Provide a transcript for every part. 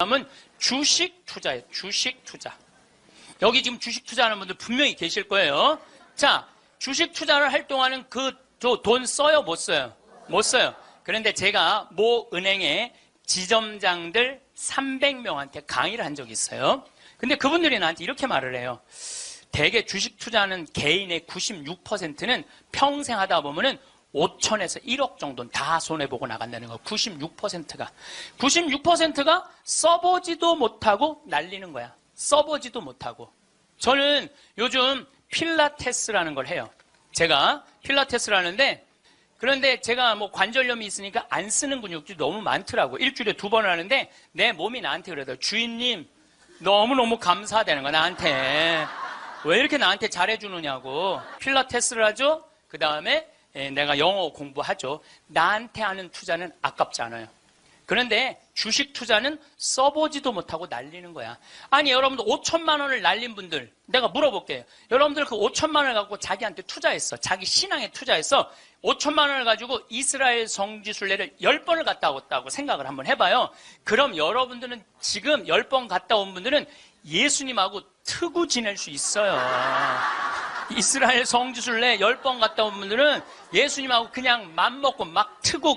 개념은 주식 투자예요. 주식 투자. 여기 지금 주식 투자하는 분들 분명히 계실 거예요. 자, 주식 투자를 할 동안은 돈 써요? 못 써요? 못 써요. 그런데 제가 모 은행의 지점장들 300명한테 강의를 한 적이 있어요. 근데 그분들이 나한테 이렇게 말을 해요. 대개 주식 투자하는 개인의 96%는 평생 하다 보면은 5천에서 1억 정도는 다 손해보고 나간다는 거. 96%가. 96%가 써보지도 못하고 날리는 거야. 써보지도 못하고. 저는 요즘 필라테스라는 걸 해요. 제가 필라테스를 하는데, 그런데 제가 뭐 관절염이 있으니까 안 쓰는 근육들이 너무 많더라고. 일주일에 2번을 하는데 내 몸이 나한테 그러더라고요. 주인님, 너무너무 감사하다는 거야, 나한테. 왜 이렇게 나한테 잘해주느냐고. 필라테스를 하죠. 그 다음에 내가 영어 공부하죠. 나한테 하는 투자는 아깝지 않아요. 그런데 주식 투자는 써보지도 못하고 날리는 거야. 아니, 여러분들 5천만 원을 날린 분들, 내가 물어볼게요. 여러분들 그 5천만 원을 갖고 자기한테 투자했어. 자기 신앙에 투자했어. 5천만 원을 가지고 이스라엘 성지순례를 10번을 갔다 왔다고 생각을 한번 해봐요. 그럼 여러분들은 지금 10번 갔다 온 분들은 예수님하고 트고 지낼 수 있어요. 이스라엘 성지순례 10번 갔다 온 분들은 예수님하고 그냥 맘먹고 막 트고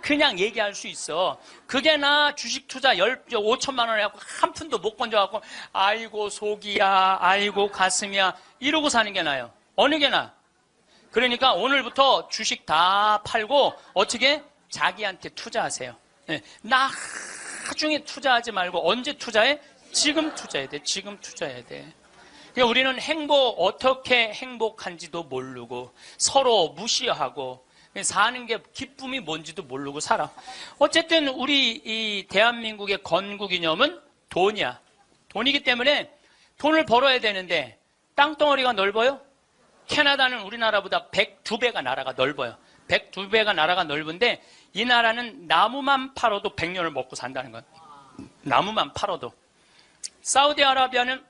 그냥 얘기할 수 있어. 그게 나 주식 투자 5천만 원을 갖고 한 푼도 못 건져갖고 아이고 속이야, 아이고 가슴이야 이러고 사는 게 나아요. 어느 게 나아? 그러니까 오늘부터 주식 다 팔고 어떻게? 자기한테 투자하세요. 네. 나중에 투자하지 말고 언제 투자해? 지금 투자해야 돼. 지금 투자해야 돼. 그러니까 우리는 어떻게 행복한지도 모르고 서로 무시하고 사는 게 기쁨이 뭔지도 모르고 살아. 어쨌든 우리 이 대한민국의 건국이념은 돈이야. 돈이기 때문에 돈을 벌어야 되는데 땅덩어리가 넓어요? 캐나다는 우리나라보다 102배가 나라가 넓어요. 102배가 나라가 넓은데 이 나라는 나무만 팔아도 100년을 먹고 산다는 거예요. 나무만 팔아도. 사우디아라비아는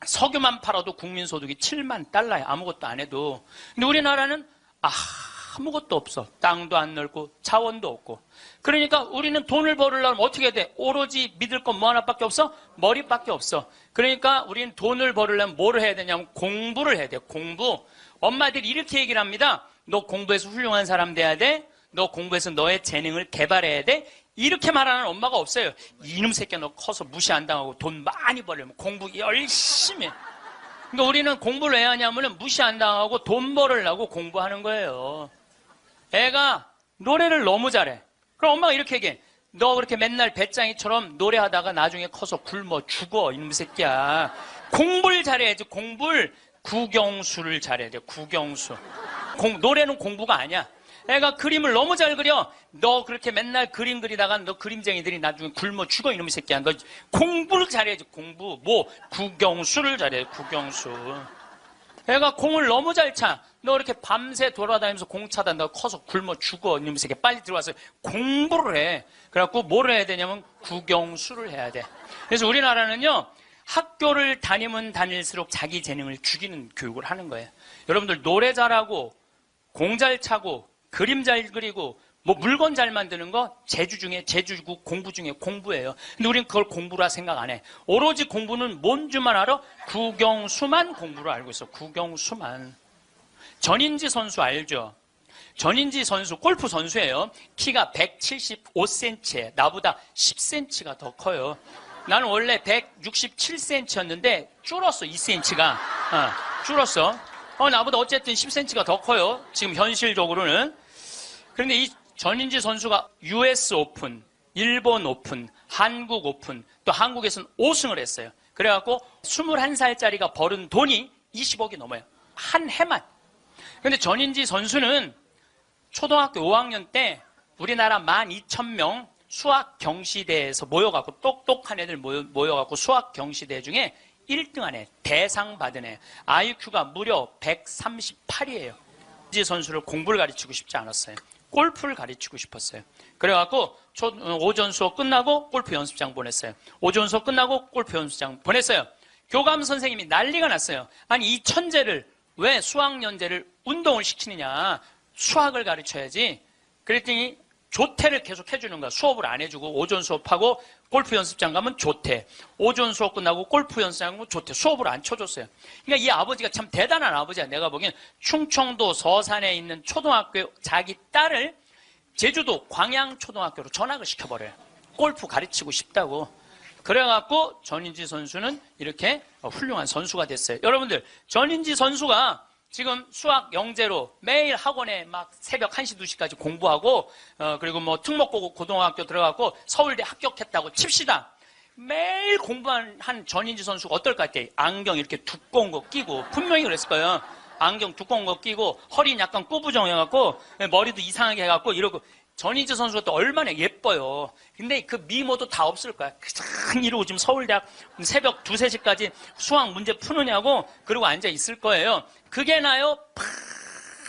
석유만 팔아도 국민소득이 7만 달러야. 아무것도 안 해도. 근데 우리나라는 아무것도 없어. 땅도 안 넓고 자원도 없고. 그러니까 우리는 돈을 벌으려면 어떻게 해야 돼? 오로지 믿을 건 뭐 하나밖에 없어? 머리밖에 없어. 그러니까 우리는 돈을 벌으려면 뭐를 해야 되냐면 공부를 해야 돼. 공부. 엄마들이 이렇게 얘기를 합니다. 너 공부해서 훌륭한 사람 돼야 돼. 너 공부해서 너의 재능을 개발해야 돼. 이렇게 말하는 엄마가 없어요. 이놈 새끼야 너 커서 무시 안 당하고 돈 많이 벌려면 공부 열심히 해. 그러니까 우리는 공부를 왜 하냐면 무시 안 당하고 돈 벌으려고 공부하는 거예요. 애가 노래를 너무 잘해. 그럼 엄마가 이렇게 얘기해. 너 그렇게 맨날 배짱이처럼 노래하다가 나중에 커서 굶어 죽어 이놈 새끼야. 공부를 잘해야지. 공부를. 국영수를 잘해야 돼. 국영수. 노래는 공부가 아니야. 애가 그림을 너무 잘 그려. 너 그렇게 맨날 그림 그리다가 너 그림쟁이들이 나중에 굶어 죽어 이놈의 새끼야. 너 공부를 잘해야지. 공부. 국영수를 잘해. 국영수. 애가 공을 너무 잘 차. 너 이렇게 밤새 돌아다니면서 공 차다. 너 커서 굶어 죽어 이놈의 새끼야. 빨리 들어와서 공부를 해. 그래갖고 뭘 해야 되냐면 국영수를 해야 돼. 그래서 우리나라는요. 학교를 다니면 다닐수록 자기 재능을 죽이는 교육을 하는 거예요. 여러분들 노래 잘하고 공 잘 차고 그림 잘 그리고 뭐 물건 잘 만드는 거 제주고 공부 중에 공부예요. 근데 우리는 그걸 공부라 생각 안 해. 오로지 공부는 뭔 줄만 알아? 국영수만 공부를 알고 있어. 국영수만. 전인지 선수 알죠? 전인지 선수 골프 선수예요. 키가 175cm에 나보다 10cm가 더 커요. 나는 원래 167cm였는데 줄었어. 2cm가 줄었어. 나보다 어쨌든 10cm가 더 커요. 지금 현실적으로는. 그런데 이 전인지 선수가 US 오픈, 일본 오픈, 한국 오픈, 또 한국에서는 5승을 했어요. 그래갖고 21살짜리가 벌은 돈이 20억이 넘어요. 한 해만. 그런데 전인지 선수는 초등학교 5학년 때 우리나라 12,000명 수학 경시대에서 모여갖고 똑똑한 애들 모여갖고 수학 경시대 중에 1등한 애, 대상 받은 애. IQ가 무려 138이에요. 이 선수를 공부를 가르치고 싶지 않았어요. 골프를 가르치고 싶었어요. 그래갖고 오전 수업 끝나고 골프 연습장 보냈어요. 오전 수업 끝나고 골프 연습장 보냈어요. 교감 선생님이 난리가 났어요. 아니 이 천재를 왜 수학연재를 운동을 시키느냐. 수학을 가르쳐야지. 그랬더니 조퇴를 계속 해주는 거야. 수업을 안 해주고 오전 수업하고 골프 연습장 가면 조퇴. 오전 수업 끝나고 골프 연습장 가면 조퇴. 수업을 안 쳐줬어요. 그러니까 이 아버지가 참 대단한 아버지야. 내가 보기엔 충청도 서산에 있는 초등학교에 자기 딸을 제주도 광양초등학교로 전학을 시켜버려요. 골프 가르치고 싶다고. 그래갖고 전인지 선수는 이렇게 훌륭한 선수가 됐어요. 여러분들, 전인지 선수가 지금 수학 영재로 매일 학원에 막 새벽 1시, 2시까지 공부하고, 그리고 뭐 특목고 고등학교 들어갔고 서울대 합격했다고 칩시다. 매일 공부한 전인지 선수가 어떨 것 같아요? 안경 이렇게 두꺼운 거 끼고, 분명히 그랬을 거예요. 안경 두꺼운 거 끼고, 허리는 약간 꾸부정해갖고, 머리도 이상하게 해갖고, 이러고. 전인지 선수가 또 얼마나 예뻐요. 근데 그 미모도 다 없을 거야. 그냥 이러고 지금 서울대학 새벽 2, 3시까지 수학 문제 푸느냐고 그러고 앉아 있을 거예요. 그게 나요?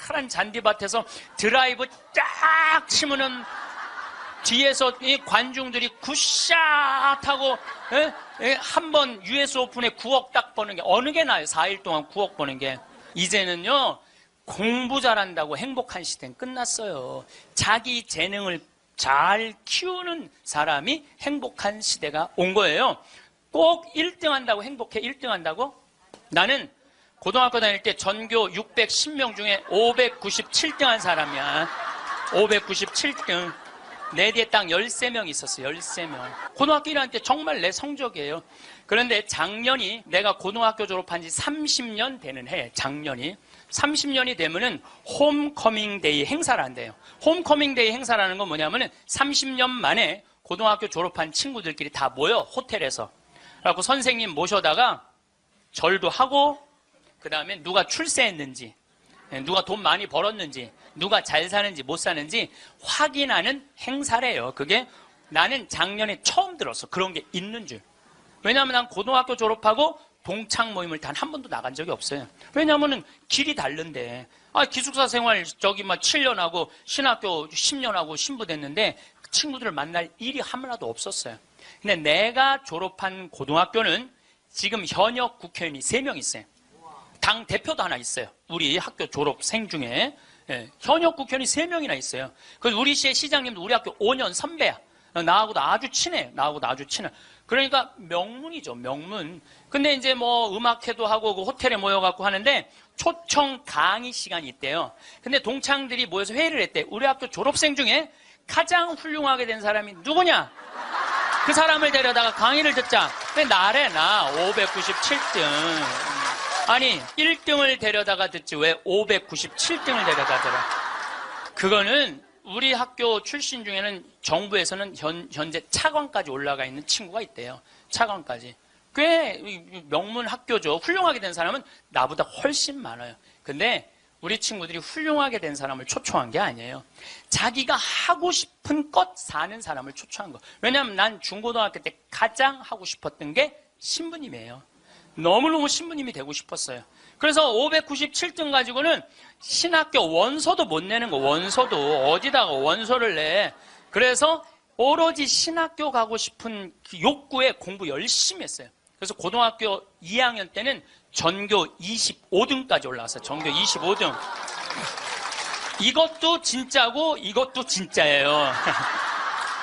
파란 잔디밭에서 드라이브 딱 치면은 뒤에서 이 관중들이 굿샷 하고 한번 US 오픈에 9억 딱 버는 게 어느 게 나요? 4일 동안 9억 버는 게. 이제는요. 공부 잘한다고 행복한 시대는 끝났어요. 자기 재능을 잘 키우는 사람이 행복한 시대가 온 거예요. 꼭 1등 한다고 행복해? 1등 한다고? 나는 고등학교 다닐 때 전교 610명 중에 597등 한 사람이야. 597등. 내 뒤에 딱 13명 있었어. 13명. 고등학교 1학년 때 정말 내 성적이에요. 그런데 작년이 내가 고등학교 졸업한 지 30년 되는 해. 작년이. 30년이 되면은 홈커밍 데이 행사를 한대요. 홈커밍 데이 행사라는 건 뭐냐면은 30년 만에 고등학교 졸업한 친구들끼리 다 모여, 호텔에서. 그래갖고 선생님 모셔다가 절도 하고, 그 다음에 누가 출세했는지, 누가 돈 많이 벌었는지, 누가 잘 사는지 못 사는지 확인하는 행사래요. 그게 나는 작년에 처음 들었어. 그런 게 있는 줄. 왜냐하면 난 고등학교 졸업하고 동창 모임을 단 한 번도 나간 적이 없어요. 왜냐하면 길이 다른데. 기숙사 생활 저기 막 7년 하고 신학교 10년 하고 신부됐는데 친구들을 만날 일이 하나도 없었어요. 근데 내가 졸업한 고등학교는 지금 현역 국회의원이 3명 있어요. 당 대표도 하나 있어요. 우리 학교 졸업생 중에. 현역 국회의원이 3명이나 있어요. 그래서 우리 시의 시장님도 우리 학교 5년 선배야. 나하고도 아주 친해. 나하고도 아주 친해. 그러니까 명문이죠, 명문. 근데 이제 뭐 음악회도 하고 그 호텔에 모여갖고 하는데 초청 강의 시간이 있대요. 근데 동창들이 모여서 회의를 했대. 우리 학교 졸업생 중에 가장 훌륭하게 된 사람이 누구냐? 그 사람을 데려다가 강의를 듣자. 근데 나래, 나 597등. 아니 1등을 데려다가 듣지 왜 597등을 데려다 들어? 그거는 우리 학교 출신 중에는 정부에서는 현재 차관까지 올라가 있는 친구가 있대요. 차관까지. 꽤 명문 학교죠. 훌륭하게 된 사람은 나보다 훨씬 많아요. 근데 우리 친구들이 훌륭하게 된 사람을 초청한 게 아니에요. 자기가 하고 싶은 것 사는 사람을 초청한 거. 왜냐하면 난 중고등학교 때 가장 하고 싶었던 게 신부님이에요. 너무너무 신부님이 되고 싶었어요. 그래서 597등 가지고는 신학교 원서도 못 내는 거. 원서도 어디다가 원서를 내. 그래서 오로지 신학교 가고 싶은 그 욕구에 공부 열심히 했어요. 그래서 고등학교 2학년 때는 전교 25등까지 올라왔어요. 전교 25등. 이것도 진짜고 이것도 진짜예요.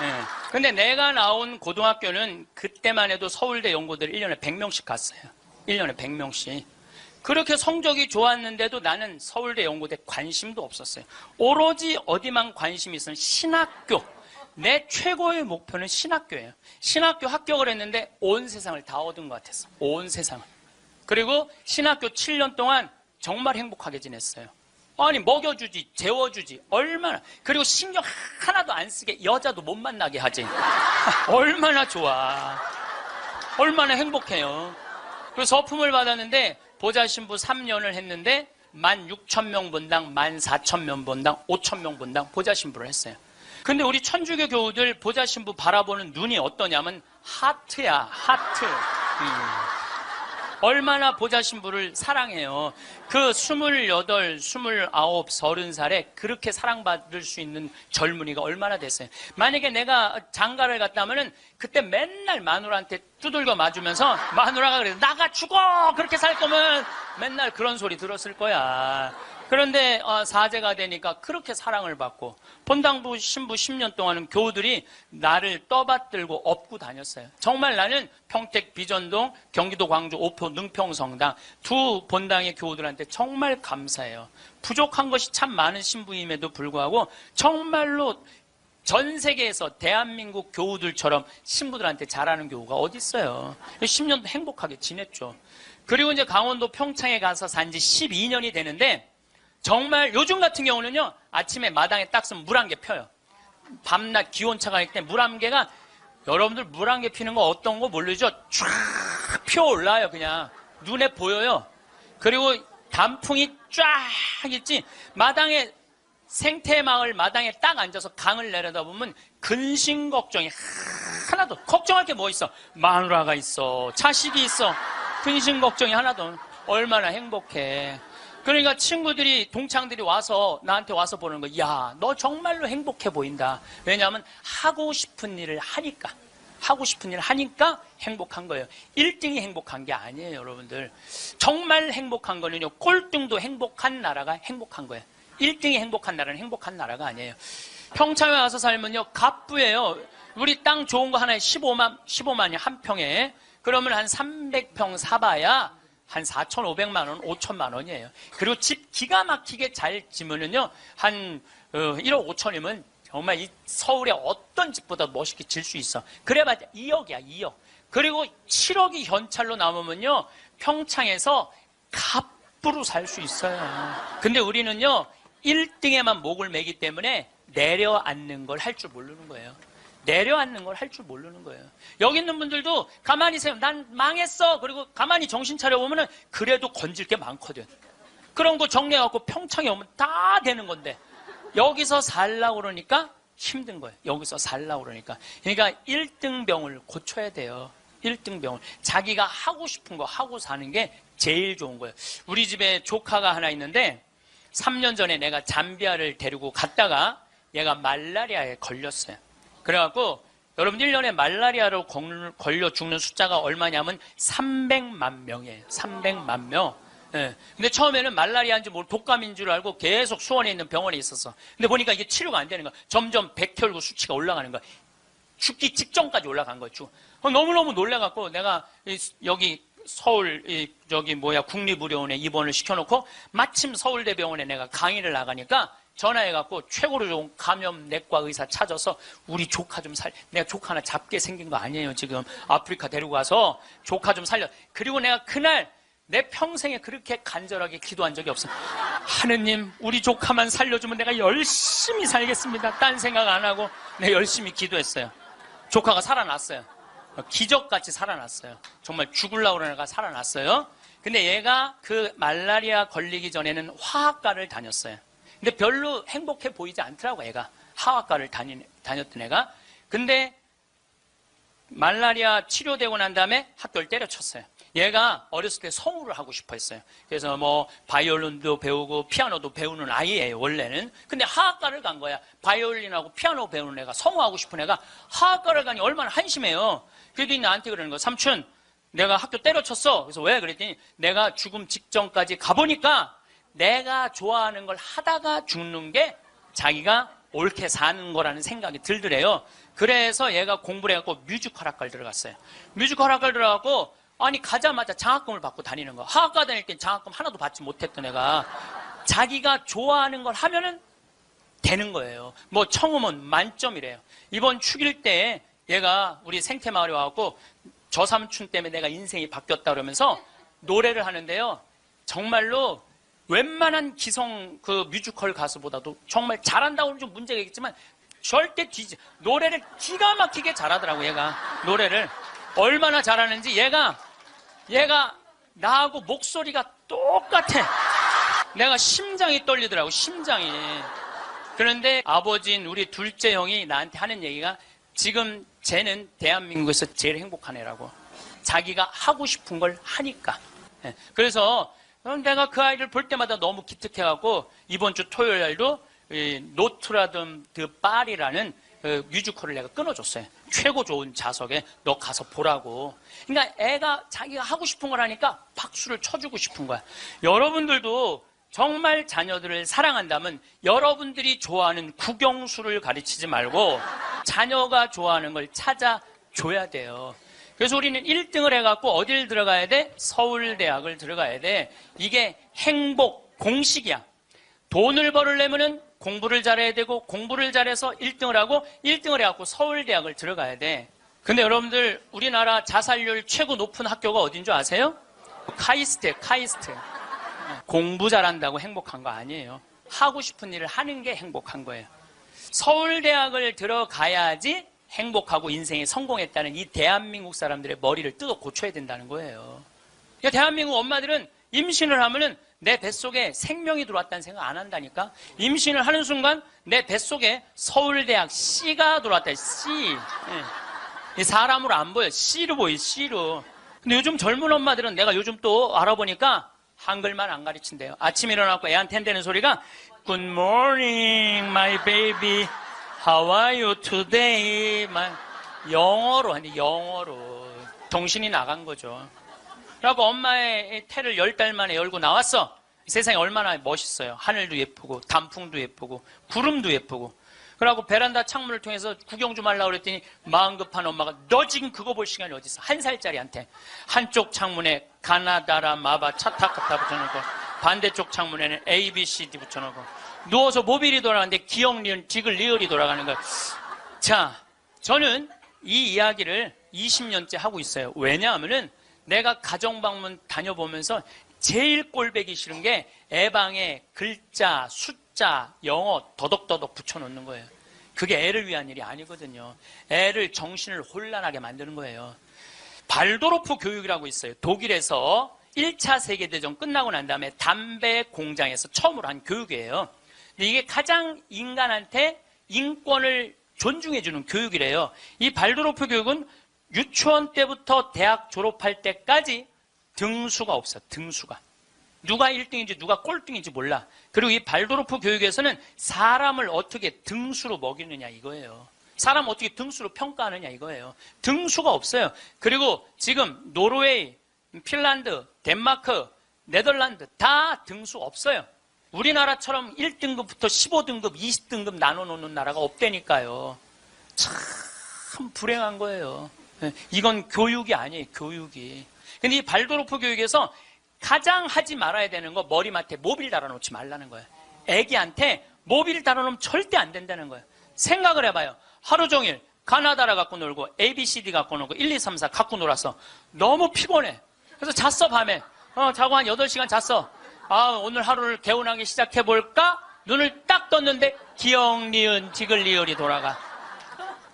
네. 근데 내가 나온 고등학교는 그때만 해도 서울대 연고들 1년에 100명씩 갔어요. 1년에 100명씩. 그렇게 성적이 좋았는데도 나는 서울대 연고대 관심도 없었어요. 오로지 어디만 관심이 있었는 신학교. 내 최고의 목표는 신학교예요. 신학교 합격을 했는데 온 세상을 다 얻은 것 같았어. 온 세상을. 그리고 신학교 7년 동안 정말 행복하게 지냈어요. 아니 먹여주지, 재워주지, 얼마나. 그리고 신경 하나도 안 쓰게 여자도 못 만나게 하지. 얼마나 좋아. 얼마나 행복해요. 그래서 서품을 받았는데 보좌 신부 3년을 했는데 16,000명 본당, 14,000명 본당, 5,000명 본당 보좌 신부를 했어요. 근데 우리 천주교 교우들 보좌 신부 바라보는 눈이 어떠냐면 하트야, 하트. 얼마나 보좌 신부를 사랑해요. 그 28, 29, 30살에 그렇게 사랑받을 수 있는 젊은이가 얼마나 됐어요. 만약에 내가 장가를 갔다면은 그때 맨날 마누라한테 두들겨 맞으면서 마누라가 그래서 나가 죽어! 그렇게 살 거면 맨날 그런 소리 들었을 거야. 그런데 사제가 되니까 그렇게 사랑을 받고 본당부 신부 10년 동안은 교우들이 나를 떠받들고 업고 다녔어요. 정말 나는 평택 비전동, 경기도 광주 오포 능평성당 두 본당의 교우들한테 정말 감사해요. 부족한 것이 참 많은 신부임에도 불구하고 정말로 전 세계에서 대한민국 교우들처럼 신부들한테 잘하는 교우가 어디 있어요. 10년도 행복하게 지냈죠. 그리고 이제 강원도 평창에 가서 산 지 12년이 되는데 정말 요즘 같은 경우는요, 아침에 마당에 딱 서면 물 한 개 펴요. 밤낮 기온차가 있을 때 물 한 개가, 여러분들 물 한 개 피는 거 어떤 거 모르죠? 쫙 피어올라요. 그냥 눈에 보여요. 그리고 단풍이 쫙 있지. 마당에, 생태마을 마당에 딱 앉아서 강을 내려다보면 근심 걱정이 하나도, 걱정할 게 뭐 있어? 마누라가 있어, 자식이 있어. 근심 걱정이 하나도. 얼마나 행복해. 그러니까 친구들이, 동창들이 와서 나한테 와서 보는 거, 야, 너 정말로 행복해 보인다. 왜냐하면 하고 싶은 일을 하니까. 하고 싶은 일을 하니까 행복한 거예요. 1등이 행복한 게 아니에요, 여러분들. 정말 행복한 거는요, 꼴등도 행복한 나라가 행복한 거예요. 1등이 행복한 나라는 행복한 나라가 아니에요. 평창에 와서 살면요, 갑부예요. 우리 땅 좋은 거 하나에 15만이 한 평에. 그러면 한 300평 사봐야 한 4,500만 원, 5천만 원이에요. 그리고 집 기가 막히게 잘 지면은요, 한 1억 5천이면 정말 이 서울의 어떤 집보다 멋있게 질 수 있어. 그래봤자 2억이야, 2억. 그리고 7억이 현찰로 남으면요, 평창에서 갑부로 살 수 있어요. 근데 우리는요, 1등에만 목을 매기 때문에 내려앉는 걸 할 줄 모르는 거예요. 내려앉는 걸 할 줄 모르는 거예요. 여기 있는 분들도 가만히 있어요. 난 망했어. 그리고 가만히 정신 차려보면은 그래도 건질 게 많거든. 그런 거 정리해갖고 평창에 오면 다 되는 건데 여기서 살라고 그러니까 힘든 거예요. 여기서 살라고 그러니까. 그러니까 1등병을 고쳐야 돼요. 1등병을. 자기가 하고 싶은 거 하고 사는 게 제일 좋은 거예요. 우리 집에 조카가 하나 있는데 3년 전에 내가 잠비아를 데리고 갔다가 얘가 말라리아에 걸렸어요. 그래갖고 여러분 1년에 말라리아로 걸려 죽는 숫자가 얼마냐면 300만 명이에요. 300만 명. 예. 근데 처음에는 말라리아인지 모르고 독감인 줄 알고 계속 수원에 있는 병원에 있었어. 근데 보니까 이게 치료가 안 되는 거야. 점점 백혈구 수치가 올라가는 거야. 죽기 직전까지 올라간 거죠. 너무너무 놀래갖고 내가 여기 서울 국립의료원에 입원을 시켜놓고 마침 서울대병원에 내가 강의를 나가니까 전화해갖고 최고로 좋은 감염내과 의사 찾아서 우리 조카 좀 내가 조카 하나 잡게 생긴 거 아니에요. 지금 아프리카 데리고 가서 조카 좀 살려. 그리고 내가 그날 내 평생에 그렇게 간절하게 기도한 적이 없어. 하느님, 우리 조카만 살려주면 내가 열심히 살겠습니다. 딴 생각 안 하고 내가 열심히 기도했어요. 조카가 살아났어요. 기적같이 살아났어요. 정말 죽으려고 그러는 애가 살아났어요. 근데 얘가 그 말라리아 걸리기 전에는 화학과를 다녔어요. 근데 별로 행복해 보이지 않더라고, 애가. 화학과를 다녔던 애가. 근데 말라리아 치료되고 난 다음에 학교를 때려쳤어요. 얘가 어렸을 때 성우를 하고 싶어 했어요. 그래서 뭐 바이올린도 배우고 피아노도 배우는 아이예요, 원래는. 근데 화학과를 간 거야. 바이올린하고 피아노 배우는 애가, 성우하고 싶은 애가 화학과를 가니 얼마나 한심해요. 그랬더니 나한테 그러는 거야. 삼촌, 내가 학교 때려쳤어. 그래서 왜? 그랬더니 내가 죽음 직전까지 가보니까 내가 좋아하는 걸 하다가 죽는 게 자기가 옳게 사는 거라는 생각이 들더래요. 그래서 얘가 공부를 해갖고 뮤지컬 학과를 들어갔어요. 뮤지컬 학과를 들어가고 아니 가자마자 장학금을 받고 다니는 거. 화학과 다닐 땐 장학금 하나도 받지 못했던 애가 자기가 좋아하는 걸 하면은 되는 거예요. 뭐 청음은 만점이래요. 이번 축일 때 얘가 우리 생태마을에 와갖고 저 삼촌 때문에 내가 인생이 바뀌었다 그러면서 노래를 하는데요. 정말로 웬만한 기성 그 뮤지컬 가수보다도 정말 잘한다고 하면 좀 문제가 있겠지만 절대 노래를 기가 막히게 잘하더라고. 얘가 노래를 얼마나 잘하는지 얘가 나하고 목소리가 똑같아. 내가 심장이 떨리더라고, 심장이. 그런데 아버지인 우리 둘째 형이 나한테 하는 얘기가 지금 쟤는 대한민국에서 제일 행복한 애라고. 자기가 하고 싶은 걸 하니까. 그래서 내가 그 아이를 볼 때마다 너무 기특해갖고 이번 주 토요일 날도 노트라담 드 파리라는 뮤지컬을 내가 끊어줬어요. 최고 좋은 좌석에 너 가서 보라고. 그러니까 애가 자기가 하고 싶은 걸 하니까 박수를 쳐주고 싶은 거야. 여러분들도 정말 자녀들을 사랑한다면 여러분들이 좋아하는 국영수를 가르치지 말고 자녀가 좋아하는 걸 찾아줘야 돼요. 그래서 우리는 1등을 해갖고 어딜 들어가야 돼? 서울대학을 들어가야 돼. 이게 행복 공식이야. 돈을 벌으려면은 공부를 잘해야 되고 공부를 잘해서 1등을 하고 1등을 해갖고 서울대학을 들어가야 돼. 근데 여러분들 우리나라 자살률 최고 높은 학교가 어딘 줄 아세요? 카이스트예요. 카이스트. 공부 잘한다고 행복한 거 아니에요. 하고 싶은 일을 하는 게 행복한 거예요. 서울대학을 들어가야지 행복하고 인생에 성공했다는 이 대한민국 사람들의 머리를 뜯어 고쳐야 된다는 거예요. 그러니까 대한민국 엄마들은 임신을 하면은 내 뱃속에 생명이 들어왔다는 생각 안 한다니까. 임신을 하는 순간 내 뱃속에 서울대학 C가 들어왔다. C. 예. 사람으로 안 보여. C로 보여. C로. 근데 요즘 젊은 엄마들은 내가 요즘 또 알아보니까 한글만 안 가르친대요. 아침에 일어나고 애한테 한다는 소리가 Good morning, my baby. How are you today? 영어로 하는데 영어로. 정신이 나간 거죠. 그래갖고 엄마의 태를 10달 만에 열고 나왔어. 세상이 얼마나 멋있어요. 하늘도 예쁘고 단풍도 예쁘고 구름도 예쁘고. 그래갖고 베란다 창문을 통해서 구경 좀 하려고 그랬더니 마음 급한 엄마가 너 지금 그거 볼 시간이 어디 있어. 1살짜리한테 한쪽 창문에 가나다라 마바 차타카타 붙여놓고 반대쪽 창문에는 A, B, C, D 붙여놓고 누워서 모빌이 돌아가는데 기억, 리을, 디귿, 리을이 돌아가는 거야. 자, 저는 이 이야기를 20년째 하고 있어요. 왜냐하면은 내가 가정방문 다녀보면서 제일 꼴배기 싫은 게 애방에 글자, 숫자, 영어 더덕더덕 붙여놓는 거예요. 그게 애를 위한 일이 아니거든요. 애를 정신을 혼란하게 만드는 거예요. 발도르프 교육이라고 있어요. 독일에서 1차 세계대전 끝나고 난 다음에 담배 공장에서 처음으로 한 교육이에요. 근데 이게 가장 인간한테 인권을 존중해주는 교육이래요. 이 발도르프 교육은 유치원 때부터 대학 졸업할 때까지 등수가 없어. 등수가. 누가 1등인지 누가 꼴등인지 몰라. 그리고 이 발도르프 교육에서는 사람을 어떻게 등수로 먹이느냐 이거예요. 사람 어떻게 등수로 평가하느냐 이거예요. 등수가 없어요. 그리고 지금 노르웨이, 핀란드, 덴마크, 네덜란드 다 등수 없어요. 우리나라처럼 1등급부터 15등급, 20등급 나눠놓는 나라가 없다니까요. 참 불행한 거예요. 이건 교육이 아니에요. 교육이. 근데 이 발도르프 교육에서 가장 하지 말아야 되는 거 머리맡에 모빌 달아놓지 말라는 거예요. 애기한테 모빌 달아놓으면 절대 안 된다는 거예요. 생각을 해봐요. 하루 종일 가나다라 갖고 놀고 ABCD 갖고 놀고 1, 2, 3, 4 갖고 놀아서 너무 피곤해. 그래서 잤어 밤에. 자고 한 8시간 잤어. 오늘 하루를 개운하게 시작해볼까? 눈을 딱 떴는데 기억, 니은, 디귿, 리을이 돌아가.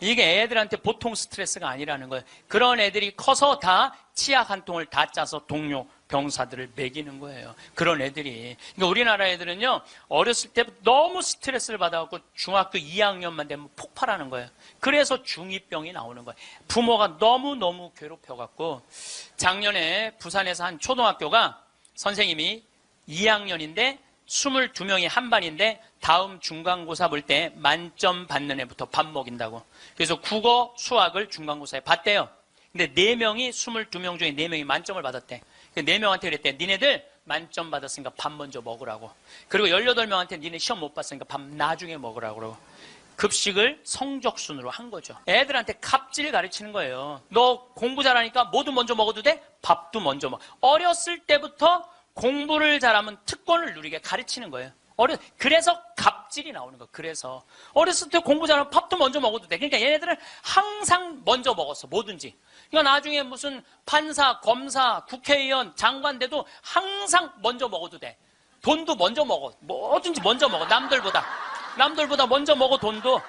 이게 애들한테 보통 스트레스가 아니라는 거예요. 그런 애들이 커서 다 치약 한 통을 다 짜서 동료 병사들을 먹이는 거예요. 그런 애들이. 그러니까 우리나라 애들은요, 어렸을 때부터 너무 스트레스를 받아갖고 중학교 2학년만 되면 폭발하는 거예요. 그래서 중2병이 나오는 거예요. 부모가 너무너무 괴롭혀갖고, 작년에 부산에서 한 초등학교가 선생님이 2학년인데 22명이 한 반인데 다음 중간고사 볼 때 만점 받는 애부터 밥 먹인다고. 그래서 국어, 수학을 중간고사에 봤대요. 근데 4명이 22명 중에 4명이 만점을 받았대. 4명한테 그랬대. 니네들 만점 받았으니까 밥 먼저 먹으라고. 그리고 18명한테 니네 시험 못 봤으니까 밥 나중에 먹으라고. 그러고. 급식을 성적순으로 한 거죠. 애들한테 갑질 가르치는 거예요. 너 공부 잘하니까 뭐도 먼저 먹어도 돼? 밥도 먼저 먹어. 어렸을 때부터 공부를 잘하면 특권을 누리게 가르치는 거예요. 그래서 갑질이 나오는 거예요. 그래서 어렸을 때 공부 잘하면 밥도 먼저 먹어도 돼. 그러니까 얘네들은 항상 먼저 먹었어. 뭐든지. 그러니까 나중에 무슨 판사, 검사, 국회의원, 장관 돼도 항상 먼저 먹어도 돼. 돈도 먼저 먹어. 뭐든지 먼저 먹어. 남들보다 먼저 먹어. 돈도.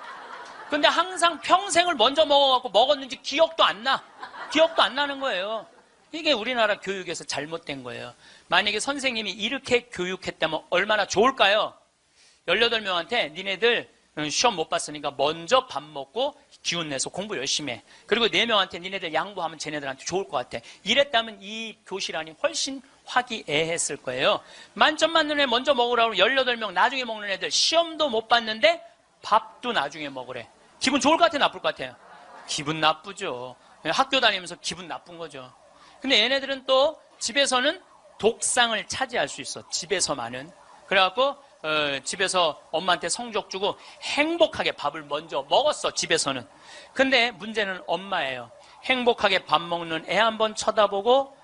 근데 항상 평생을 먼저 먹어갖고 먹었는지 기억도 안 나. 기억도 안 나는 거예요. 이게 우리나라 교육에서 잘못된 거예요. 만약에 선생님이 이렇게 교육했다면 얼마나 좋을까요? 18명한테 니네들 시험 못 봤으니까 먼저 밥 먹고 기운 내서 공부 열심히 해. 그리고 4명한테 니네들 양보하면 쟤네들한테 좋을 것 같아. 이랬다면 이 교실 안이 훨씬 화기애애했을 거예요. 만점 맞는 애 먼저 먹으라고 18명 나중에 먹는 애들 시험도 못 봤는데 밥도 나중에 먹으래. 기분 좋을 것 같아요? 나쁠 것 같아요? 기분 나쁘죠. 학교 다니면서 기분 나쁜 거죠. 근데 얘네들은 또 집에서는 독상을 차지할 수 있어. 집에서만은. 그래갖고 집에서 엄마한테 성적 주고 행복하게 밥을 먼저 먹었어, 집에서는. 근데 문제는 엄마예요. 행복하게 밥 먹는 애 한번 쳐다보고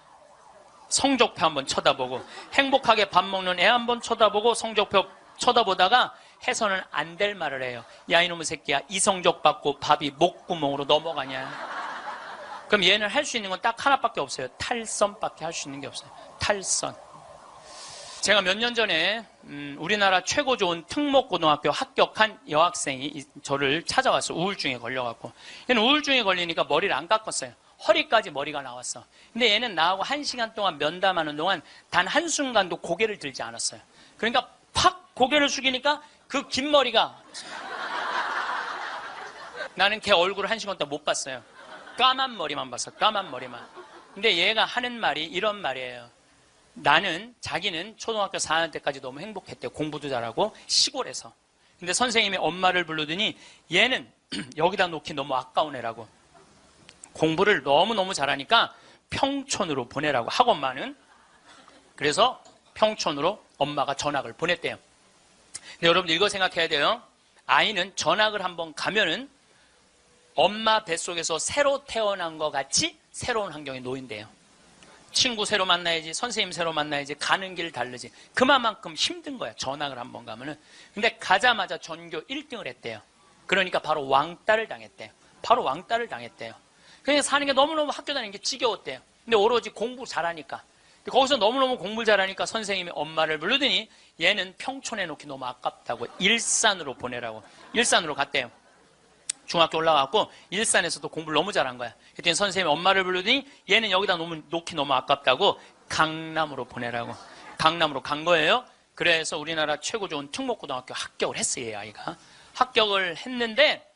성적표 한번 쳐다보고, 행복하게 밥 먹는 애 한번 쳐다보고 성적표 쳐다보다가 해서는 안 될 말을 해요. 야, 이놈의 새끼야, 이 성적 받고 밥이 목구멍으로 넘어가냐. 그럼 얘는 할 수 있는 건 딱 하나밖에 없어요. 탈선밖에 할 수 있는 게 없어요. 탈선. 제가 몇 년 전에 우리나라 최고 좋은 특목고등학교 합격한 여학생이 저를 찾아왔어요. 우울증에 걸려갖고. 얘는 우울증에 걸리니까 머리를 안 깎았어요. 허리까지 머리가 나왔어. 근데 얘는 나하고 1시간 동안 면담하는 동안 단 한순간도 고개를 들지 않았어요. 그러니까 팍 고개를 숙이니까 그 긴 머리가, 나는 걔 얼굴을 1시간 동안 못 봤어요. 까만 머리만 봤어. 까만 머리만. 근데 얘가 하는 말이 이런 말이에요. 자기는 초등학교 4학년 때까지 너무 행복했대요. 공부도 잘하고 시골에서. 근데 선생님이 엄마를 부르더니 얘는 여기다 놓기 너무 아까운 애라고. 공부를 너무너무 잘하니까 평촌으로 보내라고, 학원만은. 그래서 평촌으로 엄마가 전학을 보냈대요. 근데 여러분들 이거 생각해야 돼요. 아이는 전학을 한번 가면은 엄마 뱃속에서 새로 태어난 것 같이 새로운 환경에 놓인대요. 친구 새로 만나야지, 선생님 새로 만나야지, 가는 길 다르지. 그만큼 힘든 거야, 전학을 한번 가면은. 근데 가자마자 전교 1등을 했대요. 그러니까 바로 왕따를 당했대요. 바로 왕따를 당했대요. 그냥 사는 게 너무너무 학교 다니는 게 지겨웠대요. 근데 오로지 공부 잘하니까. 거기서 너무너무 공부를 잘하니까 선생님이 엄마를 부르더니 얘는 평촌에 놓기 너무 아깝다고 일산으로 보내라고. 일산으로 갔대요. 중학교 올라가고 일산에서도 공부를 너무 잘한 거야. 그랬더니 선생님이 엄마를 부르더니 얘는 여기다 놓기 너무 아깝다고 강남으로 보내라고. 강남으로 간 거예요. 그래서 우리나라 최고 좋은 특목고등학교 합격을 했어요, 이 아이가. 합격을 했는데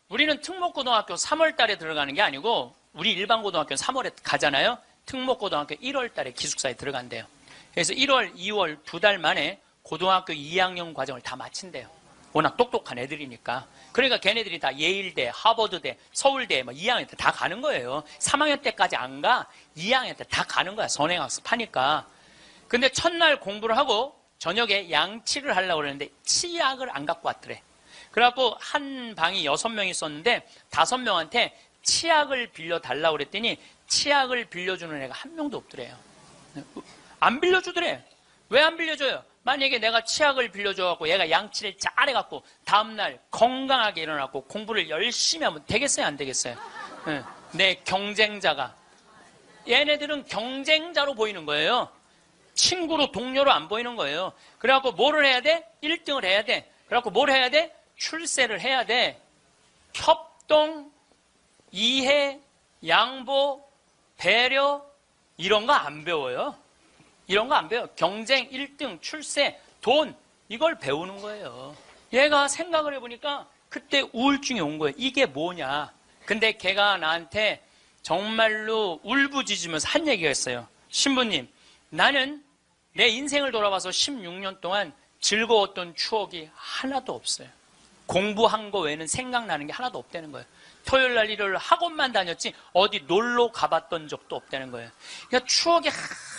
우리는 특목고등학교 3월 달에 들어가는 게 아니고, 우리 일반고등학교는 3월에 가잖아요. 특목고등학교 1월 달에 기숙사에 들어간대요. 그래서 1월, 2월 2달 만에 고등학교 2학년 과정을 다 마친대요. 워낙 똑똑한 애들이니까. 그러니까 걔네들이 다 예일대, 하버드대, 서울대 2학년 때 다 가는 거예요. 3학년 때까지 안 가. 2학년 때 다 가는 거야. 선행학습 하니까. 근데 첫날 공부를 하고 저녁에 양치를 하려고 그랬는데 치약을 안 갖고 왔더래. 그래갖고 한 방이 6명이 있었는데 5명한테 치약을 빌려달라고 그랬더니 치약을 빌려주는 애가 한 명도 없더래요. 안 빌려주더래. 왜 안 빌려줘요? 만약에 내가 치약을 빌려줘갖고 얘가 양치를 잘해갖고 다음날 건강하게 일어나고 공부를 열심히 하면 되겠어요? 안 되겠어요? 내 경쟁자가. 얘네들은 경쟁자로 보이는 거예요. 친구로, 동료로 안 보이는 거예요. 그래갖고 뭐를 해야 돼? 1등을 해야 돼. 그래갖고 뭘 해야 돼? 출세를 해야 돼. 협동, 이해, 양보, 배려, 이런 거 안 배워요. 이런 거 안 배워요. 경쟁, 1등, 출세, 돈, 이걸 배우는 거예요. 얘가 생각을 해보니까 그때 우울증이 온 거예요. 이게 뭐냐. 근데 걔가 나한테 정말로 울부짖으면서 한 얘기가 있어요. 신부님, 나는 내 인생을 돌아봐서 16년 동안 즐거웠던 추억이 하나도 없어요. 공부한 거 외에는 생각나는 게 하나도 없다는 거예요. 토요일 날 일요일 학원만 다녔지 어디 놀러 가봤던 적도 없다는 거예요. 그러니까 추억이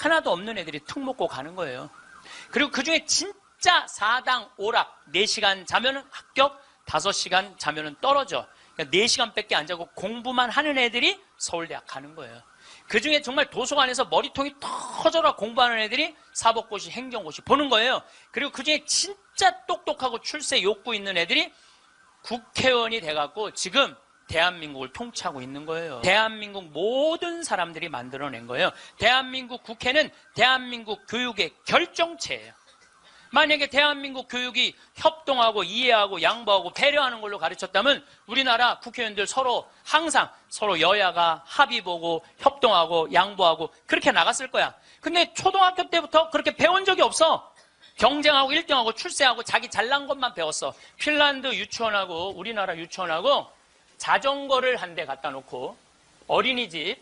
하나도 없는 애들이 특목고 가는 거예요. 그리고 그중에 진짜 4당 오락 4시간 자면은 합격, 5시간 자면은 떨어져. 그러니까 4시간밖에 안 자고 공부만 하는 애들이 서울대학 가는 거예요. 그중에 정말 도서관에서 머리통이 터져라 공부하는 애들이 사법고시, 행정고시 보는 거예요. 그리고 그중에 진짜 똑똑하고 출세 욕구 있는 애들이 국회의원이 돼갖고 지금 대한민국을 통치하고 있는 거예요. 대한민국 모든 사람들이 만들어낸 거예요. 대한민국 국회는 대한민국 교육의 결정체예요. 만약에 대한민국 교육이 협동하고 이해하고 양보하고 배려하는 걸로 가르쳤다면 우리나라 국회의원들 항상 서로 여야가 합의 보고 협동하고 양보하고 그렇게 나갔을 거야. 근데 초등학교 때부터 그렇게 배운 적이 없어. 경쟁하고 1등하고 출세하고 자기 잘난 것만 배웠어. 핀란드 유치원하고 우리나라 유치원하고 자전거를 한 대 갖다 놓고 어린이집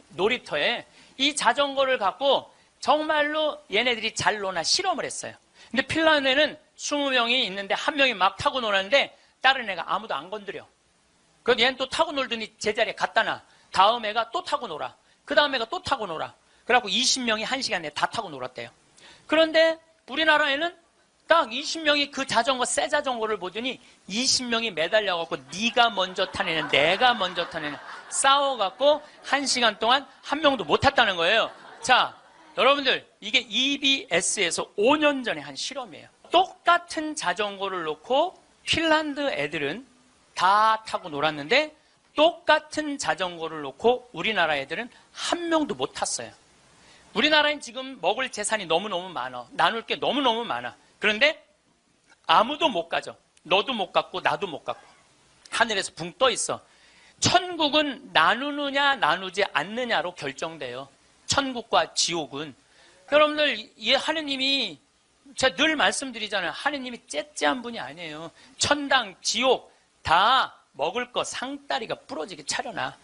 놀이터에 이 자전거를 갖고 정말로 얘네들이 잘 노나 실험을 했어요. 근데 핀란드에는 20명이 있는데 한 명이 막 타고 노는데 다른 애가 아무도 안 건드려. 그래서 얘는 또 타고 놀더니 제자리에 갖다 놔. 다음 애가 또 타고 놀아. 그 다음 애가 또 타고 놀아. 그래갖고 20명이 1시간 내에 다 타고 놀았대요. 그런데 우리나라에는 딱 20명이 그 자전거, 새 자전거를 보더니 20명이 매달려갖고 네가 먼저 타내냐, 내가 먼저 타내냐 싸워갖고 1시간 동안 한 명도 못 탔다는 거예요. 자, 여러분들 이게 EBS에서 5년 전에 한 실험이에요. 똑같은 자전거를 놓고 핀란드 애들은 다 타고 놀았는데 똑같은 자전거를 놓고 우리나라 애들은 한 명도 못 탔어요. 우리나라엔 지금 먹을 재산이 너무너무 많아. 나눌 게 너무너무 많아. 그런데 아무도 못 가죠. 너도 못 갔고 나도 못 갔고 하늘에서 붕 떠 있어. 천국은 나누느냐 나누지 않느냐로 결정돼요. 천국과 지옥은. 여러분들 이 하느님이 제가 늘 말씀드리잖아요. 하느님이 째째한 분이 아니에요. 천당, 지옥 다 먹을 거 상다리가 부러지게 차려놔.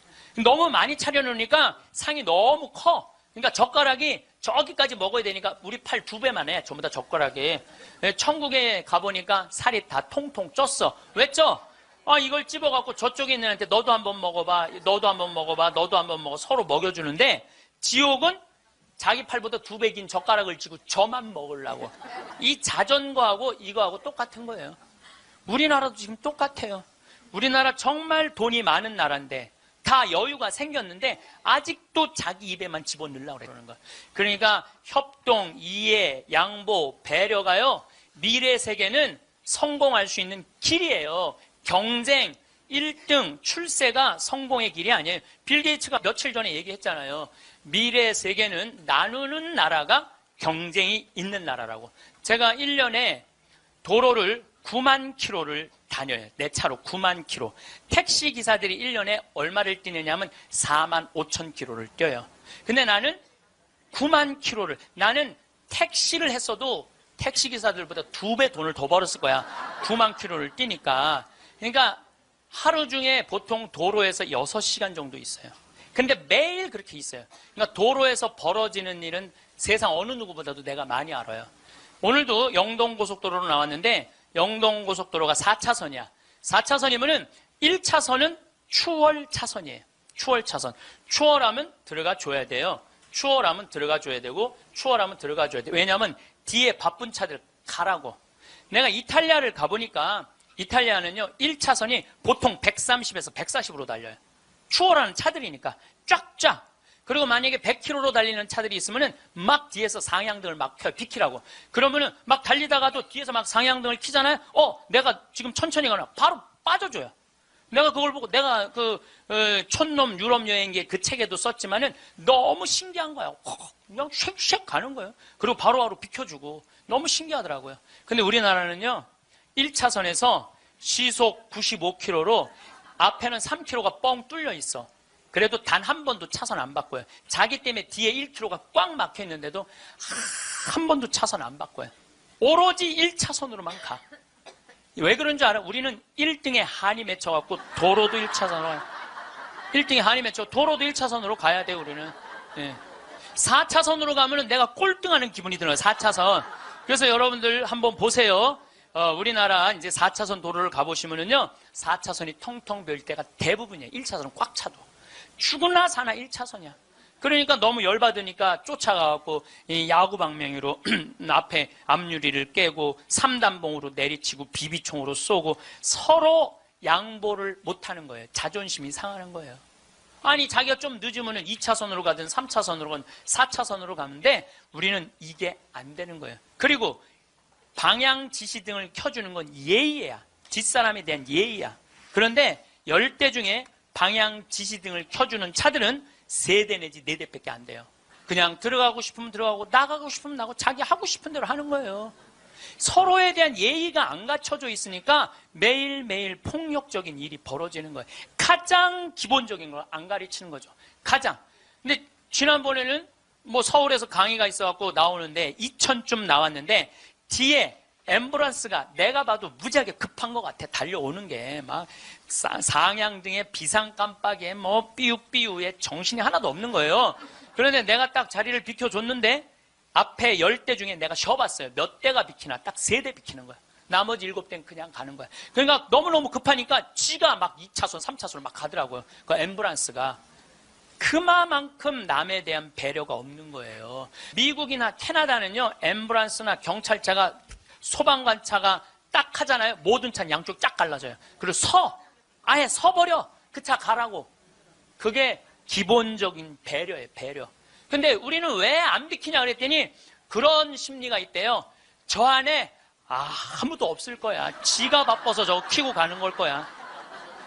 너무 많이 차려놓으니까 상이 너무 커. 그러니까 젓가락이 저기까지 먹어야 되니까 우리 팔 2배만 해. 전부 다 젓가락이. 천국에 가보니까 살이 다 통통 쪘어. 왜 쪄? 이걸 찝어갖고 저쪽에 있는 애한테 너도 한번 먹어봐. 너도 한번 먹어봐. 너도 한번 먹어. 서로 먹여주는데 지옥은 자기 팔보다 2배 긴 젓가락을 쥐고 저만 먹으려고. 이 자전거하고 이거하고 똑같은 거예요. 우리나라도 지금 똑같아요. 우리나라 정말 돈이 많은 나라인데 다 여유가 생겼는데 아직도 자기 입에만 집어넣으려고 그러는 거예요. 그러니까 협동, 이해, 양보, 배려가요. 미래 세계는 성공할 수 있는 길이에요. 경쟁, 1등, 출세가 성공의 길이 아니에요. 빌 게이츠가 며칠 전에 얘기했잖아요. 미래 세계는 나누는 나라가 경쟁이 있는 나라라고. 제가 1년에 도로를 9만 킬로를 다녀요. 내 차로 9만 킬로. 택시 기사들이 1년에 얼마를 뛰느냐 하면 4만 5천 킬로를 뛰어요. 근데 나는 9만 킬로를, 나는 택시를 했어도 택시 기사들보다 2배 돈을 더 벌었을 거야. 9만 킬로를 뛰니까. 그러니까 하루 중에 보통 도로에서 6시간 정도 있어요. 근데 매일 그렇게 있어요. 그러니까 도로에서 벌어지는 일은 세상 어느 누구보다도 내가 많이 알아요. 오늘도 영동고속도로로 나왔는데 영동고속도로가 4차선이야. 4차선이면은 1차선은 추월차선이에요. 추월차선. 추월하면 들어가 줘야 돼요. 추월하면 들어가 줘야 되고 추월하면 들어가 줘야 돼요. 왜냐하면 뒤에 바쁜 차들 가라고. 내가 이탈리아를 가보니까 이탈리아는요 1차선이 보통 130에서 140으로 달려요. 추월하는 차들이니까 쫙쫙. 그리고 만약에 100km로 달리는 차들이 있으면은 막 뒤에서 상향등을 막 켜요. 비키라고. 그러면은 막 달리다가도 뒤에서 막 상향등을 켜잖아요. 내가 지금 천천히 가나 바로 빠져줘요. 내가 그걸 보고 내가 촌놈 유럽 여행기 그 책에도 썼지만은 너무 신기한 거야. 그냥 쉑쉑 가는 거예요. 그리고 바로바로 비켜주고 너무 신기하더라고요. 근데 우리나라는요 1차선에서 시속 95km로 앞에는 3km가 뻥 뚫려 있어. 그래도 단 한 번도 차선 안 바꿔요. 자기 때문에 뒤에 1km가 꽉 막혀 있는데도 한 번도 차선 안 바꿔요. 오로지 1차선으로만 가. 왜 그런 줄 알아? 우리는 1등에 한이 맺혀갖고 도로도 1차선으로 1등에 한이 맺혀 도로도 1차선으로 가야 돼 우리는. 4차선으로 가면은 내가 꼴등하는 기분이 들어요. 4차선. 그래서 여러분들 한번 보세요. 우리나라 이제 4차선 도로를 가보시면은요 4차선이 텅텅 비일 때가 대부분이에요. 1차선은 꽉 차도. 죽으나 사나 1차선이야. 그러니까 너무 열받으니까 쫓아가고 야구 방망이로 앞에 앞유리를 깨고 삼단봉으로 내리치고 비비총으로 쏘고 서로 양보를 못하는 거예요. 자존심이 상하는 거예요. 아니 자기가 좀 늦으면 2차선으로 가든 3차선으로 가든 4차선으로 가는데 우리는 이게 안 되는 거예요. 그리고 방향 지시등을 켜주는 건 예의야. 뒷사람에 대한 예의야. 그런데 10대 중에 방향 지시등을 켜주는 차들은 3대 내지 4대밖에 안 돼요. 그냥 들어가고 싶으면 들어가고 나가고 싶으면 나가고 자기 하고 싶은 대로 하는 거예요. 서로에 대한 예의가 안 갖춰져 있으니까 매일매일 폭력적인 일이 벌어지는 거예요. 가장 기본적인 걸 안 가르치는 거죠. 가장. 근데 지난번에는 뭐 서울에서 강의가 있어갖고 나오는데 2000쯤 나왔는데 뒤에 앰뷸런스가 내가 봐도 무지하게 급한 것 같아. 달려오는 게 막 상향등에 비상 깜빡이에 뭐 삐우삐우에 정신이 하나도 없는 거예요. 그런데 내가 딱 자리를 비켜줬는데 앞에 10대 중에 내가 쉬어봤어요. 몇 대가 비키나 딱 3대 비키는 거야. 나머지 7대는 그냥 가는 거야. 그러니까 너무너무 급하니까 지가 막 2차선 3차선을 막 가더라고요. 그 앰뷸런스가. 그만큼 남에 대한 배려가 없는 거예요. 미국이나 캐나다는요 앰뷸런스나 경찰차가 소방관차가 딱 하잖아요. 모든 차는 양쪽 쫙 갈라져요. 그리고 아예 서버려. 그 차 가라고. 그게 기본적인 배려예요, 배려. 근데 우리는 왜 안 비키냐 그랬더니 그런 심리가 있대요. 저 안에 아무도 없을 거야. 지가 바빠서 저거 키고 가는 걸 거야.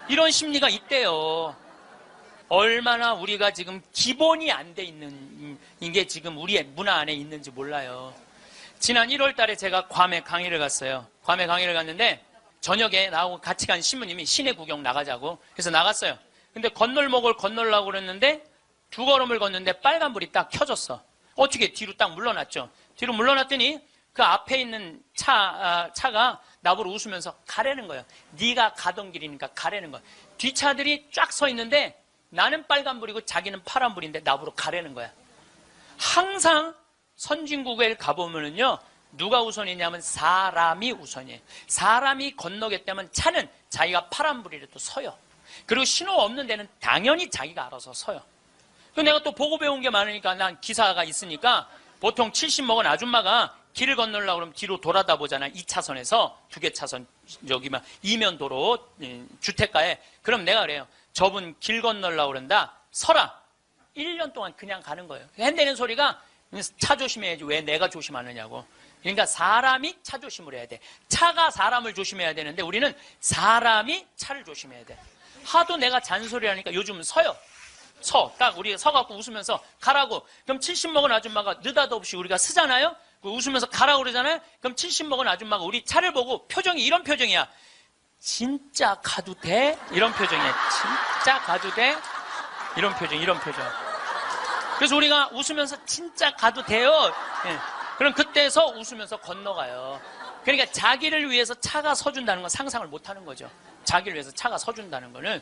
이런 심리가 있대요. 얼마나 우리가 지금 기본이 안 돼 있는 게 지금 우리의 문화 안에 있는지 몰라요. 지난 1월 달에 제가 괌에 강의를 갔어요. 괌에 강의를 갔는데 저녁에 나하고 같이 간 신부님이 시내 구경 나가자고 그래서 나갔어요. 근데 건널목을 건너려고 그랬는데 두 걸음을 걷는데 빨간불이 딱 켜졌어. 어떻게 뒤로 딱 물러났죠. 뒤로 물러났더니 그 앞에 있는 차가 나보고 웃으면서 가라는 거예요. 네가 가던 길이니까 가라는 거예요. 뒷차들이 쫙 서 있는데 나는 빨간불이고 자기는 파란불인데 나보고 가라는 거야. 항상 선진국에 가보면은요, 누가 우선이냐면 사람이 우선이에요. 사람이 건너겠다면 차는 자기가 파란불이라도 서요. 그리고 신호 없는 데는 당연히 자기가 알아서 서요. 내가 또 보고 배운 게 많으니까 난 기사가 있으니까 보통 70 먹은 아줌마가 길을 건너려고 그러면 뒤로 돌아다 보잖아. 2차선에서 2개 차선 여기만 이면 도로 주택가에. 그럼 내가 그래요. 저분 길 건너려고 그런다. 서라. 1년 동안 그냥 가는 거예요. 핸대는 소리가 차 조심해야지 왜 내가 조심하느냐고. 그러니까 사람이 차 조심을 해야 돼. 차가 사람을 조심해야 되는데 우리는 사람이 차를 조심해야 돼. 하도 내가 잔소리하니까 요즘은 서요. 딱 우리가 서갖고 웃으면서 가라고. 그럼 70 먹은 아줌마가 느닷없이 우리가 쓰잖아요. 웃으면서 가라고 그러잖아요. 그럼 70 먹은 아줌마가 우리 차를 보고 표정이 이런 표정이야. 진짜 가도 돼? 이런 표정이야. 진짜 가도 돼? 이런 표정. 그래서 우리가 웃으면서 진짜 가도 돼요? 예. 그럼 그때서 웃으면서 건너가요. 그러니까 자기를 위해서 차가 서준다는 건 상상을 못하는 거죠. 자기를 위해서 차가 서준다는 거는.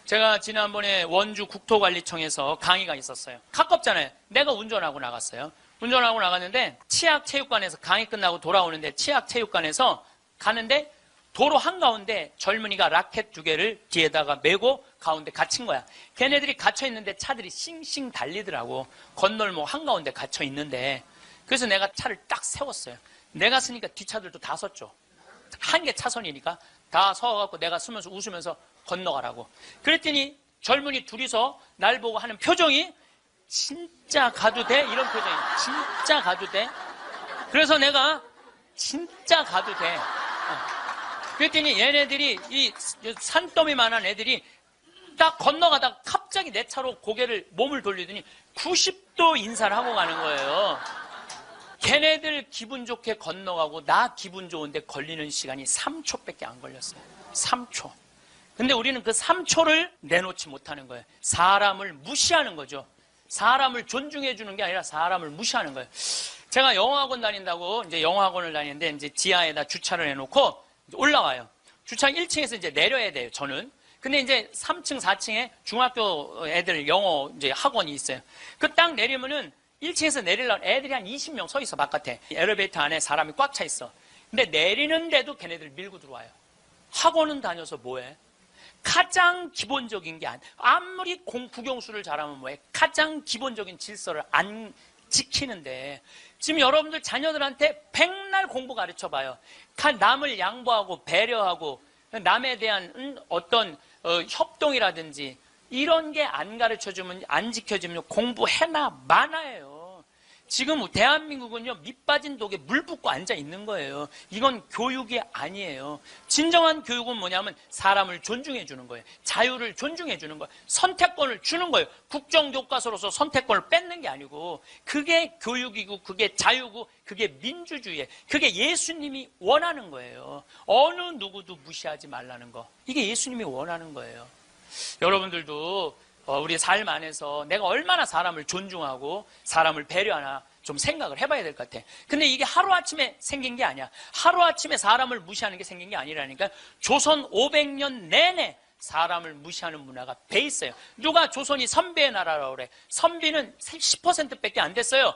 제가 지난번에 원주 국토관리청에서 강의가 있었어요. 가깝잖아요. 내가 운전하고 나갔어요. 운전하고 나갔는데 치악체육관에서 강의 끝나고 돌아오는데 치악체육관에서 가는데 도로 한가운데 젊은이가 라켓 2개를 뒤에다가 메고 가운데 갇힌 거야. 걔네들이 갇혀있는데 차들이 싱싱 달리더라고. 건널목 한가운데 갇혀있는데. 그래서 내가 차를 딱 세웠어요. 내가 쓰니까 뒷차들도 다 섰죠. 한 개 차선이니까 다 서갖고 내가 쓰면서 웃으면서 건너가라고. 그랬더니 젊은이 둘이서 날 보고 하는 표정이 진짜 가도 돼? 이런 표정이. 진짜 가도 돼? 그래서 내가 진짜 가도 돼. 그랬더니 얘네들이 이 산더미만한 애들이 딱 건너가다가 갑자기 내 차로 몸을 돌리더니 90도 인사를 하고 가는 거예요. 걔네들 기분 좋게 건너가고 나 기분 좋은데 걸리는 시간이 3초밖에 안 걸렸어요. 3초. 근데 우리는 그 3초를 내놓지 못하는 거예요. 사람을 무시하는 거죠. 사람을 존중해 주는 게 아니라 사람을 무시하는 거예요. 제가 영어학원 다닌다고 이제 영어학원을 다니는데 이제 지하에다 주차를 해놓고 올라와요. 주차 1층에서 이제 내려야 돼요, 저는. 근데 이제 3층, 4층에 중학교 애들 영어 이제 학원이 있어요. 그 딱 내리면은 1층에서 내리려면 애들이 한 20명 서 있어, 바깥에. 엘리베이터 안에 사람이 꽉 차 있어. 근데 내리는데도 걔네들 밀고 들어와요. 학원은 다녀서 뭐해? 가장 기본적인 게 아무리 국영수를 잘하면 뭐해? 가장 기본적인 질서를 안 지키는데 지금 여러분들 자녀들한테 백날 공부 가르쳐봐요. 남을 양보하고 배려하고 남에 대한 어떤 협동이라든지 이런 게 안 가르쳐주면 안 지켜주면 공부해나 마나예요. 지금 대한민국은요 밑빠진 독에 물 붓고 앉아 있는 거예요. 이건 교육이 아니에요. 진정한 교육은 뭐냐면 사람을 존중해 주는 거예요. 자유를 존중해 주는 거예요. 선택권을 주는 거예요. 국정교과서로서 선택권을 뺏는 게 아니고 그게 교육이고 그게 자유고 그게 민주주의예요. 그게 예수님이 원하는 거예요. 어느 누구도 무시하지 말라는 거. 이게 예수님이 원하는 거예요. 여러분들도 우리 삶 안에서 내가 얼마나 사람을 존중하고 사람을 배려하나 좀 생각을 해봐야 될 것 같아. 근데 이게 하루아침에 생긴 게 아니야. 하루아침에 사람을 무시하는 게 생긴 게 아니라니까. 조선 500년 내내 사람을 무시하는 문화가 배 있어요. 누가 조선이 선비의 나라라고 그래. 선비는 10%밖에 안 됐어요.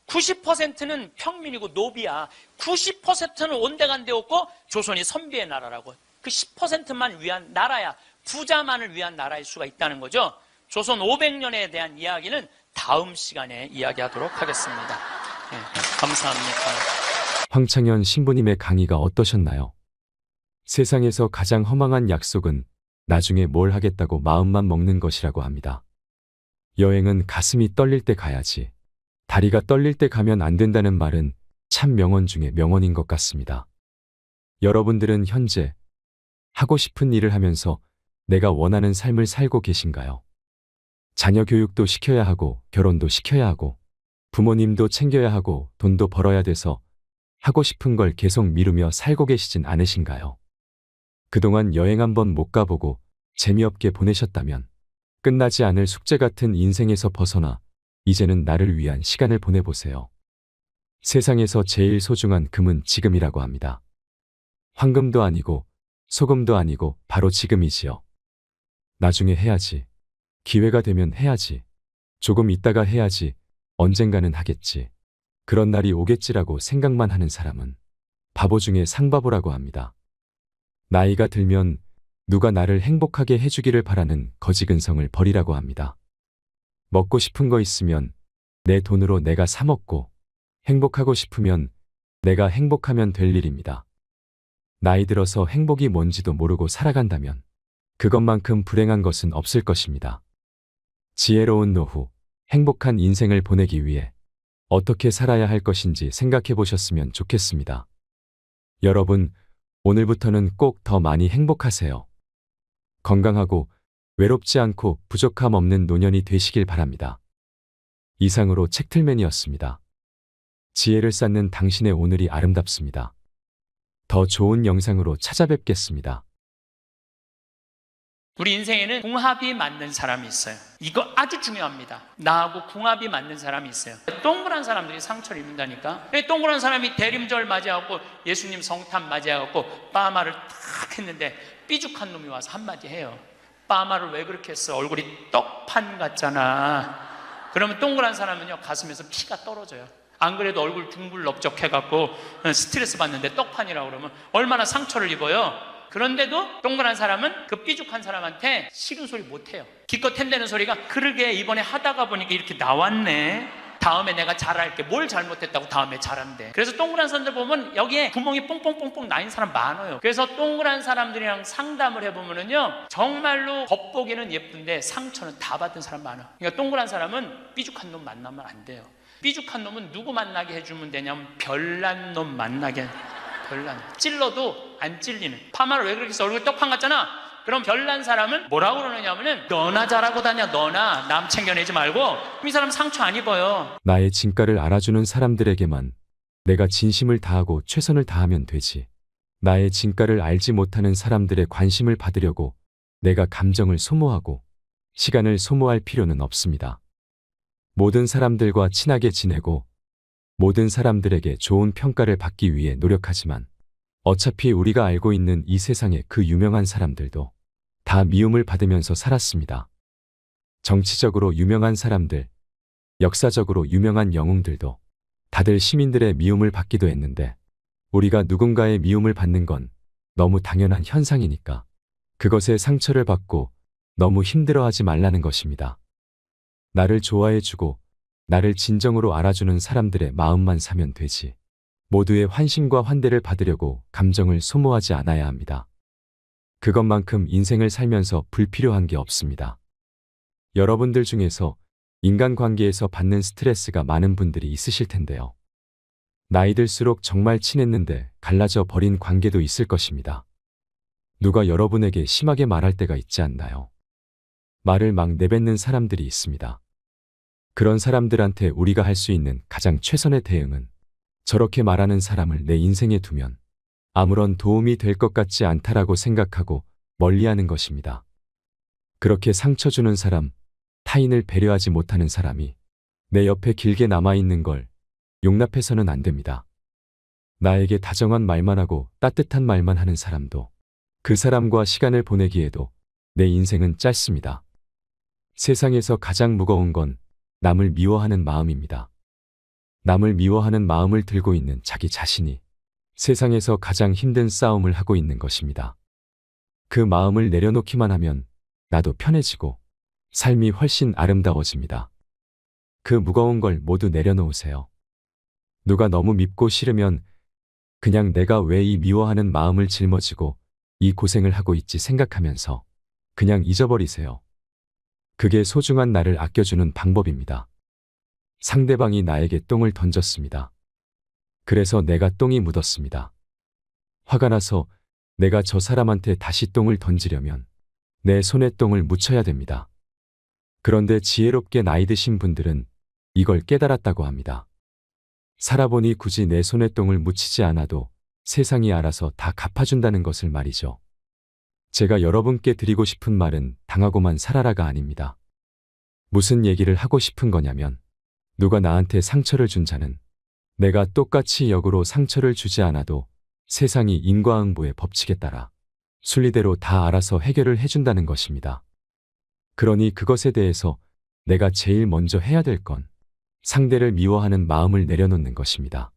90%는 평민이고 노비야. 90%는 온데간데 없고 조선이 선비의 나라라고. 그 10%만 위한 나라야. 부자만을 위한 나라일 수가 있다는 거죠. 조선 500년에 대한 이야기는 다음 시간에 이야기하도록 하겠습니다. 네, 감사합니다. 황창현 신부님의 강의가 어떠셨나요? 세상에서 가장 허망한 약속은 나중에 뭘 하겠다고 마음만 먹는 것이라고 합니다. 여행은 가슴이 떨릴 때 가야지. 다리가 떨릴 때 가면 안 된다는 말은 참 명언 중에 명언인 것 같습니다. 여러분들은 현재 하고 싶은 일을 하면서 내가 원하는 삶을 살고 계신가요? 자녀 교육도 시켜야 하고 결혼도 시켜야 하고 부모님도 챙겨야 하고 돈도 벌어야 돼서 하고 싶은 걸 계속 미루며 살고 계시진 않으신가요? 그동안 여행 한번 못 가보고 재미없게 보내셨다면 끝나지 않을 숙제 같은 인생에서 벗어나 이제는 나를 위한 시간을 보내보세요. 세상에서 제일 소중한 금은 지금이라고 합니다. 황금도 아니고 소금도 아니고 바로 지금이지요. 나중에 해야지. 기회가 되면 해야지. 조금 있다가 해야지. 언젠가는 하겠지. 그런 날이 오겠지라고 생각만 하는 사람은 바보 중에 상바보라고 합니다. 나이가 들면 누가 나를 행복하게 해주기를 바라는 거지근성을 버리라고 합니다. 먹고 싶은 거 있으면 내 돈으로 내가 사 먹고 행복하고 싶으면 내가 행복하면 될 일입니다. 나이 들어서 행복이 뭔지도 모르고 살아간다면 그것만큼 불행한 것은 없을 것입니다. 지혜로운 노후, 행복한 인생을 보내기 위해 어떻게 살아야 할 것인지 생각해 보셨으면 좋겠습니다. 여러분, 오늘부터는 꼭 더 많이 행복하세요. 건강하고 외롭지 않고 부족함 없는 노년이 되시길 바랍니다. 이상으로 책틀맨이었습니다. 지혜를 쌓는 당신의 오늘이 아름답습니다. 더 좋은 영상으로 찾아뵙겠습니다. 우리 인생에는 궁합이 맞는 사람이 있어요. 이거 아주 중요합니다. 나하고 궁합이 맞는 사람이 있어요. 동그란 사람들이 상처를 입는다니까. 동그란 사람이 대림절 맞이하고 예수님 성탄 맞이하고 빠마를 탁 했는데 삐죽한 놈이 와서 한마디 해요. 빠마를 왜 그렇게 했어? 얼굴이 떡판 같잖아. 그러면 동그란 사람은요, 가슴에서 피가 떨어져요. 안 그래도 얼굴 둥글럽적해갖고 스트레스 받는데 떡판이라고 그러면 얼마나 상처를 입어요. 그런데도 동그란 사람은 그 삐죽한 사람한테 싫은 소리 못해요. 기껏 hen대는 소리가 그러게 이번에 하다가 보니까 이렇게 나왔네. 다음에 내가 잘할게. 뭘 잘못했다고 다음에 잘한대. 그래서 동그란 사람들 보면 여기에 구멍이 뽕뽕뽕뽕 나인 사람 많아요. 그래서 동그란 사람들이랑 상담을 해보면은요, 정말로 겉보기는 예쁜데 상처는 다 받은 사람 많아. 그러니까 동그란 사람은 삐죽한 놈 만나면 안 돼요. 삐죽한 놈은 누구 만나게 해주면 되냐면 별난 놈 만나게. 별난. 찔러도 안 찔리는. 파마를 왜 그렇게 해서 얼굴 떡판 같잖아. 그럼 별난 사람은 뭐라고 그러느냐면은 너나 잘하고 다녀. 너나 남 챙겨내지 말고. 이 사람 상처 안 입어요. 나의 진가를 알아주는 사람들에게만 내가 진심을 다하고 최선을 다하면 되지. 나의 진가를 알지 못하는 사람들의 관심을 받으려고 내가 감정을 소모하고 시간을 소모할 필요는 없습니다. 모든 사람들과 친하게 지내고 모든 사람들에게 좋은 평가를 받기 위해 노력하지만 어차피 우리가 알고 있는 이 세상의 그 유명한 사람들도 다 미움을 받으면서 살았습니다. 정치적으로 유명한 사람들, 역사적으로 유명한 영웅들도 다들 시민들의 미움을 받기도 했는데 우리가 누군가의 미움을 받는 건 너무 당연한 현상이니까 그것에 상처를 받고 너무 힘들어하지 말라는 것입니다. 나를 좋아해주고 나를 진정으로 알아주는 사람들의 마음만 사면 되지. 모두의 환심과 환대를 받으려고 감정을 소모하지 않아야 합니다. 그것만큼 인생을 살면서 불필요한 게 없습니다. 여러분들 중에서 인간관계에서 받는 스트레스가 많은 분들이 있으실 텐데요. 나이 들수록 정말 친했는데 갈라져 버린 관계도 있을 것입니다. 누가 여러분에게 심하게 말할 때가 있지 않나요? 말을 막 내뱉는 사람들이 있습니다. 그런 사람들한테 우리가 할 수 있는 가장 최선의 대응은 저렇게 말하는 사람을 내 인생에 두면 아무런 도움이 될 것 같지 않다라고 생각하고 멀리하는 것입니다. 그렇게 상처 주는 사람, 타인을 배려하지 못하는 사람이 내 옆에 길게 남아있는 걸 용납해서는 안 됩니다. 나에게 다정한 말만 하고 따뜻한 말만 하는 사람도 그 사람과 시간을 보내기에도 내 인생은 짧습니다. 세상에서 가장 무거운 건 남을 미워하는 마음입니다. 남을 미워하는 마음을 들고 있는 자기 자신이 세상에서 가장 힘든 싸움을 하고 있는 것입니다. 그 마음을 내려놓기만 하면 나도 편해지고 삶이 훨씬 아름다워집니다. 그 무거운 걸 모두 내려놓으세요. 누가 너무 밉고 싫으면 그냥 내가 왜 이 미워하는 마음을 짊어지고 이 고생을 하고 있지 생각하면서 그냥 잊어버리세요. 그게 소중한 나를 아껴주는 방법입니다. 상대방이 나에게 똥을 던졌습니다. 그래서 내가 똥이 묻었습니다. 화가 나서 내가 저 사람한테 다시 똥을 던지려면 내 손에 똥을 묻혀야 됩니다. 그런데 지혜롭게 나이 드신 분들은 이걸 깨달았다고 합니다. 살아보니 굳이 내 손에 똥을 묻히지 않아도 세상이 알아서 다 갚아준다는 것을 말이죠. 제가 여러분께 드리고 싶은 말은 당하고만 살아라가 아닙니다. 무슨 얘기를 하고 싶은 거냐면 누가 나한테 상처를 준 자는 내가 똑같이 역으로 상처를 주지 않아도 세상이 인과응보의 법칙에 따라 순리대로 다 알아서 해결을 해준다는 것입니다. 그러니 그것에 대해서 내가 제일 먼저 해야 될 건 상대를 미워하는 마음을 내려놓는 것입니다.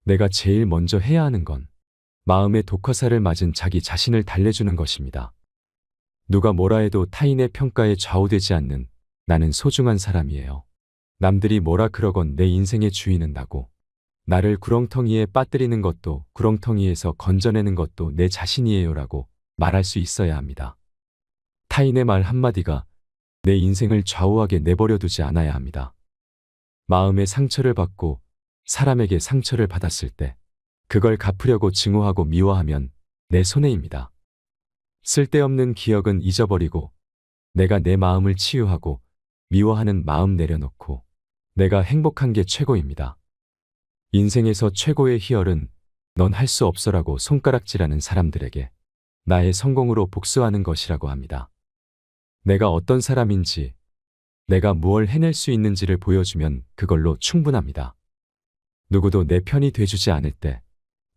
내가 제일 먼저 해야 하는 건 마음의 독화살을 맞은 자기 자신을 달래주는 것입니다. 누가 뭐라 해도 타인의 평가에 좌우되지 않는 나는 소중한 사람이에요. 남들이 뭐라 그러건 내 인생의 주인은 나고 나를 구렁텅이에 빠뜨리는 것도 구렁텅이에서 건져내는 것도 내 자신이에요라고 말할 수 있어야 합니다. 타인의 말 한마디가 내 인생을 좌우하게 내버려 두지 않아야 합니다. 마음의 상처를 받고 사람에게 상처를 받았을 때 그걸 갚으려고 증오하고 미워하면 내 손해입니다. 쓸데없는 기억은 잊어버리고 내가 내 마음을 치유하고 미워하는 마음 내려놓고 내가 행복한 게 최고입니다. 인생에서 최고의 희열은 넌 할 수 없어라고 손가락질하는 사람들에게 나의 성공으로 복수하는 것이라고 합니다. 내가 어떤 사람인지 내가 무엇을 해낼 수 있는지를 보여주면 그걸로 충분합니다. 누구도 내 편이 돼주지 않을 때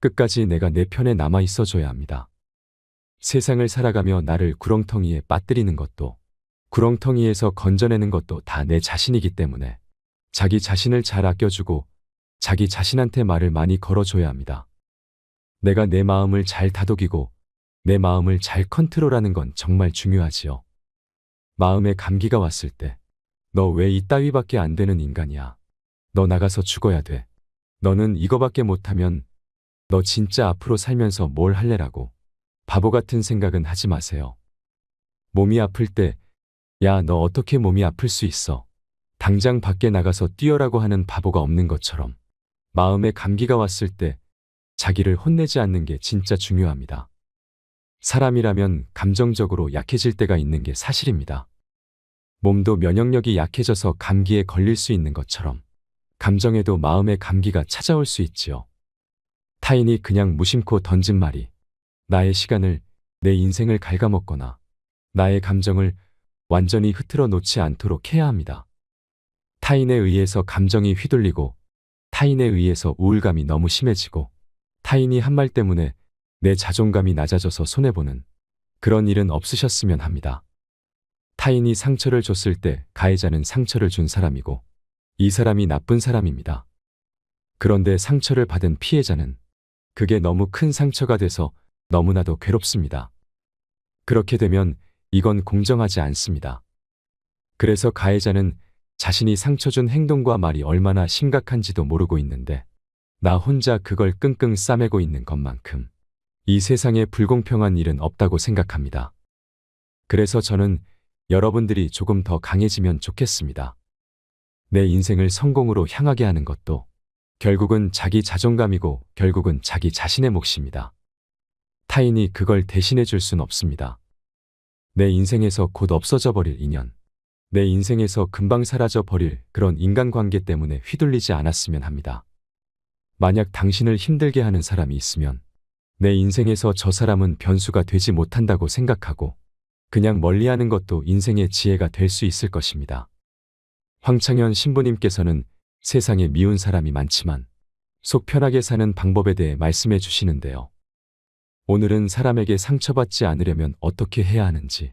끝까지 내가 내 편에 남아 있어줘야 합니다. 세상을 살아가며 나를 구렁텅이에 빠뜨리는 것도 구렁텅이에서 건져내는 것도 다 내 자신이기 때문에 자기 자신을 잘 아껴주고 자기 자신한테 말을 많이 걸어줘야 합니다. 내가 내 마음을 잘 다독이고 내 마음을 잘 컨트롤하는 건 정말 중요하지요. 마음에 감기가 왔을 때 너 왜 이따위밖에 안 되는 인간이야. 너 나가서 죽어야 돼. 너는 이거밖에 못하면 너 진짜 앞으로 살면서 뭘 할래라고 바보 같은 생각은 하지 마세요. 몸이 아플 때 야, 너 어떻게 몸이 아플 수 있어? 당장 밖에 나가서 뛰어라고 하는 바보가 없는 것처럼 마음에 감기가 왔을 때 자기를 혼내지 않는 게 진짜 중요합니다. 사람이라면 감정적으로 약해질 때가 있는 게 사실입니다. 몸도 면역력이 약해져서 감기에 걸릴 수 있는 것처럼 감정에도 마음의 감기가 찾아올 수 있지요. 타인이 그냥 무심코 던진 말이 나의 시간을, 내 인생을 갉아먹거나 나의 감정을 완전히 흐트러 놓지 않도록 해야 합니다. 타인에 의해서 감정이 휘둘리고 타인에 의해서 우울감이 너무 심해지고 타인이 한 말 때문에 내 자존감이 낮아져서 손해보는 그런 일은 없으셨으면 합니다. 타인이 상처를 줬을 때 가해자는 상처를 준 사람이고 이 사람이 나쁜 사람입니다. 그런데 상처를 받은 피해자는 그게 너무 큰 상처가 돼서 너무나도 괴롭습니다. 그렇게 되면 이건 공정하지 않습니다. 그래서 가해자는 자신이 상처 준 행동과 말이 얼마나 심각한지도 모르고 있는데 나 혼자 그걸 끙끙 싸매고 있는 것만큼 이 세상에 불공평한 일은 없다고 생각합니다. 그래서 저는 여러분들이 조금 더 강해지면 좋겠습니다. 내 인생을 성공으로 향하게 하는 것도 결국은 자기 자존감이고 결국은 자기 자신의 몫입니다. 타인이 그걸 대신해 줄 순 없습니다. 내 인생에서 곧 없어져 버릴 인연, 내 인생에서 금방 사라져 버릴 그런 인간관계 때문에 휘둘리지 않았으면 합니다. 만약 당신을 힘들게 하는 사람이 있으면 내 인생에서 저 사람은 변수가 되지 못한다고 생각하고 그냥 멀리하는 것도 인생의 지혜가 될 수 있을 것입니다. 황창현 신부님께서는 세상에 미운 사람이 많지만 속 편하게 사는 방법에 대해 말씀해 주시는데요. 오늘은 사람에게 상처받지 않으려면 어떻게 해야 하는지,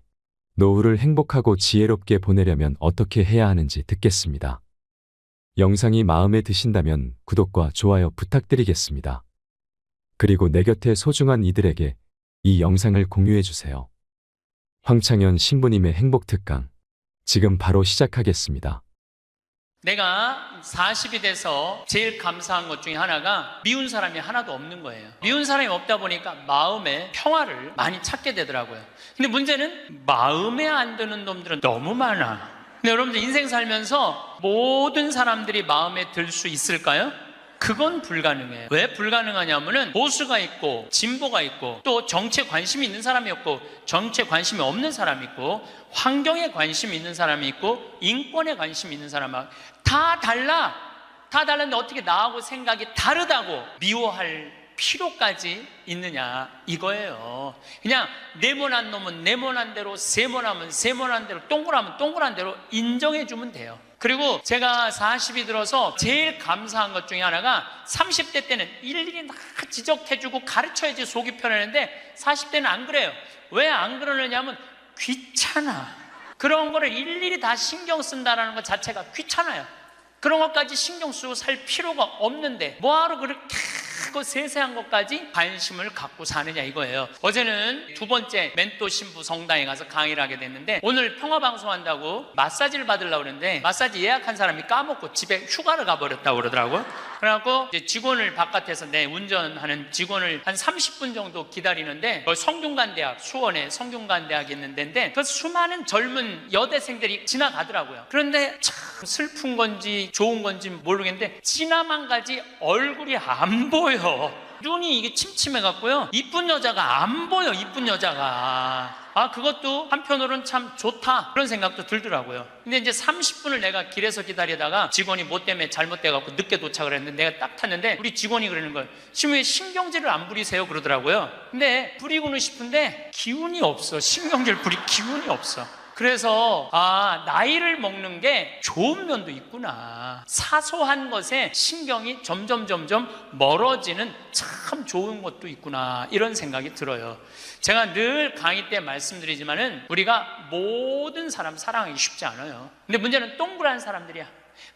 노후를 행복하고 지혜롭게 보내려면 어떻게 해야 하는지 듣겠습니다. 영상이 마음에 드신다면 구독과 좋아요 부탁드리겠습니다. 그리고 내 곁에 소중한 이들에게 이 영상을 공유해 주세요. 황창현 신부님의 행복특강, 지금 바로 시작하겠습니다. 내가 40이 돼서 제일 감사한 것 중에 하나가 미운 사람이 하나도 없는 거예요. 미운 사람이 없다 보니까 마음에 평화를 많이 찾게 되더라고요. 근데 문제는 마음에 안 드는 놈들은 너무 많아. 근데 여러분들 인생 살면서 모든 사람들이 마음에 들 수 있을까요? 그건 불가능해요. 왜 불가능하냐면은 보수가 있고 진보가 있고 또 정치에 관심이 있는 사람이 있고 정치에 관심이 없는 사람이 있고 환경에 관심이 있는 사람이 있고 인권에 관심이 있는 사람이 다 달라. 다 다른데 어떻게 나하고 생각이 다르다고 미워할 필요까지 있느냐 이거예요. 그냥 네모난 놈은 네모난 대로, 세모나면 세모난 대로, 동그라면 동그란 대로 인정해 주면 돼요. 그리고 제가 40이 들어서 제일 감사한 것 중에 하나가 30대 때는 일일이 다 지적해주고 가르쳐야지 속이 편했는데 40대는 안 그래요. 왜 안 그러느냐면 귀찮아. 그런 거를 일일이 다 신경 쓴다는 것 자체가 귀찮아요. 그런 것까지 신경 쓰고 살 필요가 없는데 뭐하러 그렇게 그 세세한 것까지 관심을 갖고 사느냐 이거예요. 어제는 두 번째 멘토 신부 성당에 가서 강의를 하게 됐는데 오늘 평화방송 한다고 마사지를 받으려고 그러는데 마사지 예약한 사람이 까먹고 집에 휴가를 가버렸다고 그러더라고요. 그래갖고 이제 직원을 바깥에서 운전하는 직원을 한 30분 정도 기다리는데 성균관대학, 수원에 성균관대학이 있는 데인데 그 수많은 젊은 여대생들이 지나가더라고요. 그런데 참 슬픈 건지 좋은 건지 모르겠는데 지나만 가지 얼굴이 안 보여. 눈이 이게 침침해갖고요. 이쁜 여자가 안 보여. 이쁜 여자가. 그것도 한편으로는 참 좋다 그런 생각도 들더라고요. 근데 이제 30분을 내가 길에서 기다리다가 직원이 뭐 때문에 잘못돼갖고 늦게 도착을 했는데 내가 딱 탔는데 우리 직원이 그러는 거예요. 지금 왜 신경질을 안 부리세요? 그러더라고요. 근데 부리고는 싶은데 기운이 없어. 신경질 부릴 기운이 없어. 그래서 나이를 먹는 게 좋은 면도 있구나. 사소한 것에 신경이 점점 멀어지는 참 좋은 것도 있구나 이런 생각이 들어요. 제가 늘 강의 때 말씀드리지만은 우리가 모든 사람 사랑하기 쉽지 않아요. 근데 문제는 동그란 사람들이야.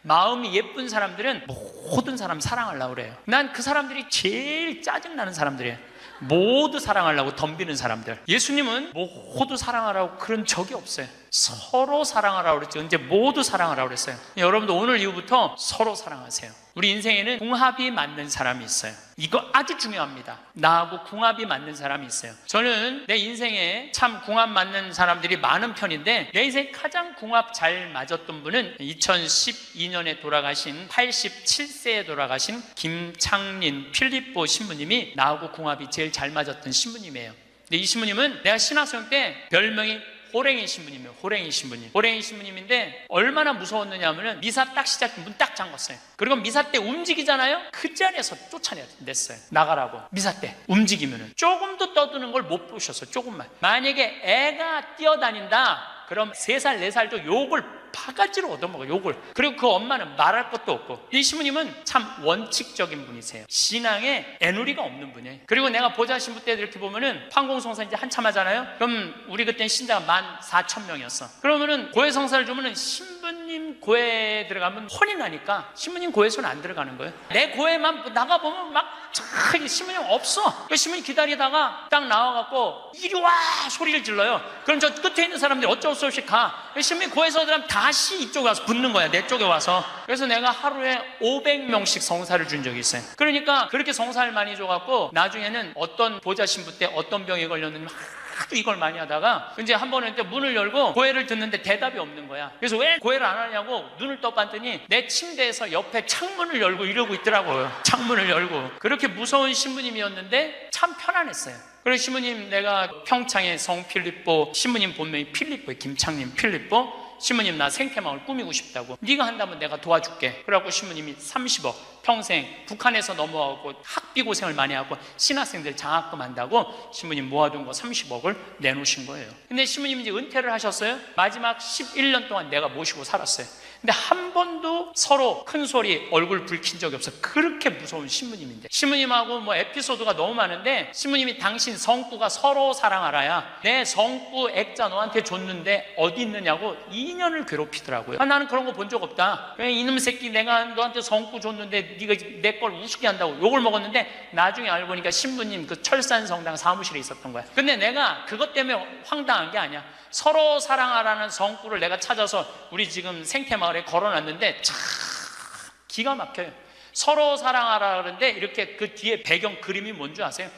마음이 예쁜 사람들은 모든 사람 사랑하려고 그래요. 난 그 사람들이 제일 짜증나는 사람들이에요. 모두 사랑하려고 덤비는 사람들. 예수님은 모두 사랑하라고 그런 적이 없어요. 서로 사랑하라고 그랬지 언제 모두 사랑하라고 그랬어요. 여러분도 오늘 이후부터 서로 사랑하세요. 우리 인생에는 궁합이 맞는 사람이 있어요. 이거 아주 중요합니다. 나하고 궁합이 맞는 사람이 있어요. 저는 내 인생에 참 궁합 맞는 사람들이 많은 편인데 내 인생에 가장 궁합 잘 맞았던 분은 2012년에 돌아가신 87세에 돌아가신 김창린 필립보 신부님이 나하고 궁합이 제일 잘 맞았던 신부님이에요. 근데 이 신부님은 내가 신학생 때 별명이 호랭이 신부님이에요. 호랭이 신부님. 호랭이 신부님인데 얼마나 무서웠느냐 하면은 미사 딱 시작 문 딱 잠궜어요. 그리고 미사 때 움직이잖아요. 그 자리에서 쫓아냈어요. 나가라고. 미사 때 움직이면은 조금도 떠드는 걸 못 보셨어요. 조금만. 만약에 애가 뛰어다닌다 그럼 3살 4살도 욕을 바가지로 얻어먹어 욕을. 그리고 그 엄마는 말할 것도 없고. 이 신부님은 참 원칙적인 분이세요. 신앙에 애누리가 없는 분이에요. 그리고 내가 보좌 신부 때 이렇게 보면은 판공성사 이제 한참 하잖아요. 그럼 우리 그때는 신자가 14,000명이었어. 그러면은 고해 성사를 주면은 신부님 고해에 들어가면 혼이 나니까 신부님 고해에서는 안 들어가는 거예요. 내 고해만 나가보면 막 신부님 없어. 그 신부님 기다리다가 딱 나와갖고 이리 와 소리를 질러요. 그럼 저 끝에 있는 사람들이 어쩔 수 없이 가. 신부님 고해에서 들어가면 다시 이쪽에 와서 붙는 거야. 내 쪽에 와서. 그래서 내가 하루에 500명씩 성사를 준 적이 있어요. 그러니까 그렇게 성사를 많이 줘갖고 나중에는 어떤 보좌 신부 때 어떤 병에 걸렸는지 하도 이걸 많이 하다가 이제 한 번은 문을 열고 고해를 듣는데 대답이 없는 거야. 그래서 왜 고해를 안 하냐고 눈을 떠봤더니 내 침대에서 옆에 창문을 열고 이러고 있더라고요. 창문을 열고. 그렇게 무서운 신부님이었는데 참 편안했어요. 그래서 신부님 내가 평창의 성 필립보 신부님 본명이 필립보예요. 김창림 필립보. 신부님 나 생태마을 꾸미고 싶다고. 네가 한다면 내가 도와줄게. 그래갖고 신부님이 30억 평생 북한에서 넘어가고 학비 고생을 많이 하고 신학생들 장학금 한다고 신부님 모아둔 거 30억을 내놓으신 거예요. 근데 신부님이 이제 은퇴를 하셨어요. 마지막 11년 동안 내가 모시고 살았어요. 근데 한 번도 서로 큰 소리 얼굴 붉힌 적이 없어요. 그렇게 무서운 신부님인데 신부님하고 뭐 에피소드가 너무 많은데 신부님이 당신 성구가 서로 사랑하라야 내 성구 액자 너한테 줬는데 어디 있느냐고 2년을 괴롭히더라고요. 나는 그런 거 본 적 없다. 왜 이놈 새끼 내가 너한테 성구 줬는데 네가 내 걸 우습게 한다고 욕을 먹었는데 나중에 알고 보니까 신부님 그 철산성당 사무실에 있었던 거야. 근데 내가 그것 때문에 황당한 게 아니야. 서로 사랑하라는 성구를 내가 찾아서 우리 지금 생태마을 마을에 걸어놨는데 참 기가 막혀요. 서로 사랑하라 그러는데 이렇게 그 뒤에 배경 그림이 뭔지 아세요?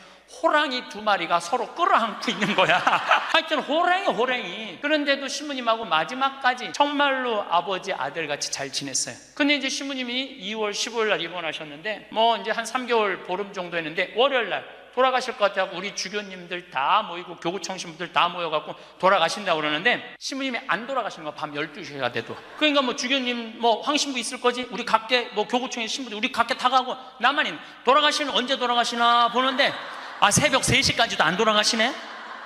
호랑이 두 마리가 서로 끌어안고 있는 거야. 하여튼 호랑이. 그런데도 신부님하고 마지막까지 정말로 아버지 아들같이 잘 지냈어요. 근데 이제 신부님이 2월 15일 날 입원하셨는데 뭐 이제 한 3개월 보름 정도 했는데 월요일 날 돌아가실 것 같아서 우리 주교님들 다 모이고 교구청신분들 다 모여갖고 돌아가신다고 그러는데 신부님이 안 돌아가시는 거야. 밤 12시가 돼도. 그러니까 뭐 주교님 뭐 황신부 있을 거지, 우리 각계 뭐 교구청의 신부들 우리 각계 다 가고 나만 있는, 돌아가시는 언제 돌아가시나 보는데 새벽 3시까지도 안 돌아가시네?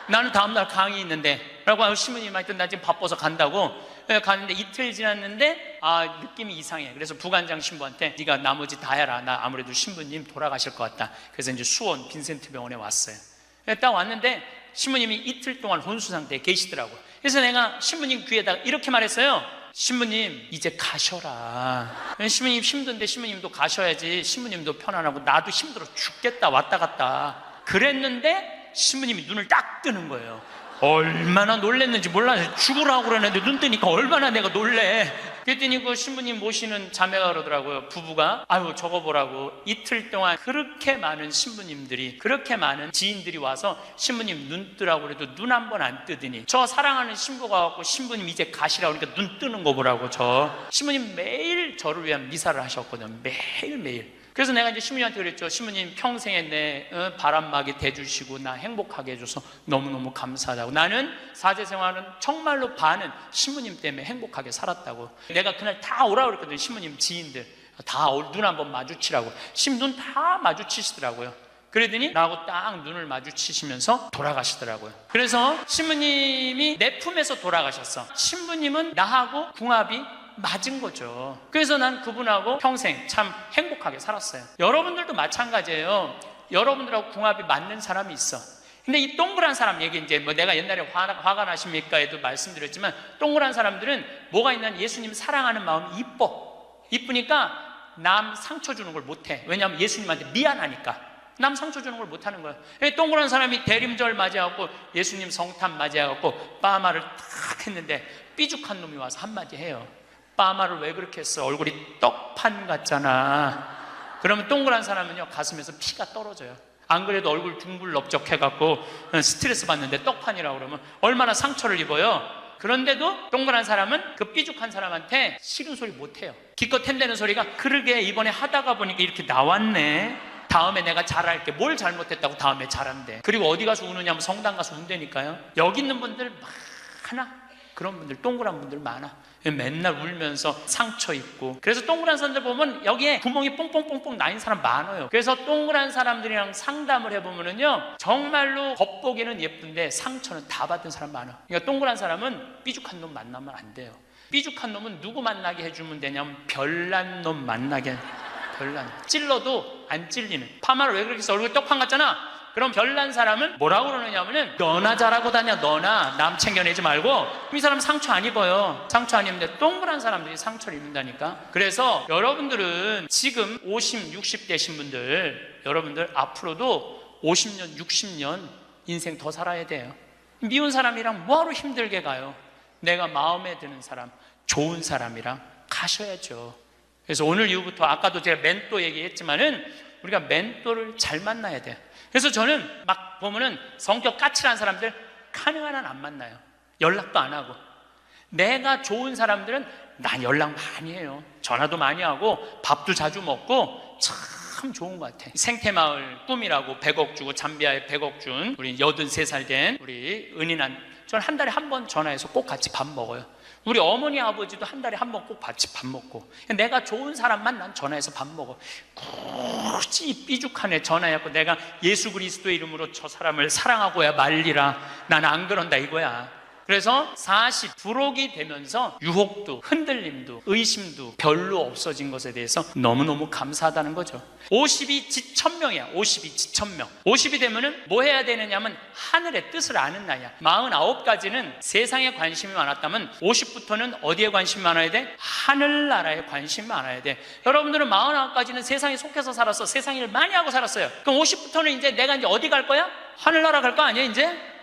나는 다음날 강의 있는데 라고 하고 신부님한테 나 지금 바빠서 간다고 가는데 이틀 지났는데 느낌이 이상해. 그래서 부관장 신부한테 네가 나머지 다 해라. 나 아무래도 신부님 돌아가실 것 같다. 그래서 이제 수원 빈센트 병원에 왔어요. 딱 왔는데 신부님이 이틀 동안 혼수 상태에 계시더라고. 그래서 내가 신부님 귀에다가 이렇게 말했어요. 신부님 이제 가셔라. 신부님 힘든데 신부님도 가셔야지. 신부님도 편안하고 나도 힘들어 죽겠다 왔다 갔다. 그랬는데 신부님이 눈을 딱 뜨는 거예요. 얼마나 놀랬는지 몰라요. 죽으라고 그러는데 눈 뜨니까 얼마나 내가 놀래. 그랬더니 그 신부님 모시는 자매가 그러더라고요. 부부가 아유 저거 보라고 이틀 동안 그렇게 많은 신부님들이, 그렇게 많은 지인들이 와서 신부님 눈 뜨라고 그래도 눈 한 번 안 뜨더니 저 사랑하는 신부가 와서 신부님 이제 가시라고 그러니까 눈 뜨는 거 보라고. 저 신부님 매일 저를 위한 미사를 하셨거든요. 매일매일. 그래서 내가 이제 신부님한테 그랬죠. 신부님 평생에 내 바람막이 돼주시고 나 행복하게 해줘서 너무너무 감사하다고. 나는 사제 생활은 정말로 반은 신부님 때문에 행복하게 살았다고. 내가 그날 다 오라고 그랬거든요. 신부님 지인들 다 눈 한번 마주치라고. 신눈 다 마주치시더라고요. 그러더니 나하고 딱 눈을 마주치시면서 돌아가시더라고요. 그래서 신부님이 내 품에서 돌아가셨어. 신부님은 나하고 궁합이 맞은 거죠. 그래서 난 그분하고 평생 참 행복하게 살았어요. 여러분들도 마찬가지예요. 여러분들하고 궁합이 맞는 사람이 있어. 근데 이 동그란 사람 얘기 이제 뭐 내가 옛날에 화가 나십니까에도 말씀드렸지만 동그란 사람들은 뭐가 있냐면 예수님 사랑하는 마음이 이쁘니까 남 상처 주는 걸 못해. 왜냐하면 예수님한테 미안하니까 남 상처 주는 걸 못하는 거야. 동그란 사람이 대림절 맞이하고 예수님 성탄 맞이하고 빠마를 탁 했는데 삐죽한 놈이 와서 한마디 해요. 빠마를 왜 그렇게 했어? 얼굴이 떡판 같잖아. 그러면 동그란 사람은요 가슴에서 피가 떨어져요. 안 그래도 얼굴 둥글럽적해갖고 스트레스 받는데 떡판이라고 그러면 얼마나 상처를 입어요. 그런데도 동그란 사람은 그 삐죽한 사람한테 싫은 소리 못해요. 기껏 템되는 소리가 그러게 이번에 하다가 보니까 이렇게 나왔네. 다음에 내가 잘할게. 뭘 잘못했다고 다음에 잘한대. 그리고 어디 가서 우느냐면 성당 가서 운다니까요. 여기 있는 분들 많아. 그런 분들 동그란 분들 많아. 맨날 울면서 상처 입고. 그래서 동그란 사람들 보면 여기에 구멍이 뽕뽕뽕뽕 나인 사람 많아요. 그래서 동그란 사람들이랑 상담을 해보면은요 정말로 겉보기는 예쁜데 상처는 다 받은 사람 많아. 그러니까 동그란 사람은 삐죽한 놈 만나면 안 돼요. 삐죽한 놈은 누구 만나게 해주면 되냐면 별난 놈 만나게. 별난. 찔러도 안 찔리는. 파마를 왜 그렇게 해서 얼굴 떡판 같잖아. 그럼 별난 사람은 뭐라고 그러느냐면은 너나 잘하고 다녀. 너나 남 챙겨내지 말고. 이 사람 상처 안 입어요. 상처 안 입는데 동그란 사람들이 상처를 입는다니까. 그래서 여러분들은 지금 50, 60 되신 분들, 여러분들 앞으로도 50년, 60년 인생 더 살아야 돼요. 미운 사람이랑 뭐하러 힘들게 가요? 내가 마음에 드는 사람, 좋은 사람이랑 가셔야죠. 그래서 오늘 이후부터 아까도 제가 멘토 얘기했지만은 우리가 멘토를 잘 만나야 돼요. 그래서 저는 막 보면은 성격 까칠한 사람들 가능한 한 안 만나요. 연락도 안 하고. 내가 좋은 사람들은 난 연락 많이 해요. 전화도 많이 하고 밥도 자주 먹고 참 좋은 것 같아. 생태마을 꿈이라고 100억 주고 잠비아에 100억 준 우리 83살 된 우리 은인한, 저는 한 달에 한 번 전화해서 꼭 같이 밥 먹어요. 우리 어머니 아버지도 한 달에 한 번 꼭 같이 밥 먹고. 내가 좋은 사람만 난 전화해서 밥 먹어. 굳이 삐죽한 애 전화해갖고 내가 예수 그리스도의 이름으로 저 사람을 사랑하고야 말리라. 나는 안 그런다 이거야. 그래서 40 부록이 되면서 유혹도 흔들림도 의심도 별로 없어진 것에 대해서 너무너무 감사하다는 거죠. 50이 지천명이야. 50이 지천명. 50이 되면은 뭐 해야 되느냐면 하늘의 뜻을 아는 나이야. 49까지는 세상에 관심이 많았다면 50부터는 어디에 관심이 많아야 돼? 하늘나라에 관심이 많아야 돼. 여러분들은 49까지는 세상에 속해서 살았어. 세상 일 많이 하고 살았어요. 그럼 50부터는 이제 내가 이제 어디 갈 거야? 하늘나라 갈 거 아니야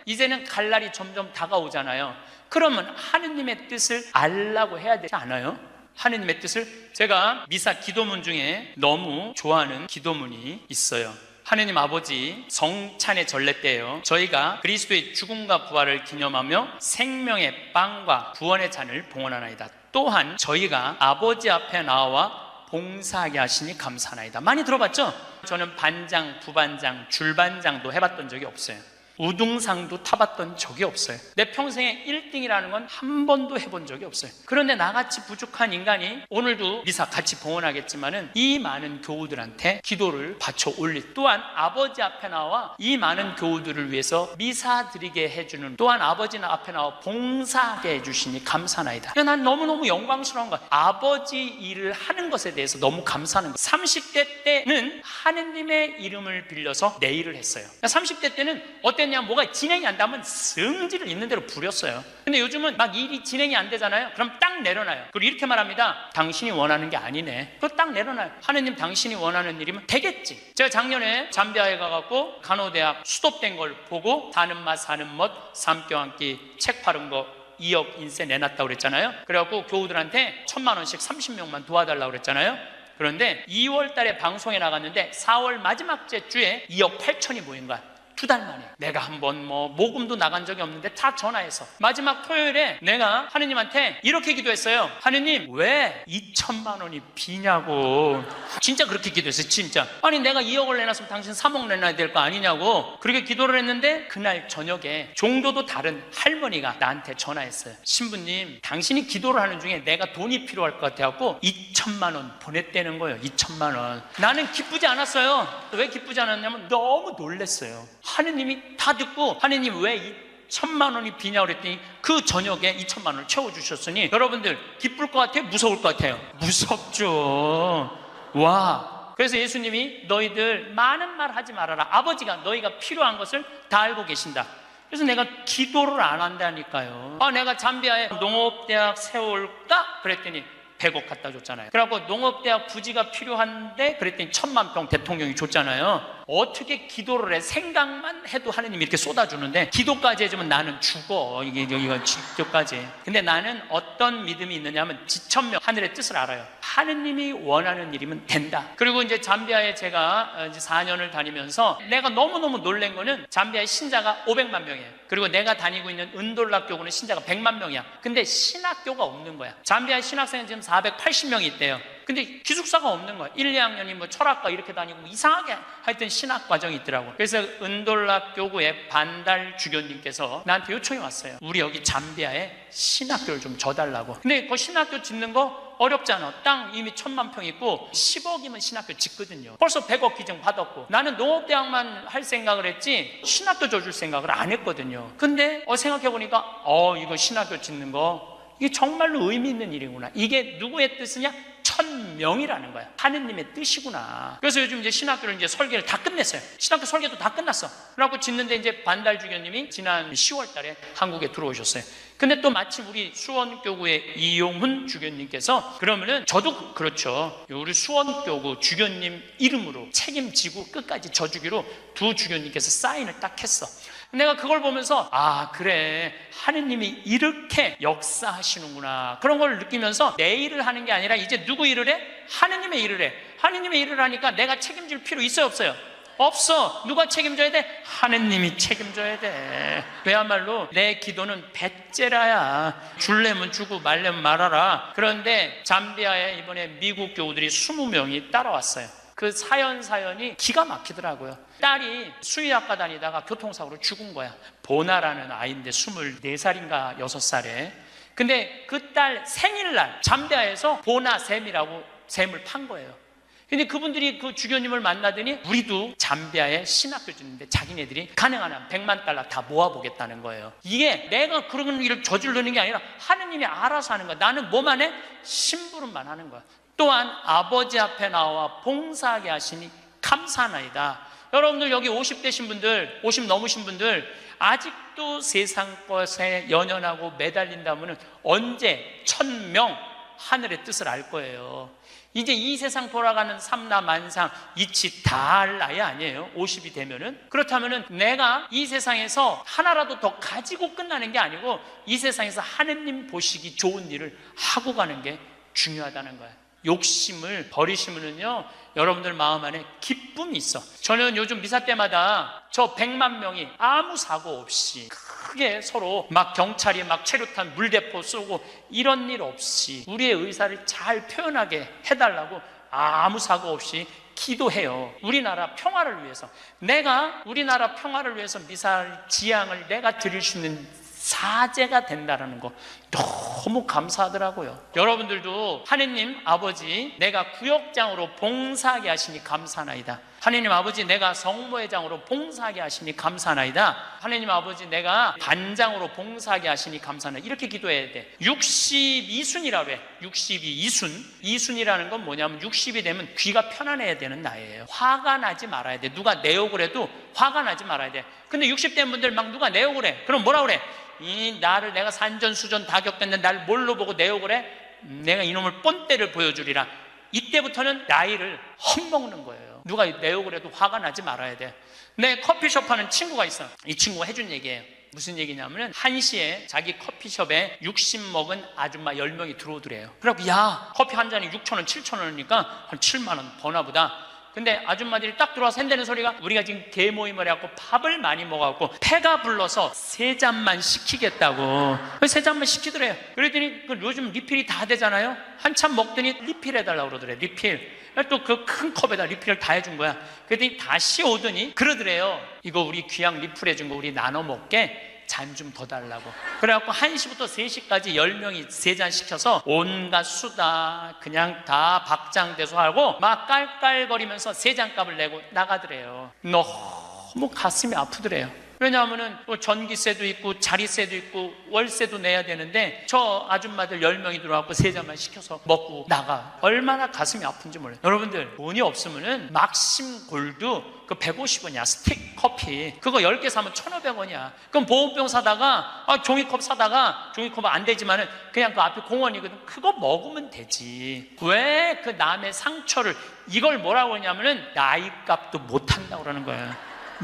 이제는 갈 날이 점점 다가오잖아요. 그러면 하느님의 뜻을 알라고 해야 되지 않아요? 하느님의 뜻을. 제가 미사 기도문 중에 너무 좋아하는 기도문이 있어요. 하느님 아버지, 성찬의 전례 때요, 저희가 그리스도의 죽음과 부활을 기념하며 생명의 빵과 구원의 잔을 봉헌하나이다. 또한 저희가 아버지 앞에 나와 봉사하게 하시니 감사하나이다. 많이 들어봤죠? 저는 반장, 부반장, 줄반장도 해봤던 적이 없어요. 우등상도 타봤던 적이 없어요. 내 평생에 1등이라는 건 한 번도 해본 적이 없어요. 그런데 나같이 부족한 인간이 오늘도 미사 같이 봉헌하겠지만은 이 많은 교우들한테 기도를 바쳐 올릴, 또한 아버지 앞에 나와 이 많은 교우들을 위해서 미사 드리게 해주는, 또한 아버지 앞에 나와 봉사하게 해주시니 감사나이다. 난 너무너무 영광스러운 거야. 아버지 일을 하는 것에 대해서 너무 감사하는 거야. 30대 때는 하느님의 이름을 빌려서 내 일을 했어요. 30대 때는 어땠냐, 뭐가 진행이 안 되면 성질을 있는 대로 부렸어요. 근데 요즘은 막 일이 진행이 안 되잖아요. 그럼 딱 내려놔요. 그리고 이렇게 말합니다. 당신이 원하는 게 아니네. 그거 딱 내려놔요. 하느님 당신이 원하는 일이면 되겠지. 제가 작년에 잠비아에 가갖고 간호대학 수도된 걸 보고 사는 맛 사는 멋 삼교 한 끼 책 파는 거 2억 인쇄 내놨다고 그랬잖아요. 그래갖고 교우들한테 1,000만 원씩 30명만 도와달라고 그랬잖아요. 그런데 2월 달에 방송에 나갔는데 4월 마지막 주에 2억 8천이 모인 거야. 2달 만에. 내가 한번 모금도 나간 적이 없는데 다 전화해서 마지막 토요일에 내가 하느님한테 이렇게 기도했어요. 하느님, 왜 2천만 원이 비냐고. 진짜 그렇게 기도했어요. 진짜. 아니 내가 2억을 내놨으면 당신 3억 내놔야 될 거 아니냐고 그렇게 기도를 했는데, 그날 저녁에 종교도 다른 할머니가 나한테 전화했어요. 신부님, 당신이 기도를 하는 중에 내가 돈이 필요할 것 같아갖고 2천만 원 보냈다는 거예요. 2천만 원. 나는 기쁘지 않았어요. 왜 기쁘지 않았냐면 너무 놀랬어요. 하느님이 다 듣고 하느님 왜 2천만 원이 비냐고 그랬더니 그 저녁에 2천만 원을 채워주셨으니, 여러분들 기쁠 것 같아요? 무서울 것 같아요? 무섭죠. 와. 그래서 예수님이 너희들 많은 말 하지 말아라. 아버지가 너희가 필요한 것을 다 알고 계신다. 그래서 내가 기도를 안 한다니까요. 내가 잠비아에 농업대학 세울까? 그랬더니 100억 갖다 줬잖아요. 그래갖고 농업대학 부지가 필요한데 그랬더니 1,000만 평 대통령이 줬잖아요. 어떻게 기도를 해? 생각만 해도 하느님이 이렇게 쏟아주는데 기도까지 해주면 나는 죽어. 이거 기도까지. 근데 나는 어떤 믿음이 있느냐 하면 지천명, 하늘의 뜻을 알아요. 하느님이 원하는 일이면 된다. 그리고 이제 잠비아에 제가 이제 4년을 다니면서 내가 너무너무 놀란 거는 잠비아의 신자가 500만 명이에요. 그리고 내가 다니고 있는 은돌락 교구는 신자가 100만 명이야. 근데 신학교가 없는 거야. 잠비아의 신학생은 지금 480명이 있대요. 근데 기숙사가 없는 거야. 1, 2학년이 철학과 이렇게 다니고 이상하게 하여튼 신학 과정이 있더라고. 그래서 은돌락 교구의 반달 주교님께서 나한테 요청이 왔어요. 우리 여기 잠비아에 신학교를 좀 줘달라고. 근데 그 신학교 짓는 거 어렵잖아. 땅 이미 1,000만 평 있고 10억이면 신학교 짓거든요. 벌써 100억 기증 받았고. 나는 농업대학만 할 생각을 했지 신학교 줘줄 생각을 안 했거든요. 근데 생각해보니까 이거 신학교 짓는 거 이게 정말로 의미 있는 일이구나. 이게 누구의 뜻이냐? 1,000명이라는 거야. 하느님의 뜻이구나. 그래서 요즘 이제 신학교를 이제 설계를 다 끝냈어요. 신학교 설계도 다 끝났어. 그래갖고 짓는데 이제 반달 주교님이 지난 10월 달에 한국에 들어오셨어요. 근데 또 마침 우리 수원교구의 이용훈 주교님께서 그러면은 저도 그렇죠. 우리 수원교구 주교님 이름으로 책임지고 끝까지 져주기로 두 주교님께서 사인을 딱 했어. 내가 그걸 보면서 그래, 하느님이 이렇게 역사하시는구나, 그런 걸 느끼면서 내 일을 하는 게 아니라 이제 누구 일을 해? 하느님의 일을 해. 하느님의 일을 하니까 내가 책임질 필요 있어요, 없어요? 없어. 누가 책임져야 돼? 하느님이 책임져야 돼. 그야말로 내 기도는 배째라야. 줄래면 주고 말래면 말아라. 그런데 잠비아에 이번에 미국 교우들이 20명이 따라왔어요. 그 사연이 기가 막히더라고요. 딸이 수의학과 다니다가 교통사고로 죽은 거야. 보나라는 아이인데 24살인가 6살에. 근데 그 딸 생일날 잠비아에서 보나샘이라고 샘을 판 거예요. 근데 그분들이 그 주교님을 만나더니 우리도 잠비아에 신학교 짓는데 자기네들이 가능한 한 100만 달러 다 모아보겠다는 거예요. 이게 내가 그런 일을 저지르는 게 아니라 하느님이 알아서 하는 거야. 나는 뭐만 해? 심부름만 하는 거야. 또한 아버지 앞에 나와 봉사하게 하시니 감사하나이다. 여러분들 여기 50대신 분들, 50 넘으신 분들 아직도 세상 것에 연연하고 매달린다면 언제 1,000명 하늘의 뜻을 알 거예요. 이제 이 세상 돌아가는 삼라만상 이치 다 할 나이 아니에요. 50이 되면은. 그렇다면은 내가 이 세상에서 하나라도 더 가지고 끝나는 게 아니고 이 세상에서 하느님 보시기 좋은 일을 하고 가는 게 중요하다는 거예요. 욕심을 버리시면은요, 여러분들 마음 안에 기쁨이 있어. 저는 요즘 미사 때마다 저 100만 명이 아무 사고 없이 크게 서로 막 경찰이 막 최루탄 물대포 쏘고 이런 일 없이 우리의 의사를 잘 표현하게 해달라고 아무 사고 없이 기도해요. 우리나라 평화를 위해서. 내가 우리나라 평화를 위해서 미사일 지향을 내가 드릴 수 있는 사제가 된다는 거 너무 감사하더라고요. 여러분들도 하느님 아버지, 내가 구역장으로 봉사하게 하시니 감사하나이다. 하느님 아버지, 내가 성모회장으로 봉사하게 하시니 감사하나이다. 하느님 아버지, 내가 반장으로 봉사하게 하시니 감사하나이다. 이렇게 기도해야 돼. 62순이라고 해. 62순. 이순이라는 건 뭐냐면 60이 되면 귀가 편안해야 되는 나이에요. 화가 나지 말아야 돼. 누가 내 욕을 해도 화가 나지 말아야 돼. 근데 60 된 분들 막 누가 내 욕을 해. 그럼 뭐라 그래? 이 나를 내가 산전수전 다 겪었는데 날 뭘로 보고 내 욕을 해? 내가 이놈을 뻔때를 보여주리라. 이때부터는 나이를 헛먹는 거예요. 누가 내 욕을 해도 화가 나지 말아야 돼. 내 커피숍 하는 친구가 있어. 이 친구가 해준 얘기예요. 무슨 얘기냐면은 1시에 자기 커피숍에 60 먹은 아줌마 10명이 들어오더래요. 그래갖고 야, 커피 한 잔이 6,000원 7,000원이니까 한 7만 원 버나 보다. 근데 아줌마들이 딱 들어와서 한다는 소리가, 우리가 지금 대모임을 해갖고 밥을 많이 먹어갖고 배가 불러서 3잔만 시키겠다고. 3잔만 시키더래요. 그랬더니 요즘 리필이 다 되잖아요. 한참 먹더니 리필해달라고 그러더래. 리필. 또 그 큰 컵에다 리필을 다 해준 거야. 그랬더니 다시 오더니 그러더래요. 이거 우리 귀양 리필해준 거 우리 나눠 먹게 잔 좀 더 달라고. 그래갖고 1시부터 3시까지 10명이 3잔 시켜서 온갖 수다 그냥 다 박장대소 하고 막 깔깔거리면서 3잔 값을 내고 나가더래요. 너무 가슴이 아프더래요. 왜냐하면은 전기세도 있고 자리세도 있고 월세도 내야 되는데 저 아줌마들 10명이 들어와서 3잔만 시켜서 먹고 나가. 얼마나 가슴이 아픈지 몰라요. 여러분들, 돈이 없으면은 막심 골드 그 150원이야 스틱 커피, 그거 10개 사면 1,500원이야 그럼 보온병 사다가 종이컵 사다가, 종이컵은 안 되지만은 그냥 그 앞에 공원이거든, 그거 먹으면 되지. 왜 그 남의 상처를, 이걸 뭐라고 하냐면은 나이값도 못한다고 그러는 거야.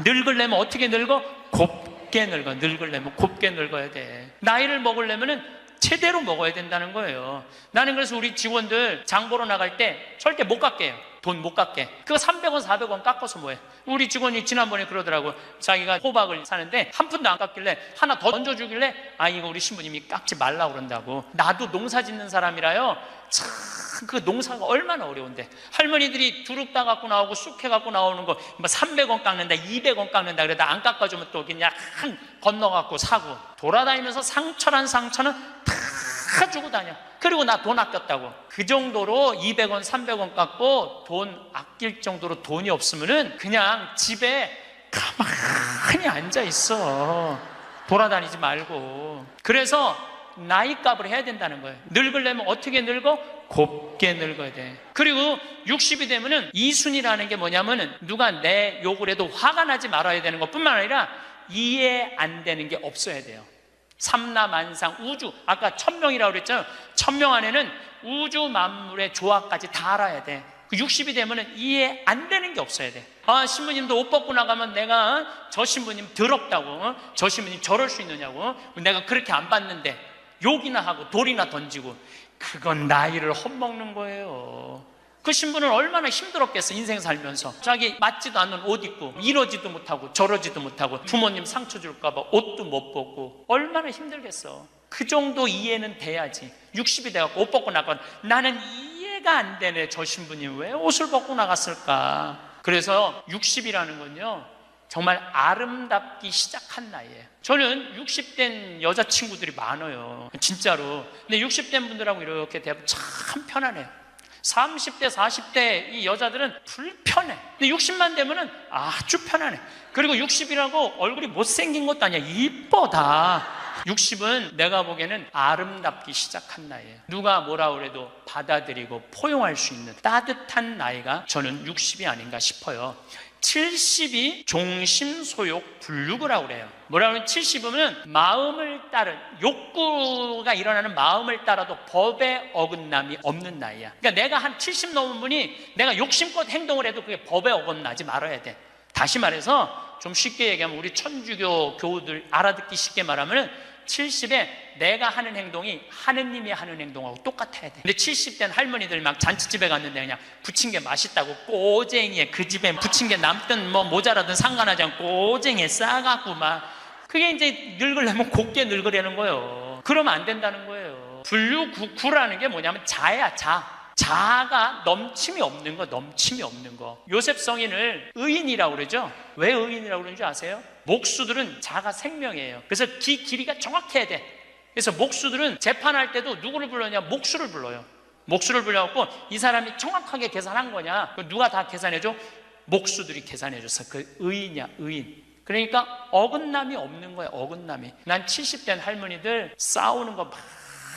늙으려면 어떻게 늙어? 곱게 늙어. 늙으려면 곱게 늙어야 돼. 나이를 먹으려면 제대로 먹어야 된다는 거예요. 나는 그래서 우리 직원들 장 보러 나갈 때 절대 못 깎게요. 돈 못 깎게. 그거 300원 400원 깎아서 뭐해. 우리 직원이 지난번에 그러더라고. 자기가 호박을 사는데 한 푼도 안 깎길래 하나 더 얹어주길래 이거 우리 신부님이 깎지 말라고 그런다고. 나도 농사 짓는 사람이라요, 참 그 농사가 얼마나 어려운데 할머니들이 두릅 따 갖고 나오고 쑥해 갖고 나오는 거 300원 깎는다 200원 깎는다 그러다 안 깎아주면 또 그냥 건너 갖고 사고 돌아다니면서 상처는 다 주고 다녀. 그리고 나 돈 아꼈다고. 그 정도로 200원 300원 깎고 돈 아낄 정도로 돈이 없으면은 그냥 집에 가만히 앉아 있어. 돌아다니지 말고. 그래서 나이값을 해야 된다는 거예요. 늙으려면 어떻게 늙어? 곱게 늙어야 돼. 그리고 60이 되면은 이순이라는 게 뭐냐면은 누가 내 욕을 해도 화가 나지 말아야 되는 것 뿐만 아니라 이해 안 되는 게 없어야 돼요. 삼라만상 우주, 아까 1000명이라고 그랬잖아요. 1000명 안에는 우주 만물의 조화까지 다 알아야 돼. 60이 되면은 이해 안 되는 게 없어야 돼. 신부님도 옷 벗고 나가면 내가 저 신부님 더럽다고, 저 신부님 저럴 수 있느냐고, 내가 그렇게 안 봤는데 욕이나 하고 돌이나 던지고, 그건 나이를 헛먹는 거예요. 그 신부는 얼마나 힘들었겠어. 인생 살면서 자기 맞지도 않는 옷 입고 이러지도 못하고 저러지도 못하고 부모님 상처 줄까 봐 옷도 못 벗고 얼마나 힘들겠어. 그 정도 이해는 돼야지. 60이 돼갖고 옷 벗고 나가면 나는 이해가 안 되네. 저 신부님 왜 옷을 벗고 나갔을까. 그래서 60이라는 건요 정말 아름답기 시작한 나이예요. 저는 60된 여자친구들이 많아요, 진짜로. 근데 60된 분들하고 이렇게 대하면 참 편안해요. 30대 40대 이 여자들은 불편해. 근데 60만 되면은 아주 편안해. 그리고 60이라고 얼굴이 못생긴 것도 아니야. 이뻐 다. 60은 내가 보기에는 아름답기 시작한 나이에요. 누가 뭐라 그래도 받아들이고 포용할 수 있는 따뜻한 나이가 저는 60이 아닌가 싶어요. 70이 종심소욕 불육이라고 그래요. 뭐라고 하면 70이면 마음을 따른, 욕구가 일어나는 마음을 따라도 법에 어긋남이 없는 나이야. 그러니까 내가 한 70 넘은 분이 내가 욕심껏 행동을 해도 그게 법에 어긋나지 말아야 돼. 다시 말해서 좀 쉽게 얘기하면 우리 천주교 교우들 알아듣기 쉽게 말하면 70에 내가 하는 행동이 하느님이 하는 행동하고 똑같아야 돼. 근데 70대는 할머니들 막 잔치집에 갔는데 그냥 부친 게 맛있다고 꼬쟁이에 그 집에 부친 게 남든 뭐 모자라든 상관하지 않고 꼬쟁이에 싸갖고 막, 그게 이제 늙으려면 곱게 늙으려는 거예요. 그러면 안 된다는 거예요. 분류구라는 게 뭐냐면 자야, 자아가 넘침이 없는 거, 넘침이 없는 거. 요셉 성인을 의인이라고 그러죠. 왜 의인이라고 그러는지 아세요? 목수들은 자가 생명이에요. 그래서 길이가 정확해야 돼. 그래서 목수들은 재판할 때도 누구를 불러냐? 목수를 불러요. 목수를 불러갖고 이 사람이 정확하게 계산한 거냐? 누가 다 계산해줘? 목수들이 계산해줬어. 그 의인이야, 의인. 그러니까 어긋남이 없는 거야, 어긋남이. 난 70대 할머니들 싸우는 거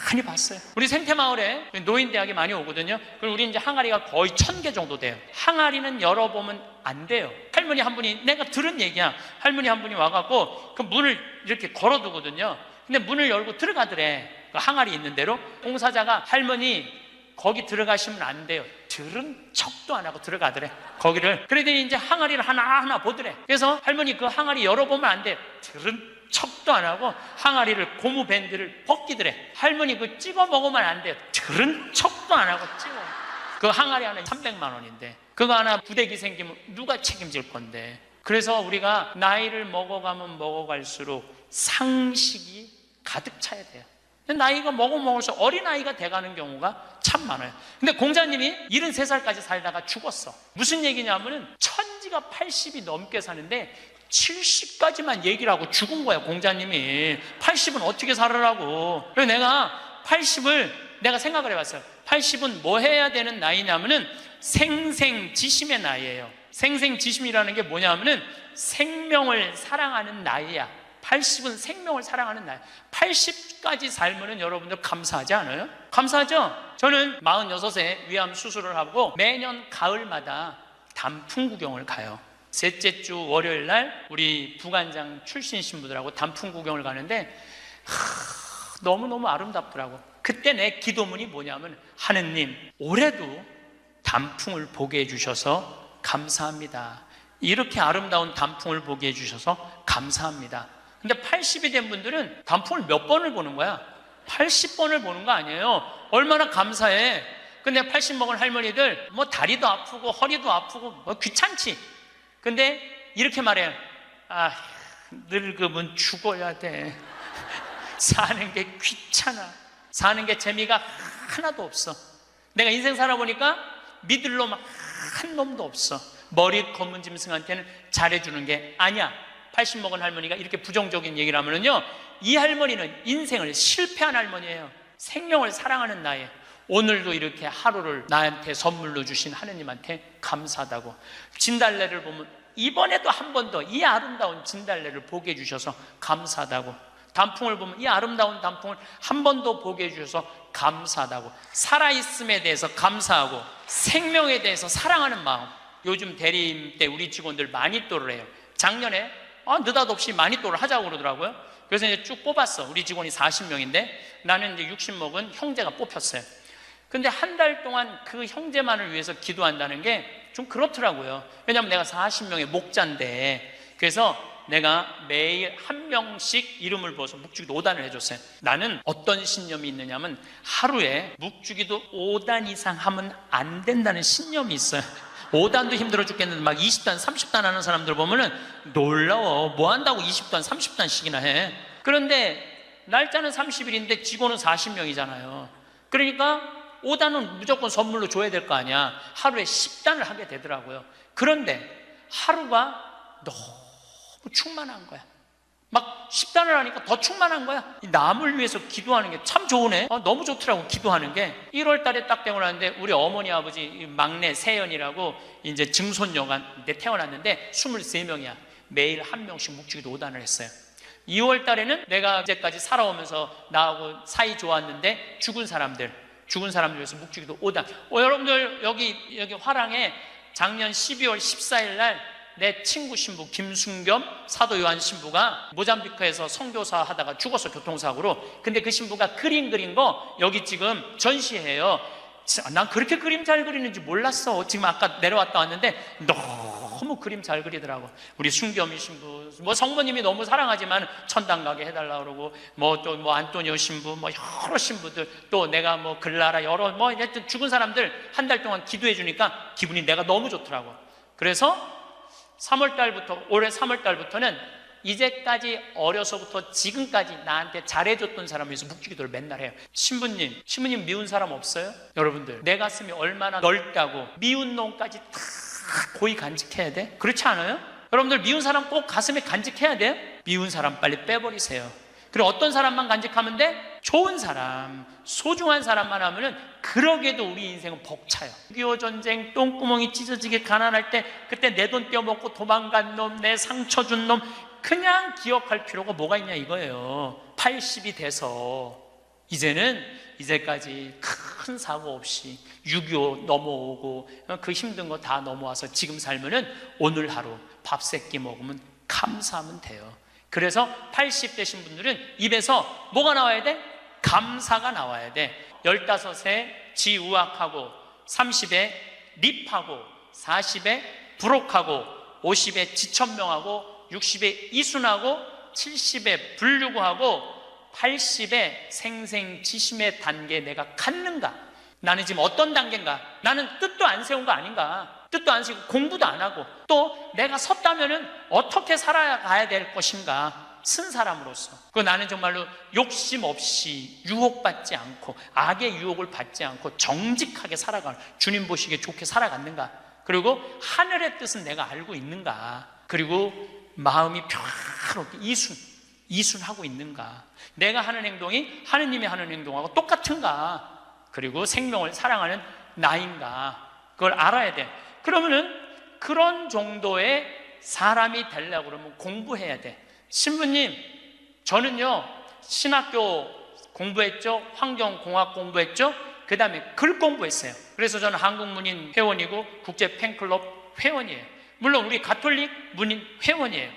많이 봤어요. 우리 생태마을에 노인대학이 많이 오거든요. 그리고 우리 이제 항아리가 거의 1000개 정도 돼요. 항아리는 열어보면 안 돼요. 할머니 한 분이, 내가 들은 얘기야. 할머니 한 분이 와갖고 그 문을 이렇게 걸어두거든요. 근데 문을 열고 들어가더래. 그 항아리 있는 대로. 공사자가 할머니 거기 들어가시면 안 돼요. 들은 척도 안 하고 들어가더래, 거기를. 그러더니 이제 항아리를 하나하나 보더래. 그래서 할머니 그 항아리 열어보면 안 돼요. 들은 척도 안 하고 항아리를 고무 밴드를 벗기더래. 할머니 그 찍어 먹으면 안 돼요. 들은 척도 안 하고 찍어. 그 항아리 하나 300만 원인데 그거 하나 부대기 생기면 누가 책임질 건데. 그래서 우리가 나이를 먹어가면 먹어갈수록 상식이 가득 차야 돼요. 나이가 먹을수록 어린아이가 돼가는 경우가 참 많아요. 근데 공자님이 73살까지 살다가 죽었어. 무슨 얘기냐면은 천지가 80이 넘게 사는데 70까지만 얘기를 하고 죽은 거야, 공자님이. 80은 어떻게 살으라고. 그래서 내가 80을 내가 생각을 해봤어요. 80은 뭐 해야 되는 나이냐면은 생생지심의 나이예요. 생생지심이라는 게 뭐냐면은 생명을 사랑하는 나이야. 80은 생명을 사랑하는 나이. 80까지 살면은 여러분들 감사하지 않아요? 감사하죠? 저는 46세 위암 수술을 하고 매년 가을마다 단풍 구경을 가요. 셋째 주 월요일 날 우리 부관장 출신 신부들하고 단풍 구경을 가는데 너무너무 아름답더라고. 그때 내 기도문이 뭐냐면, 하느님 올해도 단풍을 보게 해주셔서 감사합니다. 이렇게 아름다운 단풍을 보게 해주셔서 감사합니다. 근데 80이 된 분들은 단풍을 몇 번을 보는 거야? 80번을 보는 거 아니에요. 얼마나 감사해. 근데 80 먹은 할머니들 뭐 다리도 아프고 허리도 아프고 뭐 귀찮지. 근데 이렇게 말해요. 아, 늙으면 죽어야 돼. 사는 게 귀찮아. 사는 게 재미가 하나도 없어. 내가 인생 살아보니까 믿을 놈 한 놈도 없어. 머리 검은 짐승한테는 잘해주는 게 아니야. 80 먹은 할머니가 이렇게 부정적인 얘기를 하면은요, 이 할머니는 인생을 실패한 할머니예요. 생명을 사랑하는 나이에 오늘도 이렇게 하루를 나한테 선물로 주신 하느님한테 감사하다고. 진달래를 보면 이번에도 한 번 더 이 아름다운 진달래를 보게 해주셔서 감사하다고. 단풍을 보면 이 아름다운 단풍을 한 번 더 보게 해주셔서 감사하다고. 살아있음에 대해서 감사하고 생명에 대해서 사랑하는 마음. 요즘 대리임 때 우리 직원들 마니또를 해요. 작년에 느닷없이 마니또를 하자고 그러더라고요. 그래서 이제 쭉 뽑았어. 우리 직원이 40명인데 나는 이제 60 먹은 형제가 뽑혔어요. 근데 한 달 동안 그 형제만을 위해서 기도한다는 게 좀 그렇더라고요. 왜냐하면 내가 40명의 목자인데. 그래서 내가 매일 한 명씩 이름을 부어서 묵주기도 5단을 해줬어요. 나는 어떤 신념이 있느냐면 하루에 묵주기도 5단 이상 하면 안 된다는 신념이 있어요. 5단도 힘들어 죽겠는데 막 20단, 30단 하는 사람들 보면은 놀라워. 뭐 한다고 20단, 30단씩이나 해. 그런데 날짜는 30일인데 직원은 40명이잖아요. 그러니까 5단은 무조건 선물로 줘야 될 거 아니야. 하루에 10단을 하게 되더라고요. 그런데 하루가 너무 충만한 거야. 막 10단을 하니까 더 충만한 거야. 남을 위해서 기도하는 게 참 좋으네. 너무 좋더라고, 기도하는 게. 1월 달에 딱 태어났는데 우리 어머니 아버지 막내 세연이라고 이제 증손녀가 태어났는데 23명이야. 매일 한 명씩 묵주기도 5단을 했어요. 2월 달에는 내가 이제까지 살아오면서 나하고 사이 좋았는데 죽은 사람들 위해서 묵주기도 5단. 여러분들 여기 화랑에 작년 12월 14일 날 내 친구 신부 김순겸 사도 요한 신부가 모잠비크에서 선교사 하다가 죽었어, 교통사고로. 근데 그 신부가 그림 그린 거 여기 지금 전시해요. 난 그렇게 그림 잘 그리는지 몰랐어. 지금 아까 내려왔다 왔는데 너무 너무 그림 잘 그리더라고. 우리 순겸이 신부, 뭐 성모님이 너무 사랑하지만 천당 가게 해달라 그러고, 뭐 또 뭐 안토니오 신부, 뭐 여러 신부들, 또 내가 뭐 글라라 여러 뭐 하여튼 죽은 사람들 한 달 동안 기도해 주니까 기분이 내가 너무 좋더라고. 그래서 3월 달부터, 올해 3월 달부터는 이제까지 어려서부터 지금까지 나한테 잘해줬던 사람을 위해서 묵주기도를 맨날 해요. 신부님 미운 사람 없어요? 여러분들, 내 가슴이 얼마나 넓다고 미운 놈까지 다 고이 간직해야 돼? 그렇지 않아요? 여러분들, 미운 사람 꼭 가슴에 간직해야 돼요? 미운 사람 빨리 빼버리세요. 그리고 어떤 사람만 간직하면 돼? 좋은 사람, 소중한 사람만 하면은 그러게도 우리 인생은 벅차요. 6.25 전쟁 똥구멍이 찢어지게 가난할 때 그때 내 돈 떼어먹고 도망간 놈, 내 상처 준 놈 그냥 기억할 필요가 뭐가 있냐 이거예요. 80이 돼서 이제까지 큰 사고 없이 6.25 넘어오고 그 힘든 거 다 넘어와서 지금 살면은 오늘 하루 밥 세 끼 먹으면 감사하면 돼요. 그래서 80 되신 분들은 입에서 뭐가 나와야 돼? 감사가 나와야 돼. 15에 지우학하고, 30에 립하고, 40에 부록하고, 50에 지천명하고, 60에 이순하고, 70에 불류구하고, 80에 생생지심의 단계에 내가 갔는가? 나는 지금 어떤 단계인가? 나는 뜻도 안 세운 거 아닌가? 뜻도 안 세우고 공부도 안 하고 또 내가 섰다면은 어떻게 살아가야 될 것인가? 쓴 사람으로서. 그 나는 정말로 욕심 없이 유혹받지 않고 악의 유혹을 받지 않고 정직하게 살아가는, 주님 보시기에 좋게 살아갔는가? 그리고 하늘의 뜻은 내가 알고 있는가? 그리고 마음이 평화롭게 이순하고 있는가? 내가 하는 행동이 하느님이 하는 행동하고 똑같은가? 그리고 생명을 사랑하는 나인가? 그걸 알아야 돼. 그러면은 그런 정도의 사람이 되려고 그러면 공부해야 돼. 신부님, 저는요 신학교 공부했죠, 환경공학 공부했죠, 그 다음에 글 공부했어요. 그래서 저는 한국문인 회원이고 국제 팬클럽 회원이에요. 물론 우리 가톨릭 문인 회원이에요.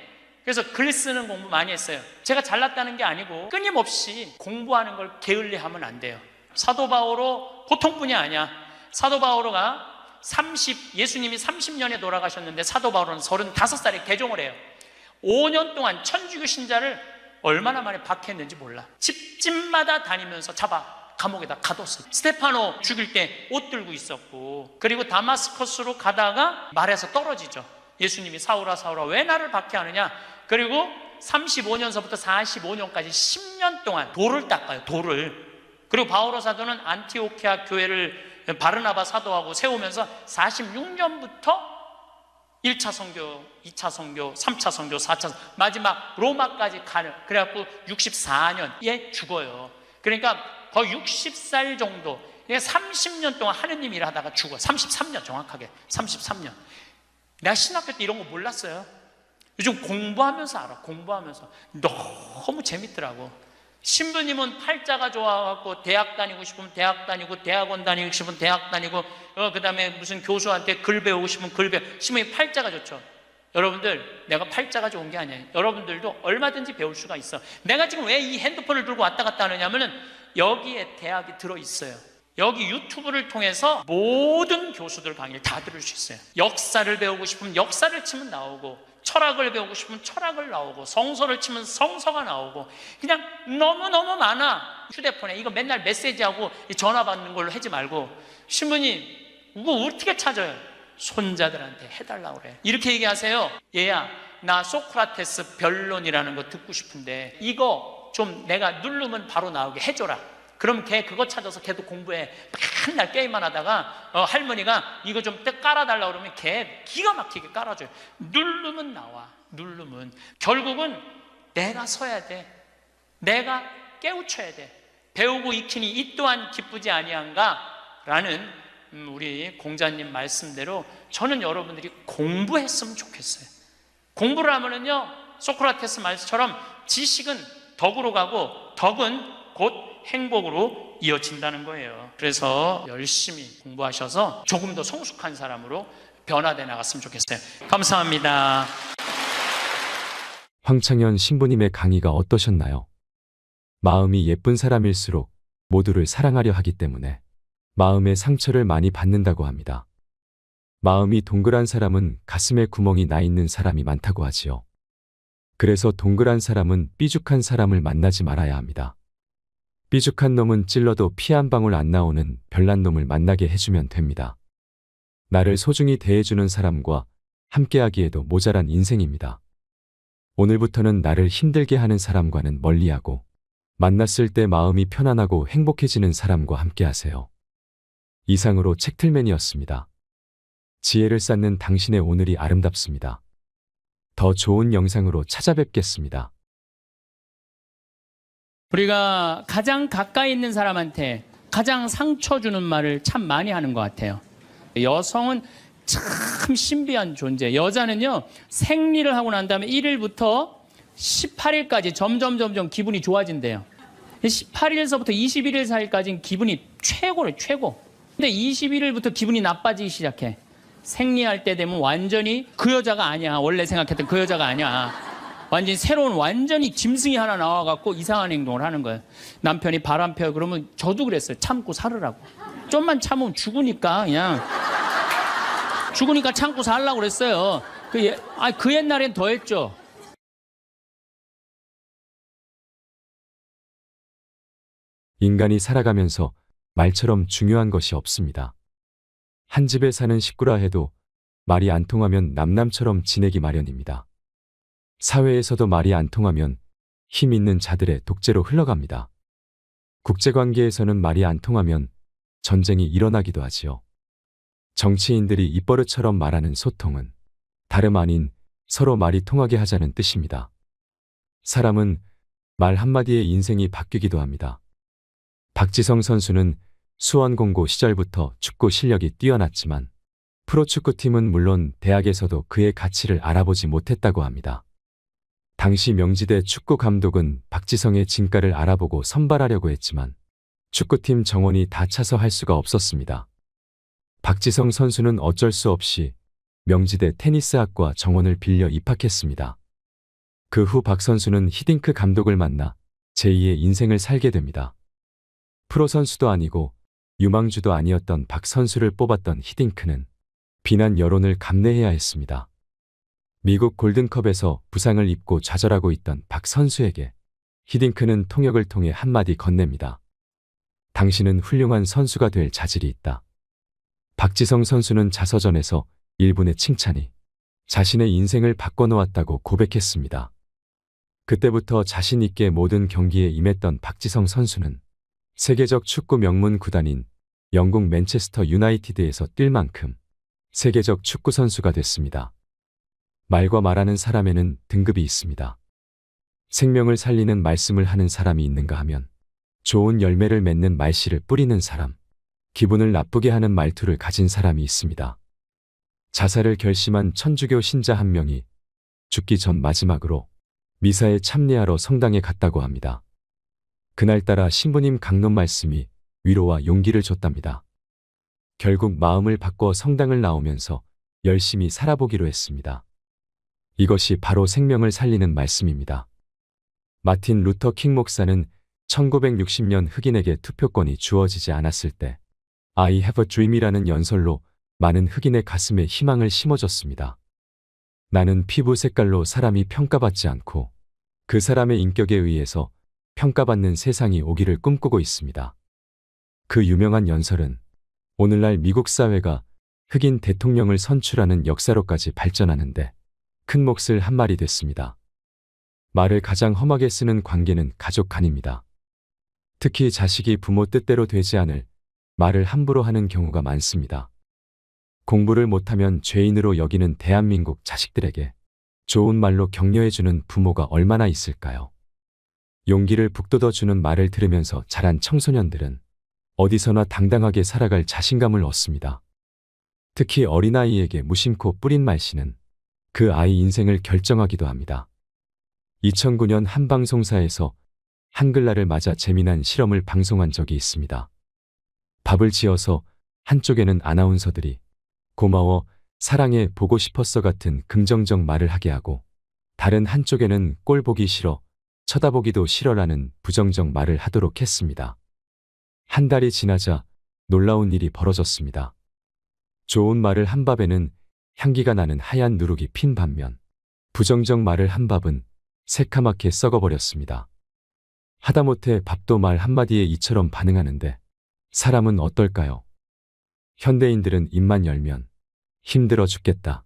그래서 글 쓰는 공부 많이 했어요. 제가 잘났다는 게 아니고 끊임없이 공부하는 걸 게을리하면 안 돼요. 사도 바오로 보통뿐이 아니야. 사도 바오로가 예수님이 30년에 돌아가셨는데 사도 바오로는 35살에 개종을 해요. 5년 동안 천주교 신자를 얼마나 많이 박해했는지 몰라. 집집마다 다니면서 잡아 감옥에다 가뒀어요. 스테파노 죽일 때 옷 들고 있었고, 그리고 다마스커스로 가다가 말에서 떨어지죠. 예수님이 사울아 사울아 왜 나를 박해하느냐. 그리고 35년서부터 45년까지 10년 동안 돌을 닦아요. 돌을. 그리고 바오로 사도는 안티오키아 교회를 바르나바 사도하고 세우면서 46년부터 1차 선교, 2차 선교, 3차 선교, 4차 선교, 마지막 로마까지 가는, 그래갖고 64년에 죽어요. 그러니까 거의 60살 정도, 30년 동안 하느님 일을 하다가 죽어요. 33년 정확하게, 33년. 내가 신학교 때 이런 거 몰랐어요. 요즘 공부하면서 알아. 공부하면서 너무 재밌더라고. 신부님은 팔자가 좋아갖고 대학 다니고 싶으면 대학 다니고, 대학원 다니고 싶으면 대학 다니고, 그 다음에 무슨 교수한테 글 배우고 싶으면 글 배우고. 신부님 팔자가 좋죠. 여러분들, 내가 팔자가 좋은 게 아니에요. 여러분들도 얼마든지 배울 수가 있어. 내가 지금 왜 이 핸드폰을 들고 왔다 갔다 하느냐면은 여기에 대학이 들어있어요. 여기 유튜브를 통해서 모든 교수들 강의를 다 들을 수 있어요. 역사를 배우고 싶으면 역사를 치면 나오고, 철학을 배우고 싶으면 철학을 나오고, 성서를 치면 성서가 나오고, 그냥 너무너무 많아. 휴대폰에 이거 맨날 메시지하고 전화 받는 걸로 하지 말고, 신부님 이거 어떻게 찾아요? 손자들한테 해달라고 그래. 이렇게 얘기하세요. 얘야, 나 소크라테스 변론이라는 거 듣고 싶은데 이거 좀 내가 누르면 바로 나오게 해줘라. 그럼 걔 그거 찾아서 걔도 공부해. 맨날 게임만 하다가 할머니가 이거 좀 깔아달라고 그러면 걔 기가 막히게 깔아줘요. 누르면 나와. 누르면. 결국은 내가 서야 돼. 내가 깨우쳐야 돼. 배우고 익히니 이 또한 기쁘지 아니한가? 라는 우리 공자님 말씀대로 저는 여러분들이 공부했으면 좋겠어요. 공부를 하면은요, 소크라테스 말씀처럼 지식은 덕으로 가고 덕은 곧 행복으로 이어진다는 거예요. 그래서 열심히 공부하셔서 조금 더 성숙한 사람으로 변화돼 나갔으면 좋겠어요. 감사합니다. 황창현 신부님의 강의가 어떠셨나요? 마음이 예쁜 사람일수록 모두를 사랑하려 하기 때문에 마음의 상처를 많이 받는다고 합니다. 마음이 동그란 사람은 가슴에 구멍이 나 있는 사람이 많다고 하지요. 그래서 동그란 사람은 삐죽한 사람을 만나지 말아야 합니다. 삐죽한 놈은 찔러도 피 한 방울 안 나오는 별난 놈을 만나게 해주면 됩니다. 나를 소중히 대해주는 사람과 함께하기에도 모자란 인생입니다. 오늘부터는 나를 힘들게 하는 사람과는 멀리하고 만났을 때 마음이 편안하고 행복해지는 사람과 함께하세요. 이상으로 책틀맨이었습니다. 지혜를 쌓는 당신의 오늘이 아름답습니다. 더 좋은 영상으로 찾아뵙겠습니다. 우리가 가장 가까이 있는 사람한테 가장 상처 주는 말을 참 많이 하는 것 같아요. 여성은 참 신비한 존재. 여자는요, 생리를 하고 난 다음에 1일부터 18일까지 점점 기분이 좋아진대요. 18일서부터 21일 사이까지는 기분이 최고래, 최고. 근데 21일부터 기분이 나빠지기 시작해. 생리할 때 되면 완전히 그 여자가 아니야. 원래 생각했던 그 여자가 아니야. 완전히 새로운 완전히 짐승이 하나 나와갖고 이상한 행동을 하는 거예요. 남편이 바람 펴 그러면 저도 그랬어요. 참고 살으라고. 좀만 참으면 죽으니까 그냥. 죽으니까 참고 살라고 그랬어요. 그 옛날엔 더 했죠. 인간이 살아가면서 말처럼 중요한 것이 없습니다. 한 집에 사는 식구라 해도 말이 안 통하면 남남처럼 지내기 마련입니다. 사회에서도 말이 안 통하면 힘 있는 자들의 독재로 흘러갑니다. 국제관계에서는 말이 안 통하면 전쟁이 일어나기도 하지요. 정치인들이 입버릇처럼 말하는 소통은 다름 아닌 서로 말이 통하게 하자는 뜻입니다. 사람은 말 한마디에 인생이 바뀌기도 합니다. 박지성 선수는 수원공고 시절부터 축구 실력이 뛰어났지만 프로축구팀은 물론 대학에서도 그의 가치를 알아보지 못했다고 합니다. 당시 명지대 축구 감독은 박지성의 진가를 알아보고 선발하려고 했지만 축구팀 정원이 다 차서 할 수가 없었습니다. 박지성 선수는 어쩔 수 없이 명지대 테니스학과 정원을 빌려 입학했습니다. 그 후 박 선수는 히딩크 감독을 만나 제2의 인생을 살게 됩니다. 프로 선수도 아니고 유망주도 아니었던 박 선수를 뽑았던 히딩크는 비난 여론을 감내해야 했습니다. 미국 골든컵에서 부상을 입고 좌절하고 있던 박 선수에게 히딩크는 통역을 통해 한마디 건넵니다. 당신은 훌륭한 선수가 될 자질이 있다. 박지성 선수는 자서전에서 일분의 칭찬이 자신의 인생을 바꿔놓았다고 고백했습니다. 그때부터 자신 있게 모든 경기에 임했던 박지성 선수는 세계적 축구 명문 구단인 영국 맨체스터 유나이티드에서 뛸 만큼 세계적 축구 선수가 됐습니다. 말과 말하는 사람에는 등급이 있습니다. 생명을 살리는 말씀을 하는 사람이 있는가 하면 좋은 열매를 맺는 말씨를 뿌리는 사람, 기분을 나쁘게 하는 말투를 가진 사람이 있습니다. 자살을 결심한 천주교 신자 한 명이 죽기 전 마지막으로 미사에 참례하러 성당에 갔다고 합니다. 그날따라 신부님 강론 말씀이 위로와 용기를 줬답니다. 결국 마음을 바꿔 성당을 나오면서 열심히 살아보기로 했습니다. 이것이 바로 생명을 살리는 말씀입니다. 마틴 루터 킹 목사는 1960년 흑인에게 투표권이 주어지지 않았을 때 I have a dream이라는 연설로 많은 흑인의 가슴에 희망을 심어줬습니다. 나는 피부 색깔로 사람이 평가받지 않고 그 사람의 인격에 의해서 평가받는 세상이 오기를 꿈꾸고 있습니다. 그 유명한 연설은 오늘날 미국 사회가 흑인 대통령을 선출하는 역사로까지 발전하는데 큰 몫을 한 말이 됐습니다. 말을 가장 험하게 쓰는 관계는 가족 간입니다. 특히 자식이 부모 뜻대로 되지 않을 말을 함부로 하는 경우가 많습니다. 공부를 못하면 죄인으로 여기는 대한민국 자식들에게 좋은 말로 격려해주는 부모가 얼마나 있을까요? 용기를 북돋워주는 말을 들으면서 자란 청소년들은 어디서나 당당하게 살아갈 자신감을 얻습니다. 특히 어린아이에게 무심코 뿌린 말씨는 그 아이 인생을 결정하기도 합니다. 2009년 한 방송사에서 한글날을 맞아 재미난 실험을 방송한 적이 있습니다. 밥을 지어서 한쪽에는 아나운서들이 고마워, 사랑해, 보고 싶었어 같은 긍정적 말을 하게 하고 다른 한쪽에는 꼴 보기 싫어, 쳐다보기도 싫어라는 부정적 말을 하도록 했습니다. 한 달이 지나자 놀라운 일이 벌어졌습니다. 좋은 말을 한 밥에는 향기가 나는 하얀 누룩이 핀 반면 부정적 말을 한 밥은 새카맣게 썩어버렸습니다. 하다못해 밥도 말 한마디에 이처럼 반응하는데 사람은 어떨까요? 현대인들은 입만 열면 힘들어 죽겠다.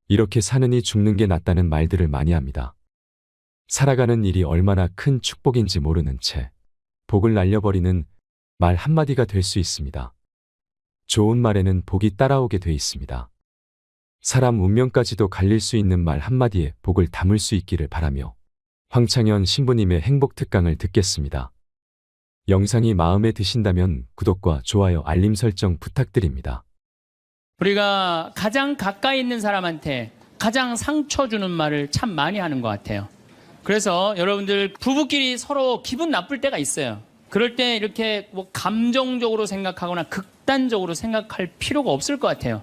이렇게 사느니 죽는 게 낫다는 말들을 많이 합니다. 살아가는 일이 얼마나 큰 축복인지 모르는 채 복을 날려버리는 말 한마디가 될 수 있습니다. 좋은 말에는 복이 따라오게 돼 있습니다. 사람 운명까지도 갈릴 수 있는 말 한마디에 복을 담을 수 있기를 바라며 황창현 신부님의 행복 특강을 듣겠습니다. 영상이 마음에 드신다면 구독과 좋아요, 알림 설정 부탁드립니다. 우리가 가장 가까이 있는 사람한테 가장 상처 주는 말을 참 많이 하는 것 같아요. 그래서 여러분들 부부끼리 서로 기분 나쁠 때가 있어요. 그럴 때 이렇게 뭐 감정적으로 생각하거나 극단적으로 생각할 필요가 없을 것 같아요.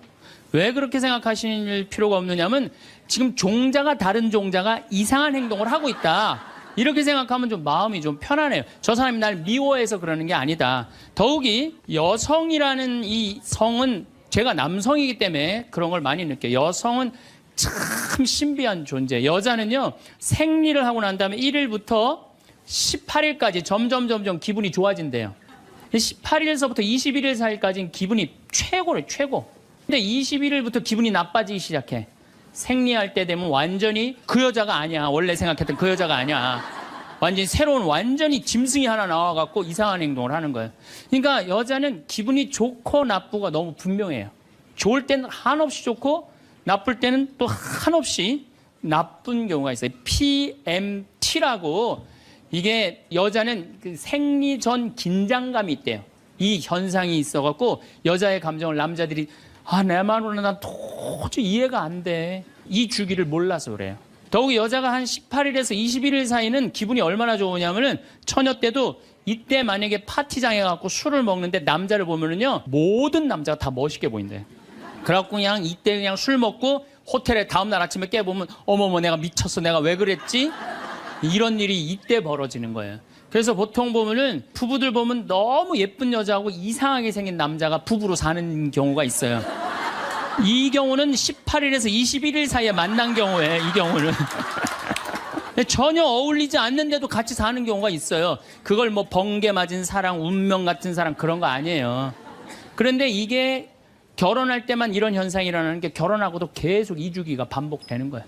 왜 그렇게 생각하실 필요가 없느냐면 지금 종자가 다른 종자가 이상한 행동을 하고 있다. 이렇게 생각하면 좀 마음이 좀 편안해요. 저 사람이 날 미워해서 그러는 게 아니다. 더욱이 여성이라는 이 성은 제가 남성이기 때문에 그런 걸 많이 느껴요. 여성은 참 신비한 존재. 여자는요, 생리를 하고 난 다음에 1일부터 18일까지 점점 기분이 좋아진대요. 18일서부터 21일 사이까지는 기분이 최고래, 최고. 근데 21일부터 기분이 나빠지기 시작해. 생리할 때 되면 완전히 그 여자가 아니야. 원래 생각했던 그 여자가 아니야. 완전히 새로운 완전히 짐승이 하나 나와갖고 이상한 행동을 하는 거예요. 그러니까 여자는 기분이 좋고 나쁘고 너무 분명해요. 좋을 때는 한없이 좋고 나쁠 때는 또 한없이 나쁜 경우가 있어요. PMT라고 이게 여자는 그 생리 전 긴장감이 있대요. 이 현상이 있어갖고 여자의 감정을 남자들이 내 말로는 난 도저히 이해가 안 돼. 이 주기를 몰라서 그래요. 더욱이 여자가 한 18일에서 21일 사이는 기분이 얼마나 좋으냐면은 처녀 때도 이때 만약에 파티장에 가고 술을 먹는데 남자를 보면은요 모든 남자가 다 멋있게 보인대요. 그래갖고 그냥 이때 그냥 술 먹고 호텔에 다음날 아침에 깨보면 어머머 내가 미쳤어 내가 왜 그랬지? 이런 일이 이때 벌어지는 거예요. 그래서 보통 보면은 부부들 보면 너무 예쁜 여자하고 이상하게 생긴 남자가 부부로 사는 경우가 있어요. 이 경우는 18일에서 21일 사이에 만난 경우에 이 경우는 전혀 어울리지 않는데도 같이 사는 경우가 있어요. 그걸 뭐 번개 맞은 사랑, 운명 같은 사랑 그런 거 아니에요. 그런데 이게 결혼할 때만 이런 현상이 일어나는 게 결혼하고도 계속 이 주기가 반복되는 거예요.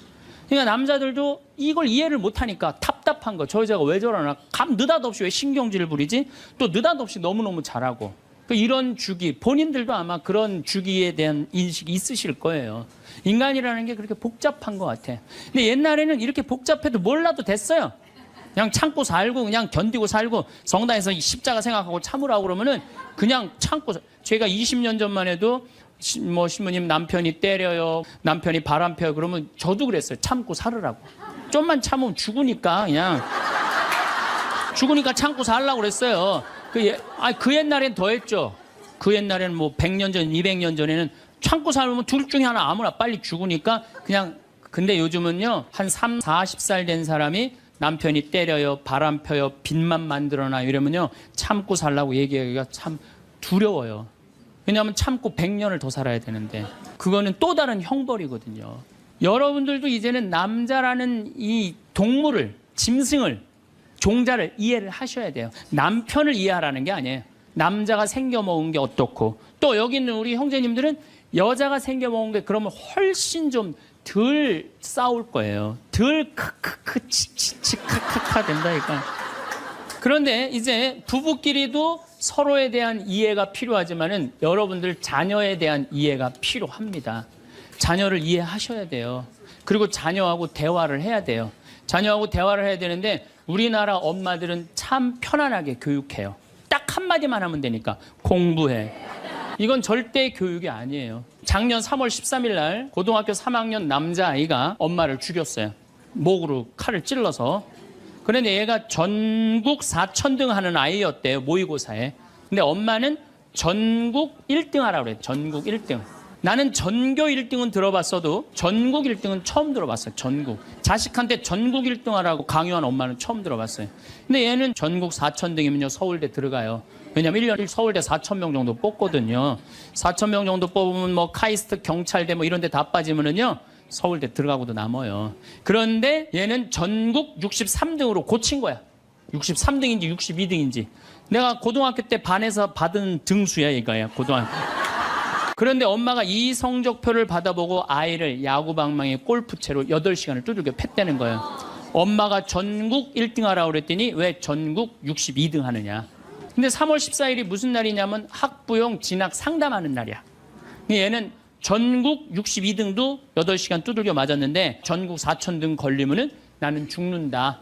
그러니까 남자들도 이걸 이해를 못하니까 답답한 거. 저 여자가 왜 저러나. 느닷없이 왜 신경질을 부리지? 또 느닷없이 너무너무 잘하고. 이런 주기, 본인들도 아마 그런 주기에 대한 인식이 있으실 거예요. 인간이라는 게 그렇게 복잡한 것 같아. 근데 옛날에는 이렇게 복잡해도 몰라도 됐어요. 그냥 참고 살고 그냥 견디고 살고 성당에서 십자가 생각하고 참으라고 그러면은 그냥 참고. 제가 20년 전만 해도 뭐 신부님 남편이 때려요, 남편이 바람 펴요 그러면 저도 그랬어요. 참고 살으라고. 좀만 참으면 죽으니까 참고 살라고 그랬어요. 그 옛날엔 더 했죠. 그 옛날에는 뭐 100년 전, 200년 전에는 참고 살면 둘 중에 하나 아무나 빨리 죽으니까 그냥. 근데 요즘은요 한 3, 40살 된 사람이 남편이 때려요, 바람 펴요, 빚만 만들어놔 이러면요 참고 살라고 얘기하기가 참 두려워요. 왜냐하면 참고 100년을 더 살아야 되는데 그거는 또 다른 형벌이거든요. 여러분들도 이제는 남자라는 이 동물을, 짐승을, 종자를 이해를 하셔야 돼요. 남편을 이해하라는 게 아니에요. 남자가 생겨먹은 게 어떻고 또 여기 있는 우리 형제님들은 여자가 생겨먹은 게 그러면 훨씬 좀 덜 싸울 거예요. 덜 크크크 치치치 카카카 된다니까. 그런데 이제 부부끼리도 서로에 대한 이해가 필요하지만은 여러분들 자녀에 대한 이해가 필요합니다. 자녀를 이해하셔야 돼요. 그리고 자녀하고 대화를 해야 돼요. 자녀하고 대화를 해야 되는데 우리나라 엄마들은 참 편안하게 교육해요. 딱 한마디만 하면 되니까 공부해. 이건 절대 교육이 아니에요. 작년 3월 13일 날 고등학교 3학년 남자아이가 엄마를 죽였어요. 목으로 칼을 찔러서. 그런데 얘가 전국 4천등 하는 아이였대요. 모의고사에. 근데 엄마는 전국 1등 하라고 그래요. 전국 1등. 나는 전교 1등은 들어봤어도 전국 1등은 처음 들어봤어요. 전국. 자식한테 전국 1등 하라고 강요한 엄마는 처음 들어봤어요. 근데 얘는 전국 4천등이면요 서울대 들어가요. 왜냐면 1년에 서울대 4,000명 정도 뽑거든요. 4,000명 정도 뽑으면 뭐 카이스트, 경찰대 뭐 이런 데 다 빠지면은요. 서울대 들어가고도 남아요. 그런데 얘는 전국 63등으로 고친 거야. 63등인지 62등인지. 내가 고등학교 때 반에서 받은 등수야, 이거야, 고등학교. 그런데 엄마가 이 성적표를 받아보고 아이를 야구방망이 골프채로 8시간을 두들겨 팼다는 거예요. 엄마가 전국 1등 하라고 그랬더니 왜 전국 62등 하느냐. 근데 3월 14일이 무슨 날이냐면 학부용 진학 상담하는 날이야. 얘는 전국 62등도 8시간 두들겨 맞았는데 전국 4,000등 걸리면은 나는 죽는다.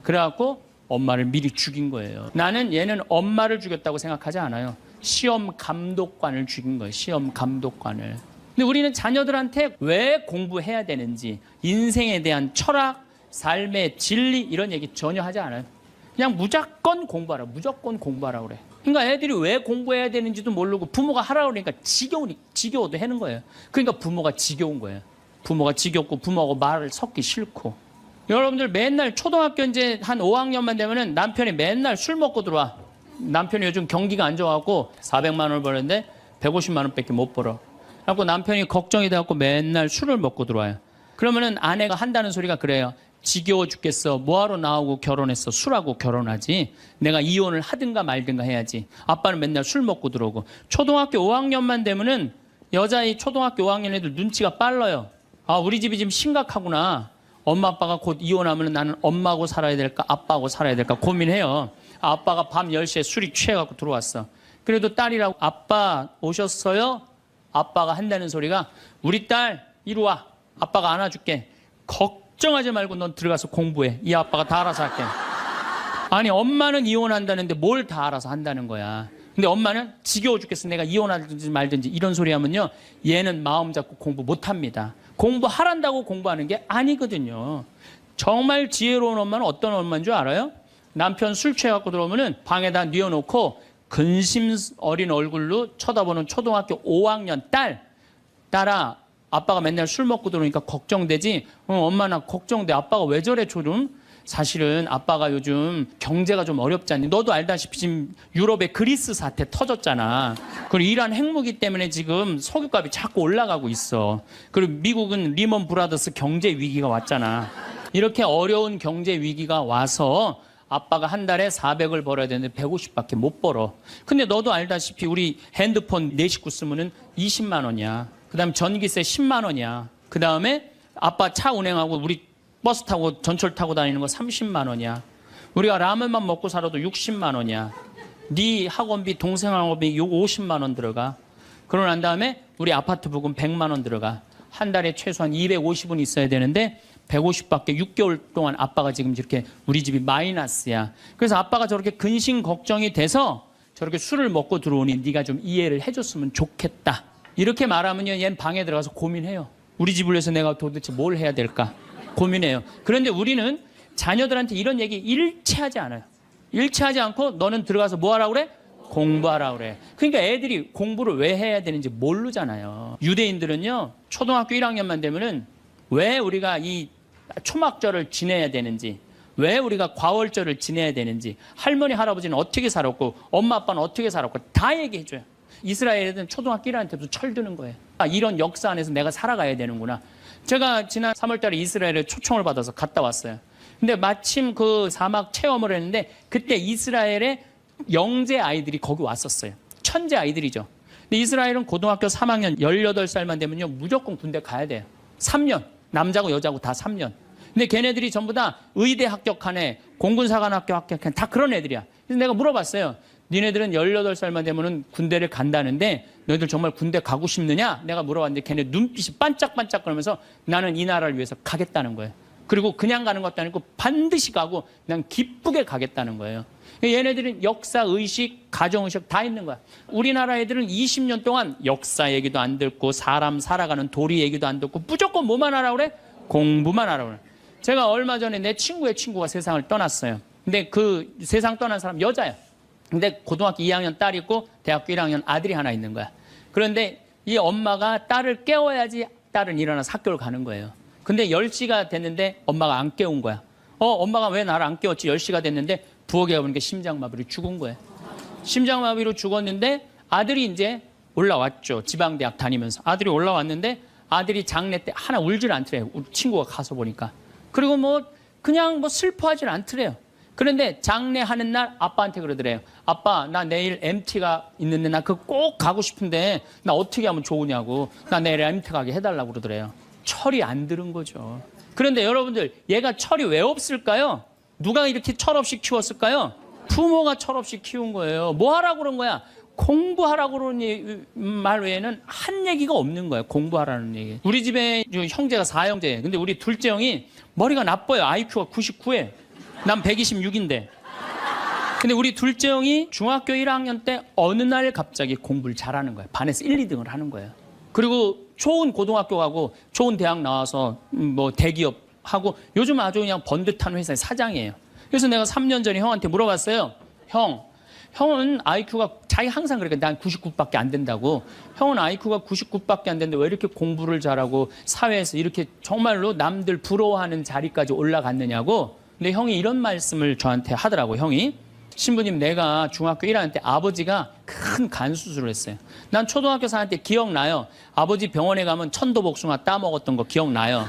그래갖고 엄마를 미리 죽인 거예요. 나는 얘는 엄마를 죽였다고 생각하지 않아요. 시험 감독관을 죽인 거예요. 시험 감독관을. 근데 우리는 자녀들한테 왜 공부해야 되는지, 인생에 대한 철학, 삶의 진리 이런 얘기 전혀 하지 않아요. 그냥 무조건 공부하라. 무조건 공부하라 그래. 그러니까 애들이 왜 공부해야 되는지도 모르고 부모가 하라고 그러니까 지겨워도 하는 거예요. 그러니까 부모가 지겨운 거예요. 부모가 지겹고 부모하고 말을 섞기 싫고. 여러분들 맨날 초등학교 이제 한 5학년만 되면은 남편이 맨날 술 먹고 들어와. 남편이 요즘 경기가 안 좋아갖고 400만 원을 버는데 150만 원밖에 못 벌어. 그래갖고 남편이 걱정이 돼갖고 맨날 술을 먹고 들어와요. 그러면은 아내가 한다는 소리가 그래요. 지겨워 죽겠어. 뭐하러 나하고 결혼했어. 술하고 결혼하지. 내가 이혼을 하든가 말든가 해야지. 아빠는 맨날 술 먹고 들어오고. 초등학교 5학년만 되면은 여자의 초등학교 5학년 애들 눈치가 빨라요. 아, 우리 집이 지금 심각하구나. 엄마 아빠가 곧 이혼하면 나는 엄마하고 살아야 될까 아빠하고 살아야 될까 고민해요. 아빠가 밤 10시에 술이 취해갖고 들어왔어. 그래도 딸이라고 아빠 오셨어요? 아빠가 한다는 소리가 우리 딸 이리 와. 아빠가 안아줄게. 걱정하지 말고 넌 들어가서 공부해. 이 아빠가 다 알아서 할게. 아니 엄마는 이혼한다는데 뭘 다 알아서 한다는 거야. 근데 엄마는 지겨워 죽겠어. 내가 이혼하든지 말든지 이런 소리 하면요. 얘는 마음 잡고 공부 못합니다. 공부하란다고 공부하는 게 아니거든요. 정말 지혜로운 엄마는 어떤 엄마인 줄 알아요? 남편 술 취해갖고 들어오면은 방에다 뉘어놓고 근심 어린 얼굴로 쳐다보는 초등학교 5학년 딸아 아빠가 맨날 술 먹고 들어오니까 걱정되지? 엄마 나 걱정돼. 아빠가 왜 저래 조금? 사실은 아빠가 요즘 경제가 좀 어렵지 않니? 너도 알다시피 지금 유럽의 그리스 사태 터졌잖아. 그리고 이란 핵무기 때문에 지금 석유값이 자꾸 올라가고 있어. 그리고 미국은 리먼 브라더스 경제 위기가 왔잖아. 이렇게 어려운 경제 위기가 와서 아빠가 한 달에 400을 벌어야 되는데 150밖에 못 벌어. 근데 너도 알다시피 우리 핸드폰 4식구 쓰면은 20만 원이야. 그다음에 전기세 10만 원이야. 그다음에 아빠 차 운행하고 우리 버스 타고 전철 타고 다니는 거 30만 원이야. 우리가 라면만 먹고 살아도 60만 원이야. 네 학원비, 동생 학원비 요거 50만 원 들어가. 그러고 난 다음에 우리 아파트 부금 100만 원 들어가. 한 달에 최소한 250은 있어야 되는데 150밖에 6개월 동안 아빠가 지금 이렇게 우리 집이 마이너스야. 그래서 아빠가 저렇게 근심 걱정이 돼서 저렇게 술을 먹고 들어오니 네가 좀 이해를 해줬으면 좋겠다. 이렇게 말하면요, 얘는 방에 들어가서 고민해요. 우리 집을 위해서 내가 도대체 뭘 해야 될까? 고민해요. 그런데 우리는 자녀들한테 이런 얘기 일체하지 않아요. 일체하지 않고 너는 들어가서 뭐 하라고 그래? 공부하라고 그래. 그러니까 애들이 공부를 왜 해야 되는지 모르잖아요. 유대인들은요, 초등학교 1학년만 되면은 왜 우리가 이 초막절을 지내야 되는지, 왜 우리가 과월절을 지내야 되는지, 할머니, 할아버지는 어떻게 살았고, 엄마, 아빠는 어떻게 살았고, 다 얘기해줘요. 이스라엘 애들은 초등학교 1학년 때부터 철드는 거예요. 아, 이런 역사 안에서 내가 살아가야 되는구나. 제가 지난 3월 달에 이스라엘에 초청을 받아서 갔다 왔어요. 근데 마침 그 사막 체험을 했는데 그때 이스라엘의 영재 아이들이 거기 왔었어요. 천재 아이들이죠. 근데 이스라엘은 고등학교 3학년 18살만 되면요 무조건 군대 가야 돼요. 3년. 남자고 여자고 다 3년. 근데 걔네들이 전부 다 의대 합격한 애, 공군사관학교 합격한 애, 다 그런 애들이야. 그래서 내가 물어봤어요. 니네들은 18살만 되면은 군대를 간다는데 너희들 정말 군대 가고 싶느냐? 내가 물어봤는데 걔네 눈빛이 반짝반짝 그러면서 나는 이 나라를 위해서 가겠다는 거예요. 그리고 그냥 가는 것도 아니고 반드시 가고 그냥 기쁘게 가겠다는 거예요. 얘네들은 역사, 의식, 가정의식 다 있는 거야. 우리나라 애들은 20년 동안 역사 얘기도 안 듣고 사람 살아가는 도리 얘기도 안 듣고 무조건 뭐만 하라고 그래? 공부만 하라고 그래. 제가 얼마 전에 내 친구의 친구가 세상을 떠났어요. 근데 그 세상 떠난 사람 여자야. 근데 고등학교 2학년 딸이 있고 대학교 1학년 아들이 하나 있는 거야. 그런데 이 엄마가 딸을 깨워야지 딸은 일어나서 학교를 가는 거예요. 근데 10시가 됐는데 엄마가 안 깨운 거야. 엄마가 왜 나를 안 깨웠지? 10시가 됐는데 부엌에 가보니까 심장마비로 죽은 거예요. 심장마비로 죽었는데 아들이 이제 올라왔죠. 지방대학 다니면서. 아들이 올라왔는데 아들이 장례 때 하나 울질 않더래요. 우리 친구가 가서 보니까. 그리고 뭐 그냥 뭐 슬퍼하질 않더래요. 그런데 장례하는 날 아빠한테 그러더래요. 아빠, 나 내일 MT가 있는데 나 그거 꼭 가고 싶은데 나 어떻게 하면 좋으냐고. 나 내일 MT 가게 해달라고 그러더래요. 철이 안 들은 거죠. 그런데 여러분들, 얘가 철이 왜 없을까요? 누가 이렇게 철없이 키웠을까요? 부모가 철없이 키운 거예요. 뭐 하라고 그런 거야? 공부하라고 그러는 말 외에는 한 얘기가 없는 거예요. 공부하라는 얘기. 우리 집에 형제가 4형제예요. 근데 우리 둘째 형이 머리가 나빠요. IQ가 99에. 난 126인데. 근데 우리 둘째 형이 중학교 1학년 때 어느 날 갑자기 공부를 잘하는 거예요. 반에서 1, 2등을 하는 거예요. 그리고 좋은 고등학교 가고 좋은 대학 나와서 뭐 대기업 하고 요즘 아주 그냥 번듯한 회사의 사장이에요. 그래서 내가 3년 전에 형한테 물어봤어요. 형은 IQ가 자기 항상 그러니까 난 99밖에 안 된다고. 형은 IQ가 99밖에 안 되는데 왜 이렇게 공부를 잘하고 사회에서 이렇게 정말로 남들 부러워하는 자리까지 올라갔느냐고. 근데 형이 이런 말씀을 저한테 하더라고. 형이 신부님, 내가 중학교 1학년 때 아버지가 큰 간 수술을 했어요. 난 초등학교 4학년 때 기억나요. 아버지 병원에 가면 천도복숭아 따먹었던 거 기억나요.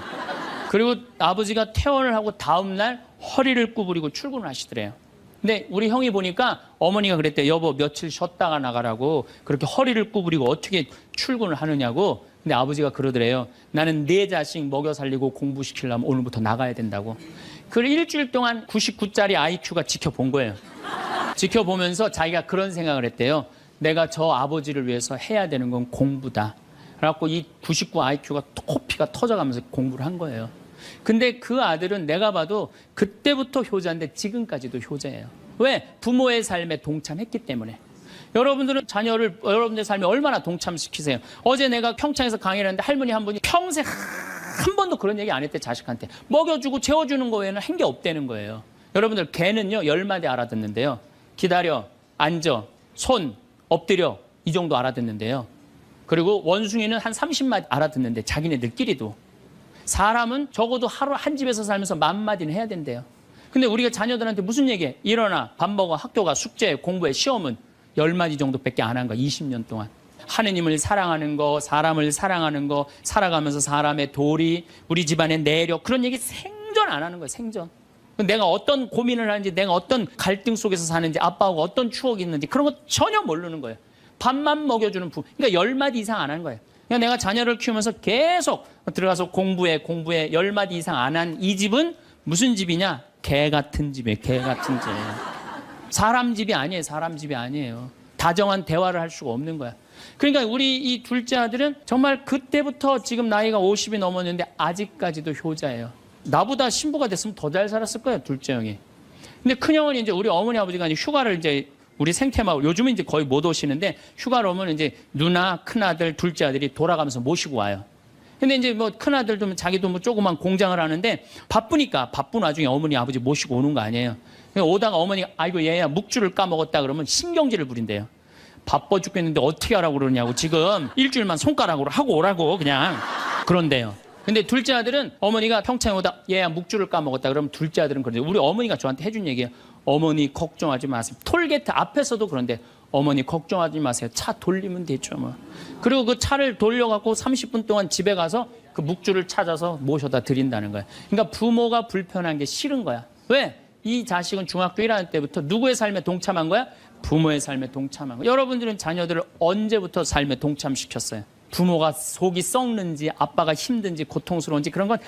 그리고 아버지가 퇴원을 하고 다음날 허리를 구부리고 출근을 하시더래요. 근데 우리 형이 보니까 어머니가 그랬대요. 여보, 며칠 쉬었다가 나가라고. 그렇게 허리를 구부리고 어떻게 출근을 하느냐고. 근데 아버지가 그러더래요. 나는 내 자식 먹여 살리고 공부시키려면 오늘부터 나가야 된다고. 그 일주일 동안 99짜리 IQ가 지켜본 거예요. 지켜보면서 자기가 그런 생각을 했대요. 내가 저 아버지를 위해서 해야 되는 건 공부다. 그래갖고 이 99 IQ가 코피가 터져가면서 공부를 한 거예요. 근데 그 아들은 내가 봐도 그때부터 효자인데 지금까지도 효자예요. 왜? 부모의 삶에 동참했기 때문에. 여러분들은 자녀를 여러분들의 삶에 얼마나 동참시키세요? 어제 내가 평창에서 강의를 했는데 할머니 한 분이 평생 한 번도 그런 얘기 안 했대. 자식한테 먹여주고 재워주는 거 외에는 한 게 없다는 거예요. 여러분들, 개는요 10마디 알아듣는데요. 기다려, 앉아, 손, 엎드려, 이 정도 알아듣는데요. 그리고 원숭이는 한 30마디 알아듣는데 자기네들끼리도. 사람은 적어도 하루 한 집에서 살면서 10,000마디는 해야 된대요. 근데 우리가 자녀들한테 무슨 얘기해? 일어나, 밥 먹어, 학교 가, 숙제, 공부해, 시험은 10마디 정도밖에 안 한 거야. 20년 동안. 하느님을 사랑하는 거, 사람을 사랑하는 거, 살아가면서 사람의 도리, 우리 집안의 내력, 그런 얘기 생전 안 하는 거예요. 생전. 내가 어떤 고민을 하는지, 내가 어떤 갈등 속에서 사는지, 아빠하고 어떤 추억이 있는지 그런 거 전혀 모르는 거예요. 밥만 먹여주는 부모. 그러니까 10마디 이상 안 하는 거예요. 그러니까 내가 자녀를 키우면서 계속 들어가서 공부해 10마디 이상 안 한 이 집은 무슨 집이냐? 개 같은 집이에요. 개 같은 집. 사람 집이 아니에요. 사람 집이 아니에요. 다정한 대화를 할 수가 없는 거야. 그러니까 우리 이 둘째 아들은 정말 그때부터 지금 나이가 50이 넘었는데 아직까지도 효자예요. 나보다 신부가 됐으면 더 잘 살았을 거예요, 둘째 형이. 근데 큰형은 이제 우리 어머니 아버지가 이제 휴가를 이제 우리 생태마을, 요즘은 이제 거의 못 오시는데 휴가를 오면 이제 누나, 큰아들, 둘째 아들이 돌아가면서 모시고 와요. 근데 이제 뭐 큰아들도 자기도 뭐 조그만 공장을 하는데 바쁘니까 바쁜 와중에 어머니, 아버지 모시고 오는 거 아니에요. 오다가 어머니가 아이고 얘야 묵주를 까먹었다 그러면 신경질을 부린대요. 바빠 죽겠는데 어떻게 하라고 그러냐고. 지금 일주일만 손가락으로 하고 오라고 그냥 그런데요. 근데 둘째 아들은 어머니가 평창에 오다 얘야 묵주를 까먹었다 그러면 둘째 아들은 그런데 우리 어머니가 저한테 해준 얘기예요. 어머니 걱정하지 마세요. 톨게이트 앞에서도 그런데 어머니 걱정하지 마세요. 차 돌리면 되죠 뭐. 그리고 그 차를 돌려갖고 30분 동안 집에 가서 그 묵주를 찾아서 모셔다 드린다는 거예요. 그러니까 부모가 불편한 게 싫은 거야. 왜? 이 자식은 중학교 1학년 때부터 누구의 삶에 동참한 거야? 부모의 삶에 동참한 거야. 여러분들은 자녀들을 언제부터 삶에 동참시켰어요? 부모가 속이 썩는지 아빠가 힘든지 고통스러운지 그런 건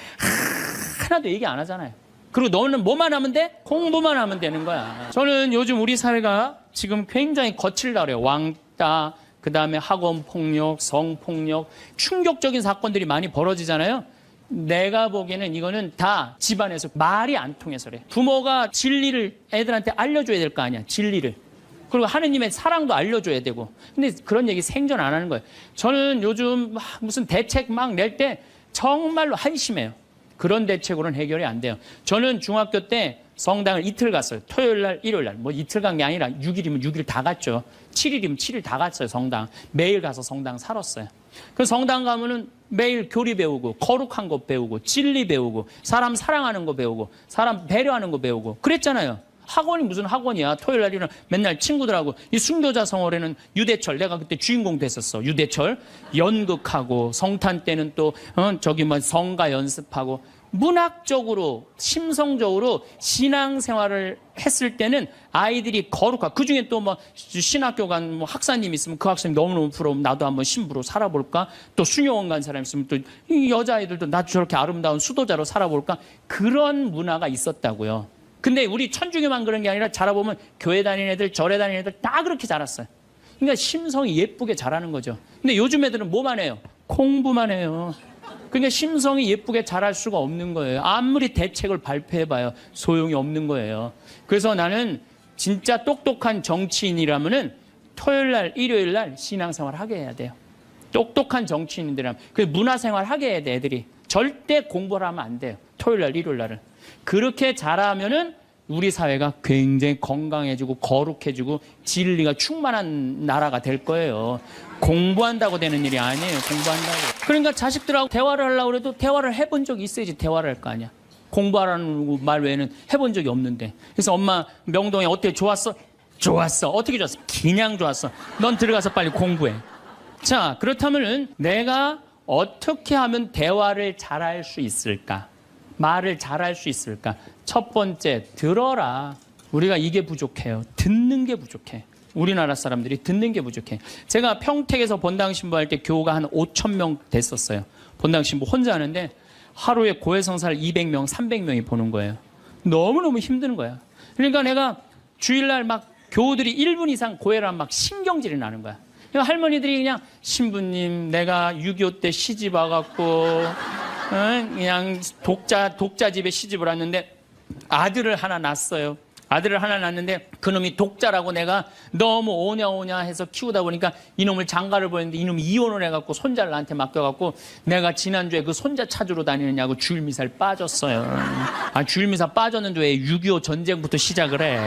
하나도 얘기 안 하잖아요. 그리고 너는 뭐만 하면 돼? 공부만 하면 되는 거야. 저는 요즘 우리 사회가 지금 굉장히 거칠다 그래요. 왕따, 그다음에 학원 폭력, 성폭력, 충격적인 사건들이 많이 벌어지잖아요. 내가 보기에는 이거는 다 집안에서 말이 안 통해서 그래. 부모가 진리를 애들한테 알려줘야 될 거 아니야. 진리를. 그리고 하느님의 사랑도 알려줘야 되고. 근데 그런 얘기 생전 안 하는 거예요. 저는 요즘 무슨 대책 막 낼 때 정말로 한심해요. 그런 대책으로는 해결이 안 돼요. 저는 중학교 때 성당을 이틀 갔어요. 토요일 날, 일요일 날. 뭐 이틀 간 게 아니라 6일이면 6일 다 갔죠. 7일이면 7일 다 갔어요, 성당. 매일 가서 성당 살았어요. 그 성당 가면은 매일 교리 배우고, 거룩한 거 배우고, 진리 배우고, 사람 사랑하는 거 배우고, 사람 배려하는 거 배우고, 그랬잖아요. 학원이 무슨 학원이야. 토요일 날이는 맨날 친구들하고 이 순교자 성월에는 유대철, 내가 그때 주인공 됐었어. 유대철 연극하고 성탄 때는 또 저기 뭐 성가 연습하고 문학적으로 심성적으로 신앙생활을 했을 때는 아이들이 거룩하고 그중에 또 뭐 신학교 간 뭐 학사님 있으면 그 학사님 너무너무 부러우면 나도 한번 신부로 살아볼까? 또 수녀원 간 사람 있으면 또 이 여자아이들도 나도 저렇게 아름다운 수도자로 살아볼까? 그런 문화가 있었다고요. 근데 우리 천주교만 그런 게 아니라 자라보면 교회 다니는 애들, 절에 다니는 애들 다 그렇게 자랐어요. 그러니까 심성이 예쁘게 자라는 거죠. 근데 요즘 애들은 뭐만 해요? 공부만 해요. 그러니까 심성이 예쁘게 자랄 수가 없는 거예요. 아무리 대책을 발표해봐요. 소용이 없는 거예요. 그래서 나는 진짜 똑똑한 정치인이라면은 토요일 날, 일요일 날 신앙생활 하게 해야 돼요. 똑똑한 정치인들이라면. 그 문화생활 하게 해야 돼, 애들이. 절대 공부를 하면 안 돼요. 토요일 날, 일요일 날은. 그렇게 자라면은 우리 사회가 굉장히 건강해지고 거룩해지고 진리가 충만한 나라가 될 거예요. 공부한다고 되는 일이 아니에요. 공부한다고. 그러니까 자식들하고 대화를 하려고 해도 대화를 해본 적이 있어야지 대화를 할 거 아니야. 공부하라는 말 외에는 해본 적이 없는데. 그래서 엄마 명동에 어때? 좋았어? 좋았어. 어떻게 좋았어? 그냥 좋았어. 넌 들어가서 빨리 공부해. 자, 그렇다면은 내가 어떻게 하면 대화를 잘할 수 있을까? 말을 잘할 수 있을까? 첫 번째, 들어라. 우리가 이게 부족해요. 듣는 게 부족해. 우리나라 사람들이 듣는 게 부족해. 제가 평택에서 본당 신부할 때 교우가 한 5천 명 됐었어요. 본당 신부 혼자 하는데 하루에 고해성사를 200명, 300명이 보는 거예요. 너무너무 힘든 거야. 그러니까 내가 주일날 막 교우들이 1분 이상 고해를 하면 막 신경질이 나는 거야. 그러니까 할머니들이 그냥 신부님 내가 6.25 때 시집 와갖고 그냥 독자 집에 시집을 왔는데 아들을 하나 낳았어요. 아들을 하나 낳았는데 그놈이 독자라고 내가 너무 오냐오냐 해서 키우다 보니까 이놈을 장가를 보냈는데 이놈이 이혼을 해갖고 손자를 나한테 맡겨갖고 내가 지난주에 그 손자 찾으러 다니느냐고 주일미사를 빠졌어요. 아, 주일미사 빠졌는데 왜 6.25 전쟁부터 시작을 해.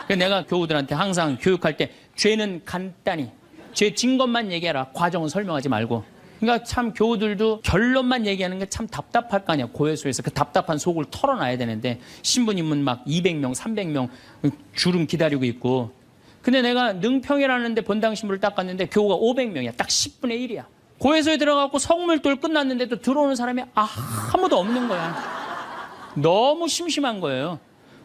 그래서 내가 교우들한테 항상 교육할 때 죄는 간단히 죄 진 것만 얘기해라. 과정은 설명하지 말고. 그러니까 참 교우들도 결론만 얘기하는 게 참 답답할 거 아니야. 고해소에서 그 답답한 속을 털어놔야 되는데 신부님은 막 200명, 300명 줄은 기다리고 있고. 근데 내가 능평이라는 데 본당 신부를 딱 갔는데 교우가 500명이야. 딱 10분의 1이야. 고해소에 들어가고 성물돌 끝났는데도 들어오는 사람이 아무도 없는 거야. 너무 심심한 거예요.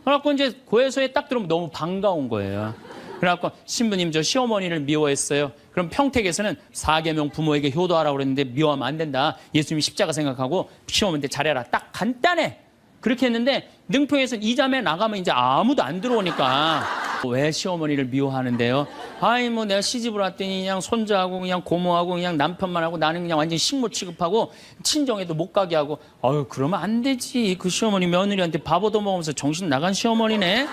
그래갖고 이제 고해소에 딱 들어오면 너무 반가운 거예요. 그래갖고 신부님 저 시어머니를 미워했어요. 그럼 평택에서는 4계명 부모에게 효도하라고 그랬는데 미워하면 안 된다. 예수님이 십자가 생각하고 시어머니한테 잘해라. 딱 간단해. 그렇게 했는데 능평에서는 이 자매 나가면 이제 아무도 안 들어오니까 왜 시어머니를 미워하는데요? 아이 뭐 내가 시집을 왔더니 그냥 손자하고 그냥 고모하고 그냥 남편만 하고 나는 그냥 완전 식모 취급하고 친정에도 못 가게 하고 어휴 그러면 안 되지. 그 시어머니 며느리한테 밥 얻어먹으면서 정신 나간 시어머니네.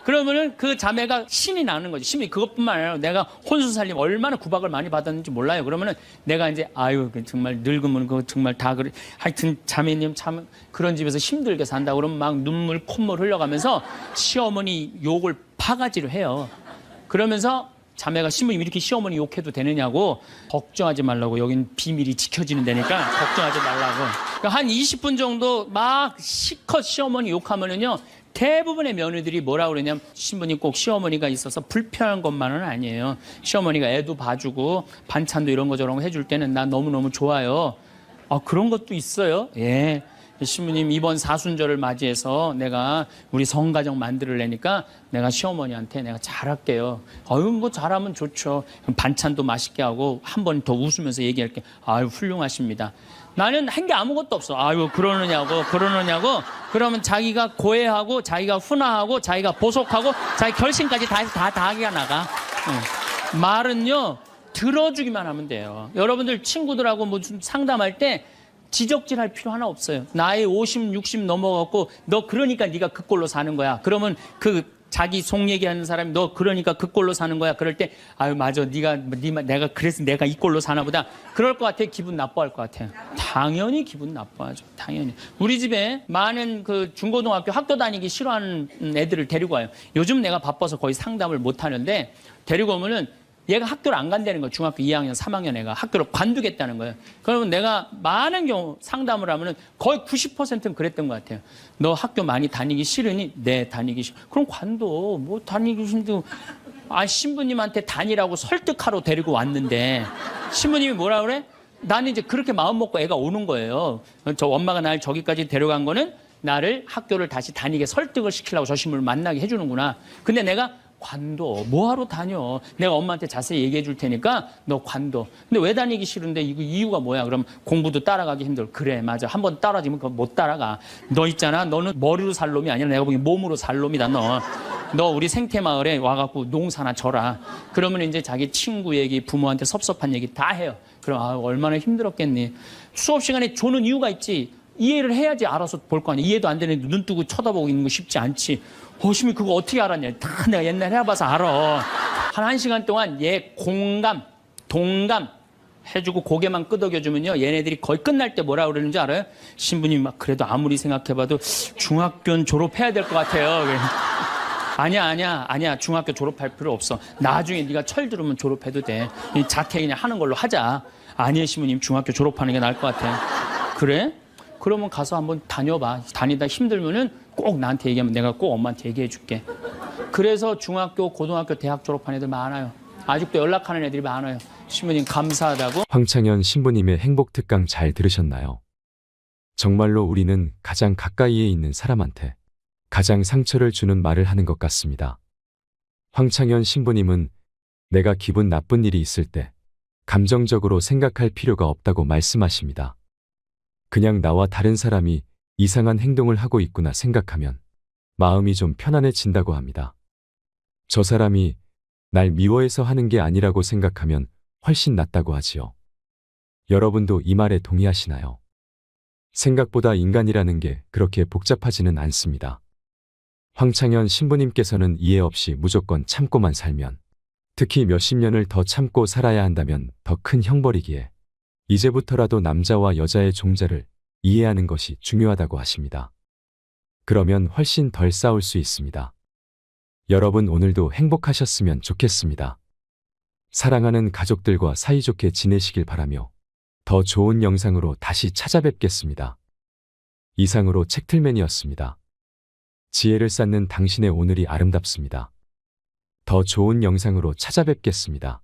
그러면은 그 자매가 신이 나는 거지. 신이 그것뿐만 아니라 내가 혼수 살림 얼마나 구박을 많이 받았는지 몰라요. 그러면은 내가 이제 아유 정말 늙으면 그거 정말 다 그래. 하여튼 자매님 참 그런 집에서 힘들게 산다. 그러면 막 눈물 콧물 흘려가면서 시어머니 욕을 바가지로 해요. 그러면서 자매가 신부님 이렇게 시어머니 욕해도 되느냐고 걱정하지 말라고 여긴 비밀이 지켜지는 데니까 걱정하지 말라고. 그러니까 한 20분 정도 막 시컷 시어머니 욕하면은요. 대부분의 며느리들이 뭐라 그러냐면 신부님 꼭 시어머니가 있어서 불편한 것만은 아니에요. 시어머니가 애도 봐주고 반찬도 이런 거 저런 거 해줄 때는 나 너무너무 좋아요. 아 그런 것도 있어요. 예. 신부님 이번 사순절을 맞이해서 내가 우리 성가정 만들려니까 내가 시어머니한테 내가 잘할게요. 아유 뭐 잘하면 좋죠. 반찬도 맛있게 하고 한 번 더 웃으면서 얘기할게. 아유 훌륭하십니다. 나는 한 게 아무것도 없어. 아유 그러느냐고. 그러면 자기가 고해하고 자기가 훈화하고 자기가 보속하고 자기 결심까지 다 하기가 나가. 응. 말은요 들어주기만 하면 돼요. 여러분들 친구들하고 뭐 좀 상담할 때 지적질할 필요 하나 없어요. 나이 50, 60 넘어갖고 너 그러니까 네가 그 꼴로 사는 거야. 그러면 그 자기 속 얘기하는 사람이 너 그러니까 그 꼴로 사는 거야. 그럴 때 아유 맞아 내가 그래서 내가 이 꼴로 사나 보다. 그럴 것 같아. 기분 나빠할 것 같아요. 당연히 기분 나빠하죠. 당연히. 우리 집에 많은 그 중고등학교 학교 다니기 싫어하는 애들을 데리고 와요. 요즘 내가 바빠서 거의 상담을 못 하는데 데리고 오면은 얘가 학교를 안 간다는 거예요. 중학교 2학년, 3학년 애가 학교를 관두겠다는 거예요. 그러면 내가 많은 경우 상담을 하면은 거의 90%는 그랬던 것 같아요. 너 학교 많이 다니기 싫으니? 네, 다니기 싫어. 그럼 관둬. 뭐 다니기 싫도. 신부님한테 다니라고 설득하러 데리고 왔는데 신부님이 뭐라 그래? 나는 이제 그렇게 마음 먹고 애가 오는 거예요. 저 엄마가 날 저기까지 데려간 거는 나를 학교를 다시 다니게 설득을 시키려고 저 신부를 만나게 해주는구나. 근데 내가 관둬. 뭐하러 다녀? 내가 엄마한테 자세히 얘기해 줄 테니까 너 관둬. 근데 왜 다니기 싫은데 이거 이유가 뭐야? 그럼 공부도 따라가기 힘들어. 그래, 맞아. 한번 따라지면 그거 못 따라가. 너 있잖아. 너는 머리로 살 놈이 아니라 내가 보기엔 몸으로 살 놈이다, 너. 너 우리 생태마을에 와갖고 농사나 져라. 그러면 이제 자기 친구 얘기, 부모한테 섭섭한 얘기 다 해요. 그럼 얼마나 힘들었겠니? 수업 시간에 조는 이유가 있지. 이해를 해야지 알아서 볼 거 아니야. 이해도 안 되는데 눈 뜨고 쳐다보고 있는 거 쉽지 않지. 심이 그거 어떻게 알았냐. 다 내가 옛날에 해봐서 알아. 한 1시간 동안 얘 공감, 동감 해주고 고개만 끄덕여주면요. 얘네들이 거의 끝날 때 뭐라 그러는지 알아요? 신부님 막 그래도 아무리 생각해봐도 중학교는 졸업해야 될 것 같아요. 아니야. 중학교 졸업할 필요 없어. 나중에 네가 철 들으면 졸업해도 돼. 자퇴 그냥 하는 걸로 하자. 아니에요, 신부님. 중학교 졸업하는 게 나을 것 같아. 그래? 그러면 가서 한번 다녀봐. 다니다 힘들면은 꼭 나한테 얘기하면 내가 꼭 엄마한테 얘기해 줄게. 그래서 중학교, 고등학교, 대학 졸업한 애들 많아요. 아직도 연락하는 애들이 많아요. 신부님 감사하다고. 황창현 신부님의 행복 특강 잘 들으셨나요? 정말로 우리는 가장 가까이에 있는 사람한테 가장 상처를 주는 말을 하는 것 같습니다. 황창현 신부님은 내가 기분 나쁜 일이 있을 때 감정적으로 생각할 필요가 없다고 말씀하십니다. 그냥 나와 다른 사람이 이상한 행동을 하고 있구나 생각하면 마음이 좀 편안해진다고 합니다. 저 사람이 날 미워해서 하는 게 아니라고 생각하면 훨씬 낫다고 하지요. 여러분도 이 말에 동의하시나요? 생각보다 인간이라는 게 그렇게 복잡하지는 않습니다. 황창현 신부님께서는 이해 없이 무조건 참고만 살면, 특히 몇십 년을 더 참고 살아야 한다면 더 큰 형벌이기에 이제부터라도 남자와 여자의 종자를 이해하는 것이 중요하다고 하십니다. 그러면 훨씬 덜 싸울 수 있습니다. 여러분 오늘도 행복하셨으면 좋겠습니다. 사랑하는 가족들과 사이좋게 지내시길 바라며 더 좋은 영상으로 다시 찾아뵙겠습니다. 이상으로 책틀맨이었습니다. 지혜를 쌓는 당신의 오늘이 아름답습니다. 더 좋은 영상으로 찾아뵙겠습니다.